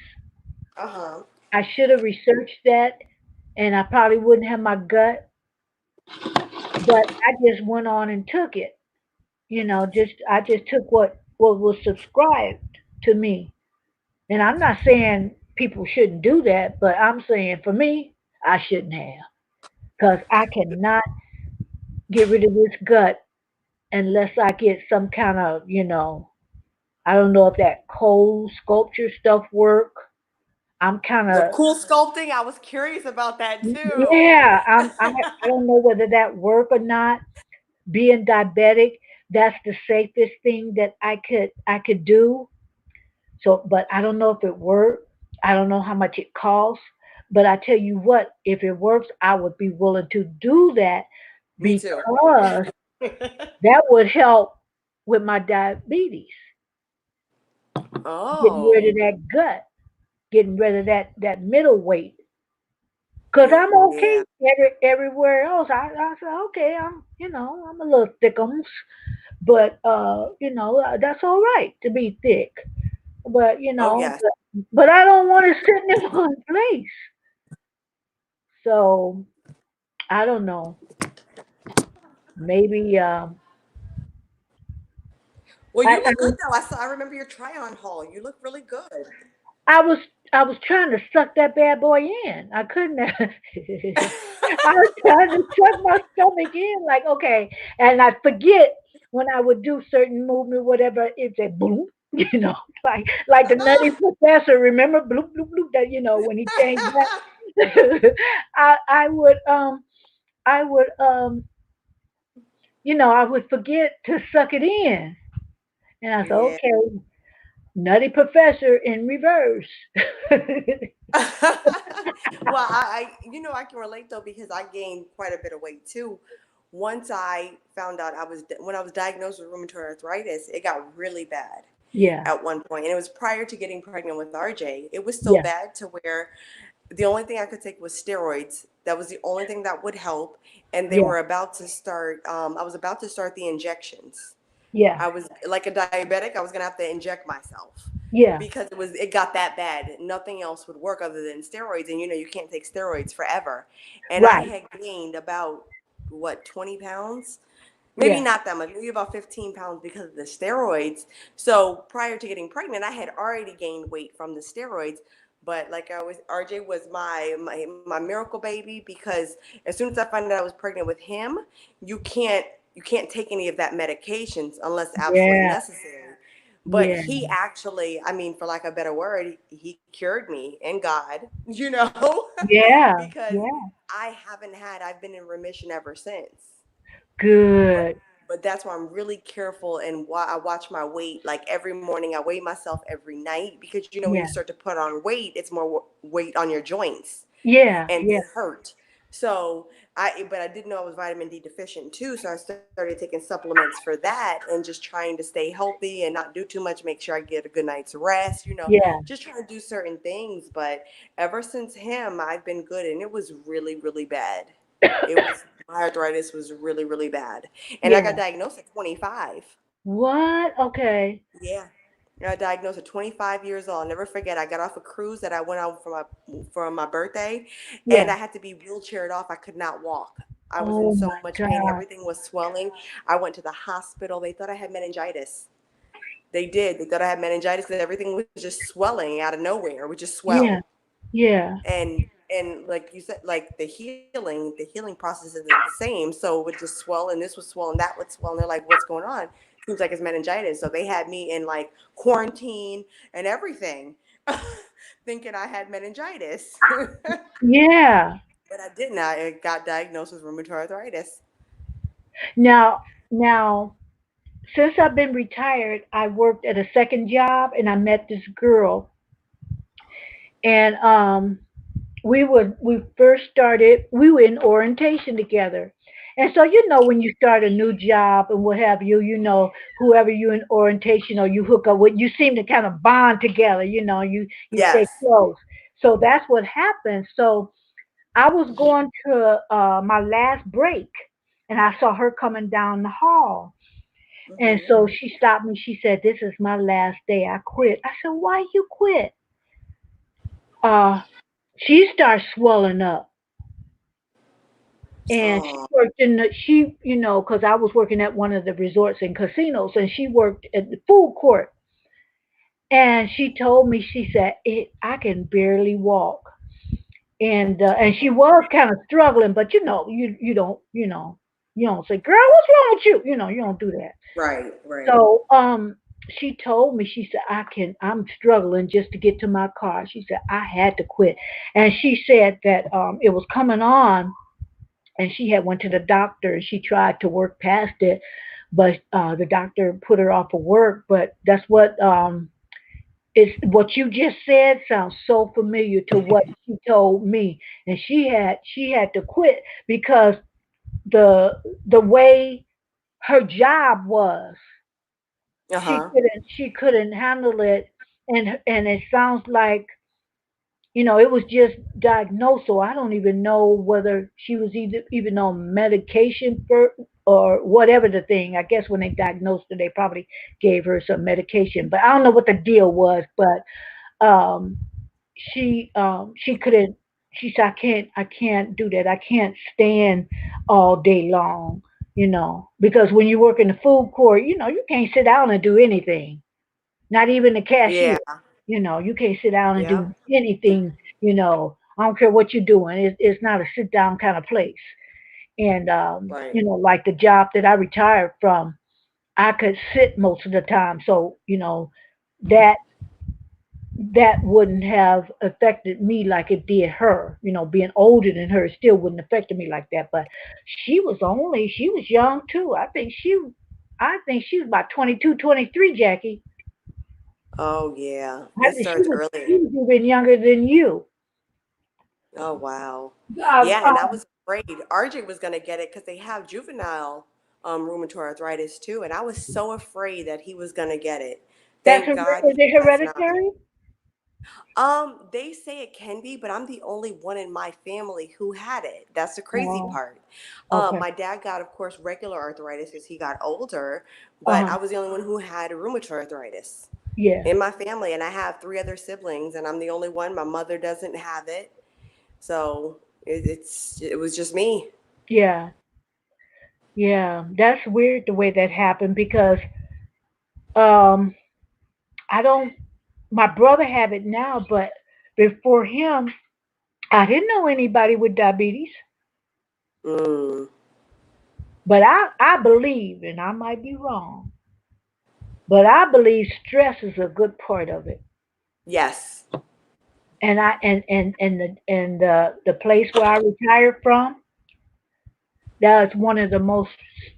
S2: Uh-huh.
S1: I should have researched that, and I probably wouldn't have my gut, but I just went on and took it. Just I just took what was subscribed to me. And I'm not saying people shouldn't do that, but I'm saying for me, I shouldn't have. Because I cannot get rid of this gut unless I get some kind of, I don't know if that cold sculpture stuff work. I'm kind
S2: The
S1: of,
S2: cool sculpting, I was curious about that too.
S1: yeah, I don't know whether that work or not. Being diabetic, that's the safest thing that I could do. So, but I don't know if it worked. I don't know how much it costs. But I tell you what, if it works, I would be willing to do that
S2: Me too.
S1: because that would help with my diabetes, getting rid
S2: Oh,
S1: of that gut, getting rid of that middleweight. Cause I'm
S2: yeah.
S1: okay everywhere else. I said okay, I'm a little thickums, but that's all right to be thick. But
S2: Oh, yes.
S1: but I don't want to sit in one place. So I don't know. Maybe
S2: Well,
S1: I
S2: you
S1: I,
S2: look good though. I remember your try-on haul. You look really good.
S1: I was I was trying to suck that bad boy in. I couldn't. I was trying to suck my stomach in, like okay, and I forget when I would do certain movement, whatever. It said boom, like the Nutty Professor. Remember bloop bloop bloop that when he changed that. I would forget to suck it in, and I said
S2: Yeah.
S1: okay, Nutty Professor in reverse.
S2: Well, I can relate though because I gained quite a bit of weight too. Once I found out when I was diagnosed with rheumatoid arthritis, it got really bad
S1: Yeah,
S2: at one point, and it was prior to getting pregnant with RJ. It was so
S1: yeah,
S2: bad to where the only thing I could take was steroids. That was the only thing that would help, and they
S1: yeah,
S2: were about to start. I was about to start the injections.
S1: yeah,
S2: I was like a diabetic. I was gonna have to inject myself
S1: yeah.
S2: because it got that bad. Nothing else would work other than steroids, and you can't take steroids forever. And I
S1: Right.
S2: had gained about what 20 pounds, maybe
S1: Yeah.
S2: not that much, maybe about 15 pounds because of the steroids. So prior to getting pregnant, I had already gained weight from the steroids. But like I was, RJ was my miracle baby because as soon as I found out I was pregnant with him, you can't you can't take any of that medications unless absolutely
S1: Yeah.
S2: necessary. But
S1: Yeah.
S2: he actually, I mean, for lack of a better word, he cured me in God, you know,
S1: Yeah.
S2: because
S1: Yeah.
S2: I've been in remission ever since. But
S1: Good.
S2: but that's why I'm really careful and why I watch my weight. Like every morning, I weigh myself every night because when you
S1: Yeah.
S2: start to put on weight, it's more weight on your joints
S1: Yeah.
S2: and
S1: Yeah.
S2: they hurt. So but I didn't know I was vitamin D deficient too. So I started taking supplements for that and just trying to stay healthy and not do too much. Make sure I get a good night's rest.
S1: Yeah.
S2: Just trying to do certain things. But ever since him, I've been good, and it was really, really bad. It was My arthritis was really, really bad, and I got
S1: Yeah.
S2: diagnosed at 25.
S1: What? Okay.
S2: Yeah. I got diagnosed at 25 years old. I'll never forget. I got off a cruise that I went on for my birthday, and
S1: Yeah.
S2: I had to be wheelchaired off. I could not walk. I was in
S1: Oh
S2: so
S1: my
S2: much pain.
S1: God.
S2: Everything was swelling. I went to the hospital. They thought I had meningitis. They did. They thought I had meningitis because everything was just swelling out of nowhere. It would just
S1: Yeah.
S2: swell.
S1: Yeah.
S2: And like you said, like the healing process isn't the same. So it would just swell, and this would swell, and that would swell, and they're like, "What's going on?" Seems like it's meningitis. So they had me in like quarantine and everything, thinking I had meningitis, but
S1: Yeah.
S2: I didn't. I got diagnosed with rheumatoid arthritis.
S1: Now, since I've been retired, I worked at a second job and I met this girl, and we first started, we were in orientation together. And so when you start a new job and what have you, whoever you in orientation or you hook up with, you seem to kind of bond together, you stay
S2: Yes.
S1: close. So that's what happened. So I was going to my last break, and I saw her coming down the hall. And
S2: Hmm.
S1: so she stopped me. She said, "This is my last day. I quit." I said, "Why you quit?" Uh, she started swelling up, and she
S2: Oh,
S1: worked in the because I was working at one of the resorts and casinos, and she worked at the food court. And she told me, she said, I can barely walk. And she was kind of struggling, but you don't say, "Girl, what's wrong with you?" You don't do that.
S2: right, right.
S1: So she told me, she said, I'm struggling just to get to my car. She said I had to quit. And she said that it was coming on, and she had went to the doctor, and she tried to work past it, but the doctor put her off of work. But that's what it's what you just said sounds so familiar to what she told me. And she had to quit because the the way her job was, she
S2: Uh-huh.
S1: couldn't handle it. And it sounds like, it was just diagnosed, so I don't even know whether she was either even on medication for or whatever the thing. I guess when they diagnosed her, they probably gave her some medication, but I don't know what the deal was. But she couldn't. She said, I can't do that. I can't stand all day long, because when you work in the food court, you can't sit down and do anything, not even the cashier.
S2: Yeah.
S1: You can't sit down and do
S2: Yep.
S1: anything. I don't care what you're doing. It's not a sit down kind of place. And
S2: Right.
S1: like the job that I retired from, I could sit most of the time. So that that wouldn't have affected me like it did her. Being older than her, it still wouldn't affect me like that. But she was young too. I think she was about 22, 23, Jackie.
S2: Oh, yeah.
S1: I
S2: It
S1: think she
S2: starts
S1: was she
S2: earlier.
S1: was even younger than you.
S2: Oh, wow.
S1: Uh,
S2: Yeah, and I
S1: uh,
S2: was afraid RJ was gonna get it because they have juvenile rheumatoid arthritis too, and I was so afraid that he was gonna get it. Thank God
S1: is
S2: he
S1: it
S2: has not.
S1: hereditary?
S2: They say it can be, but I'm the only one in my family who had it. That's the crazy
S1: Oh,
S2: part.
S1: okay.
S2: My dad got, of course, regular arthritis as he got older, but
S1: Uh-huh.
S2: I was the only one who had rheumatoid arthritis
S1: Yeah.
S2: in my family, and I have three other siblings, and I'm the only one. My mother doesn't have it, so it was just me.
S1: Yeah. Yeah. That's weird the way that happened because um I don't my brother have it now, but before him, I didn't know anybody with diabetes.
S2: Mm,
S1: But I believe, and I might be wrong, but I believe stress is a good part of it.
S2: yes.
S1: And the place where I retired from, that's one of the most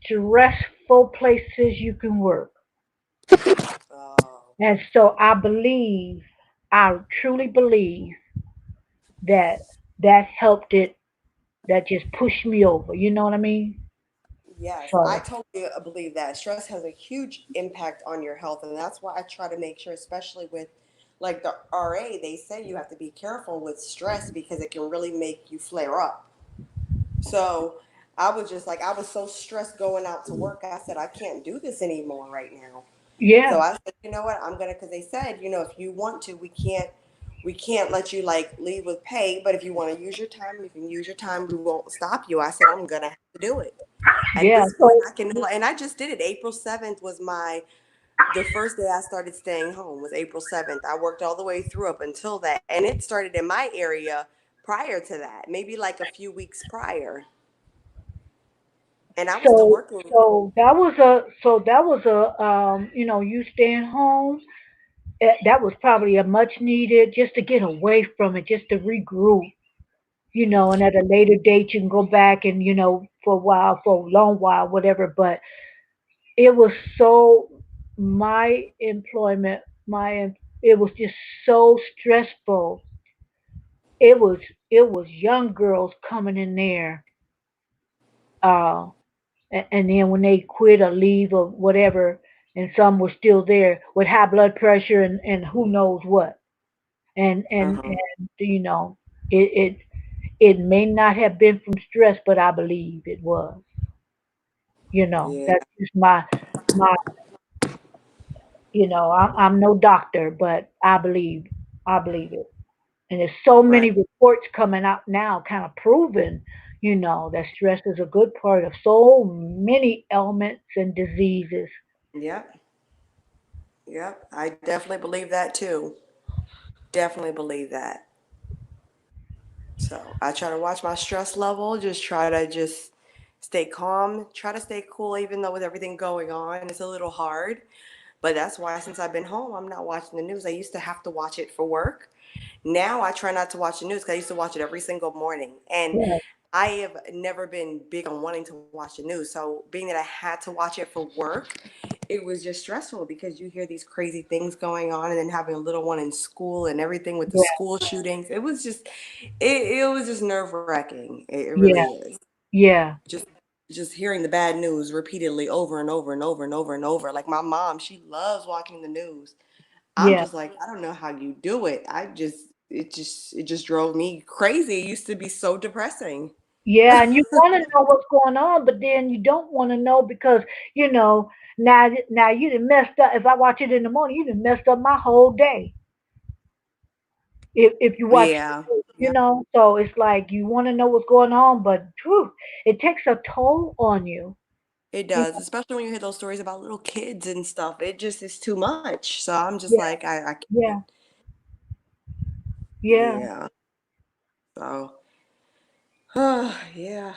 S1: stressful places you can work.
S2: Oh,
S1: And so I truly believe that that helped it, that just pushed me over. You know what I mean?
S2: yes, I
S1: So,
S2: totally believe that stress has a huge impact on your health, and that's why I try to make sure, especially with like the RA, they say you have to be careful with stress because it can really make you flare up. So I was just like, I was so stressed going out to work. I said, I can't do this anymore right now. So
S1: yeah,
S2: I said, you know what, I'm gonna, because they said, if you want to, we can't let you like leave with pay, but if you want to use your time, you can use your time. We won't stop you. I said, I'm gonna have to do it. At
S1: yeah.
S2: this point,
S1: So,
S2: I can, and I just did it. April 7th was the first day I started staying home was April 7th. I worked all the way through up until that, and it started in my area prior to that, maybe like a few weeks prior, and I was still
S1: so,
S2: working.
S1: so that was a you staying home. That was probably a much needed just to get away from it, just to regroup. And at a later date you can go back and for a while, for a long while, whatever. But it was so my employment, it was just so stressful. It was young girls coming in there, uh, and then when they quit or leave or whatever, and some were still there with high blood pressure and who knows what, and
S2: Uh-huh.
S1: it It may not have been from stress, but I believe it was.
S2: Yeah.
S1: That's just my. I'm no doctor, but I believe it. And there's so
S2: Right.
S1: many reports coming out now, kind of proving, that stress is a good part of so many ailments and diseases.
S2: Yep. Yep. I definitely believe that too. Definitely believe that. So I try to watch my stress level, just try to just stay calm, try to stay cool, even though with everything going on, it's a little hard. But that's why since I've been home, I'm not watching the news. I used to have to watch it for work. Now I try not to watch the news because I used to watch it every single morning. And
S1: Yeah,
S2: I have never been big on wanting to watch the news. So being that I had to watch it for work, it was just stressful because you hear these crazy things going on and then having a little one in school and everything with the
S1: yeah,
S2: school shootings. It was just nerve wracking. It really
S1: yeah,
S2: is.
S1: yeah,
S2: Just just hearing the bad news repeatedly over and over and over and over and over. Like my mom, she loves watching the news. I'm
S1: yeah,
S2: just like, I don't know how you do it. It just drove me crazy. It used to be so depressing.
S1: yeah. And you want to know what's going on, but then you don't want to know because now you done messed up. If I watch it in the morning, you done messed up my whole day. If you watch,
S2: Yeah. Yeah.
S1: so it's like you want to know what's going on, but truth, it takes a toll on you.
S2: It
S1: You
S2: does, especially when you hear those stories about little kids and stuff. It just is too much. So I'm just
S1: Yeah,
S2: like, I can't.
S1: yeah, yeah.
S2: Yeah. So, yeah.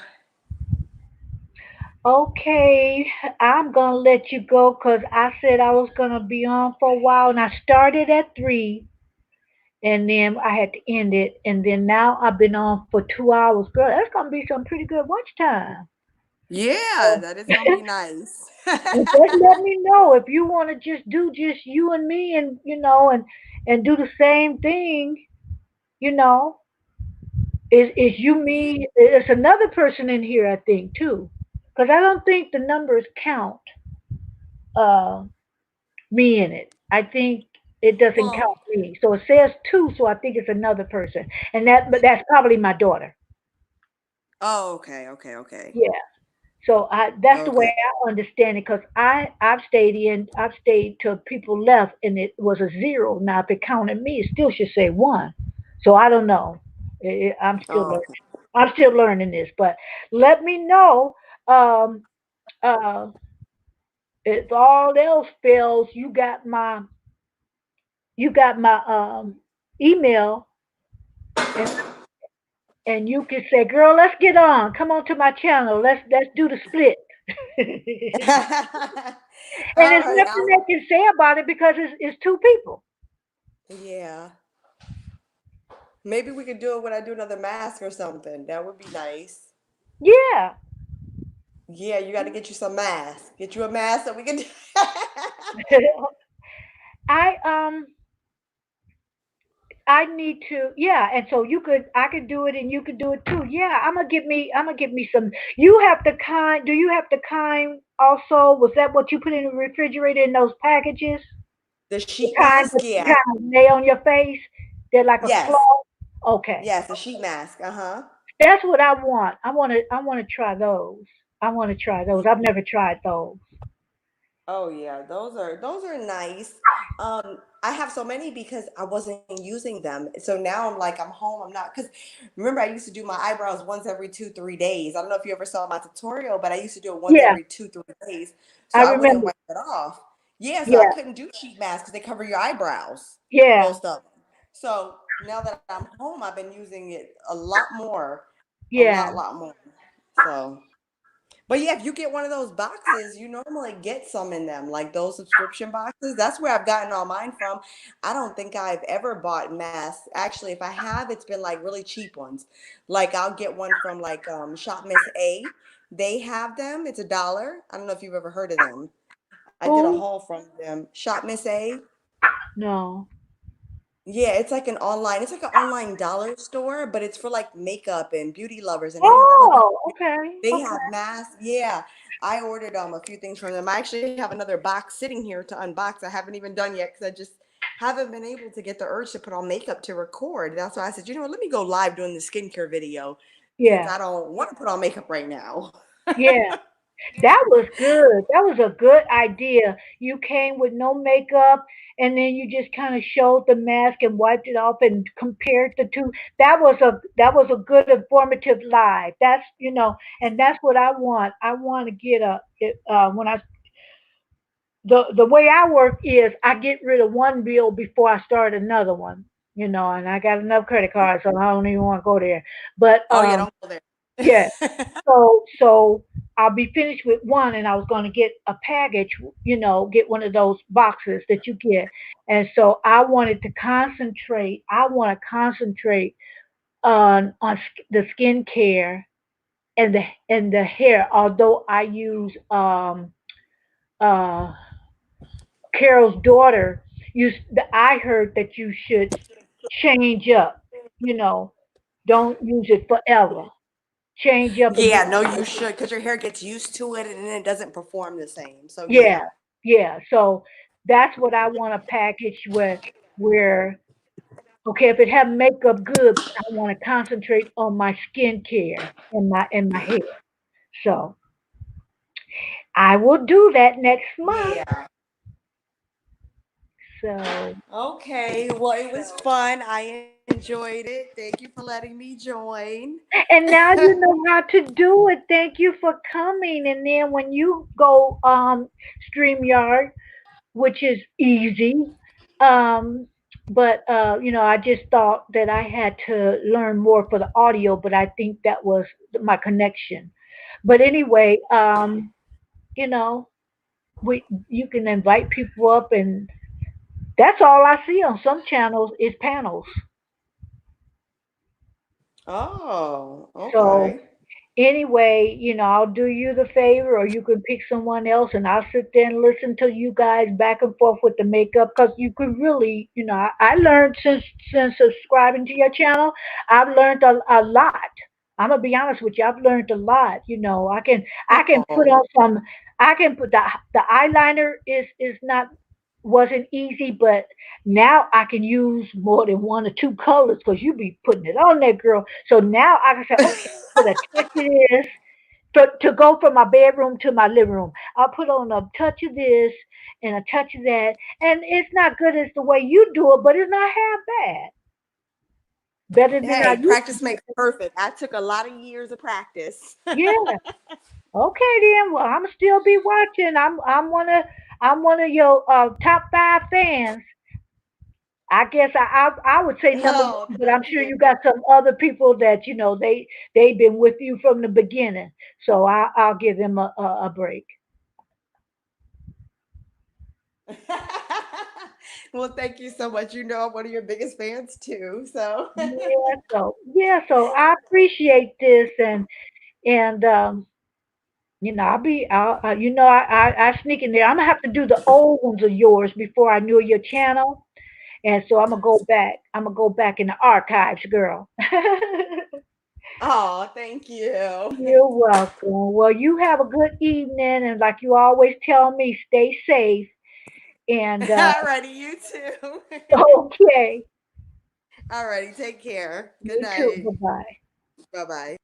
S1: Okay, I'm gonna let you go because I said I was gonna be on for a while, and I started at 3, and then I had to end it, and then now I've been on for 2 hours. Girl, that's gonna be some pretty good watch time.
S2: Yeah,
S1: So,
S2: that is gonna be nice.
S1: and just let me know if you want to just do just you and me, and and do the same thing. You know, is you
S2: Yeah.
S1: me? It's another person in here, I think too, because I don't think the numbers count. Uh, Me in it. I think it doesn't
S2: Well,
S1: count me. So it says two, so I think it's another person. But that's probably my daughter.
S2: oh, okay, okay, okay.
S1: Yeah. So that's the way
S2: Okay.
S1: I understand it because I've stayed till people left and it was a zero. Now if it counted me, it still should say one. So I don't know. I'm still
S2: Oh,
S1: learning.
S2: okay.
S1: I'm still learning this, but let me know um, uh, if all else fails. You got my email, and you can say, "Girl, let's get on. Come on to my channel. Let's do the split." And
S2: All
S1: there's
S2: right.
S1: nothing they can say about it because it's two people.
S2: Yeah. Maybe we could do it when I do another mask or something. That would be nice.
S1: Yeah.
S2: Yeah, you got to get you some masks. Get you a mask so we can do.
S1: I I need to, yeah, and so I could do it and you could do it too. Yeah, I'm gonna get me some. You have the kind. Do you have the kind also? Was that what you put in the refrigerator in those packages?
S2: The
S1: The
S2: sheet
S1: kind
S2: mask?
S1: that you
S2: Yeah.
S1: kind of lay on your face. They're like a
S2: Yes.
S1: cloth. Okay,
S2: Yes, the sheet mask. Uh-huh.
S1: that's what I want. I want to try those. I want to try those. I've never tried those.
S2: Oh yeah, those are nice. I have so many because I wasn't using them. So now I'm like I'm home. I'm not because remember I used to do my eyebrows once every 2 3 days. I don't know if you ever saw my tutorial, but I used to do it once
S1: Yeah,
S2: every 2 3 days, so
S1: I
S2: I wouldn't
S1: remember.
S2: wipe it off. Yeah, so I
S1: Yeah,
S2: couldn't do sheet masks because they cover your eyebrows,
S1: yeah,
S2: most of them. So now that I'm home, I've been using it a lot more,
S1: yeah.
S2: lot more. So. But yeah, if you get one of those boxes, you normally get some in them, like those subscription boxes. That's where I've gotten all mine from. I don't think I've ever bought masks. Actually, if I have, it's been like really cheap ones. Like I'll get one from like Shop Miss A. They have them. It's $1. I don't know if you've ever heard of them. I did a
S1: Who?
S2: haul from them. Shop Miss A.
S1: No.
S2: Yeah, it's like an online dollar store, but it's for like makeup and beauty lovers, and they have everything.
S1: Oh, okay,
S2: They
S1: okay.
S2: have masks. Yeah. I ordered a few things from them. I actually have another box sitting here to unbox. I haven't even done yet because I just haven't been able to get the urge to put on makeup to record. That's why I said, you know what, let me go live doing the skincare video since
S1: Yeah,
S2: I don't want to put on makeup right now.
S1: yeah. That was good. That was a good idea. You came with no makeup and then you just kind of showed the mask and wiped it off and compared the two. That was a good informative live. That's and that's what I want. I want to get when I the way I work is I get rid of one bill before I start another one. And I got enough credit cards, so I don't even want to go there. But
S2: Oh yeah, don't go
S1: yeah,
S2: there.
S1: so I'll be finished with one, and I was going to get a package, get one of those boxes that you get, and so I wanted to concentrate. I want to concentrate the skincare and the hair. Although I use uh Carol's daughter used. I heard that you should change up. You know, don't use it forever. Change up and
S2: Yeah,
S1: do.
S2: no, you should, because your hair gets used to it and then it doesn't perform the same. So
S1: Yeah,
S2: yeah.
S1: yeah. So that's what I want to package where okay, if it have makeup good, but I want to concentrate on my skincare and my hair. So I will do that next month.
S2: Yeah.
S1: So
S2: Okay. Well, it was fun. I enjoyed it. Thank you for letting me join.
S1: and now you know how to do it. Thank you for coming. And then when you go StreamYard, which is easy. Um, but I just thought that I had to learn more for the audio, but I think that was my connection. But anyway, you know, you can invite people up, and that's all I see on some channels is panels.
S2: Oh,
S1: So
S2: okay.
S1: anyway, I'll do you the favor, or you can pick someone else, and I'll sit there and listen to you guys back and forth with the makeup, because you could really, I learned since subscribing to your channel, I've learned a lot. I'm gonna be honest with you, I've learned a lot. I can put
S2: Oh.
S1: on some. I can put the eyeliner is not wasn't easy, but now I can use more than one or two colors because you be putting it on there, girl. So now I can say, okay, put a touch of this to go from my bedroom to my living room. I'll put on a touch of this and a touch of that. And it's not good as the way you do it, but it's not half bad. Better than I
S2: Hey,
S1: used to.
S2: practice makes perfect. I took a lot of years of practice.
S1: Yeah. Okay then. Well, I'm still be watching. I'm one of your top 5 fans. I guess I would say number
S2: Oh,
S1: one, but I'm
S2: thank
S1: sure
S2: you.
S1: you got some other people that they've been with you from the beginning. So I'll give them a break.
S2: Well, thank you so much. You know I'm one of your biggest fans too. So
S1: Yeah, so I appreciate this, and I sneak in there. I'm gonna have to do the old ones of yours before I knew your channel, and so I'm gonna go back. I'm gonna go back in the archives, girl.
S2: oh, thank you.
S1: You're welcome. Well, you have a good evening, and like you always tell me, stay safe. And
S2: Alrighty, you too.
S1: okay,
S2: Alrighty, take care. Good
S1: you too.
S2: night.
S1: Bye bye.
S2: Bye bye.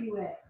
S1: you at?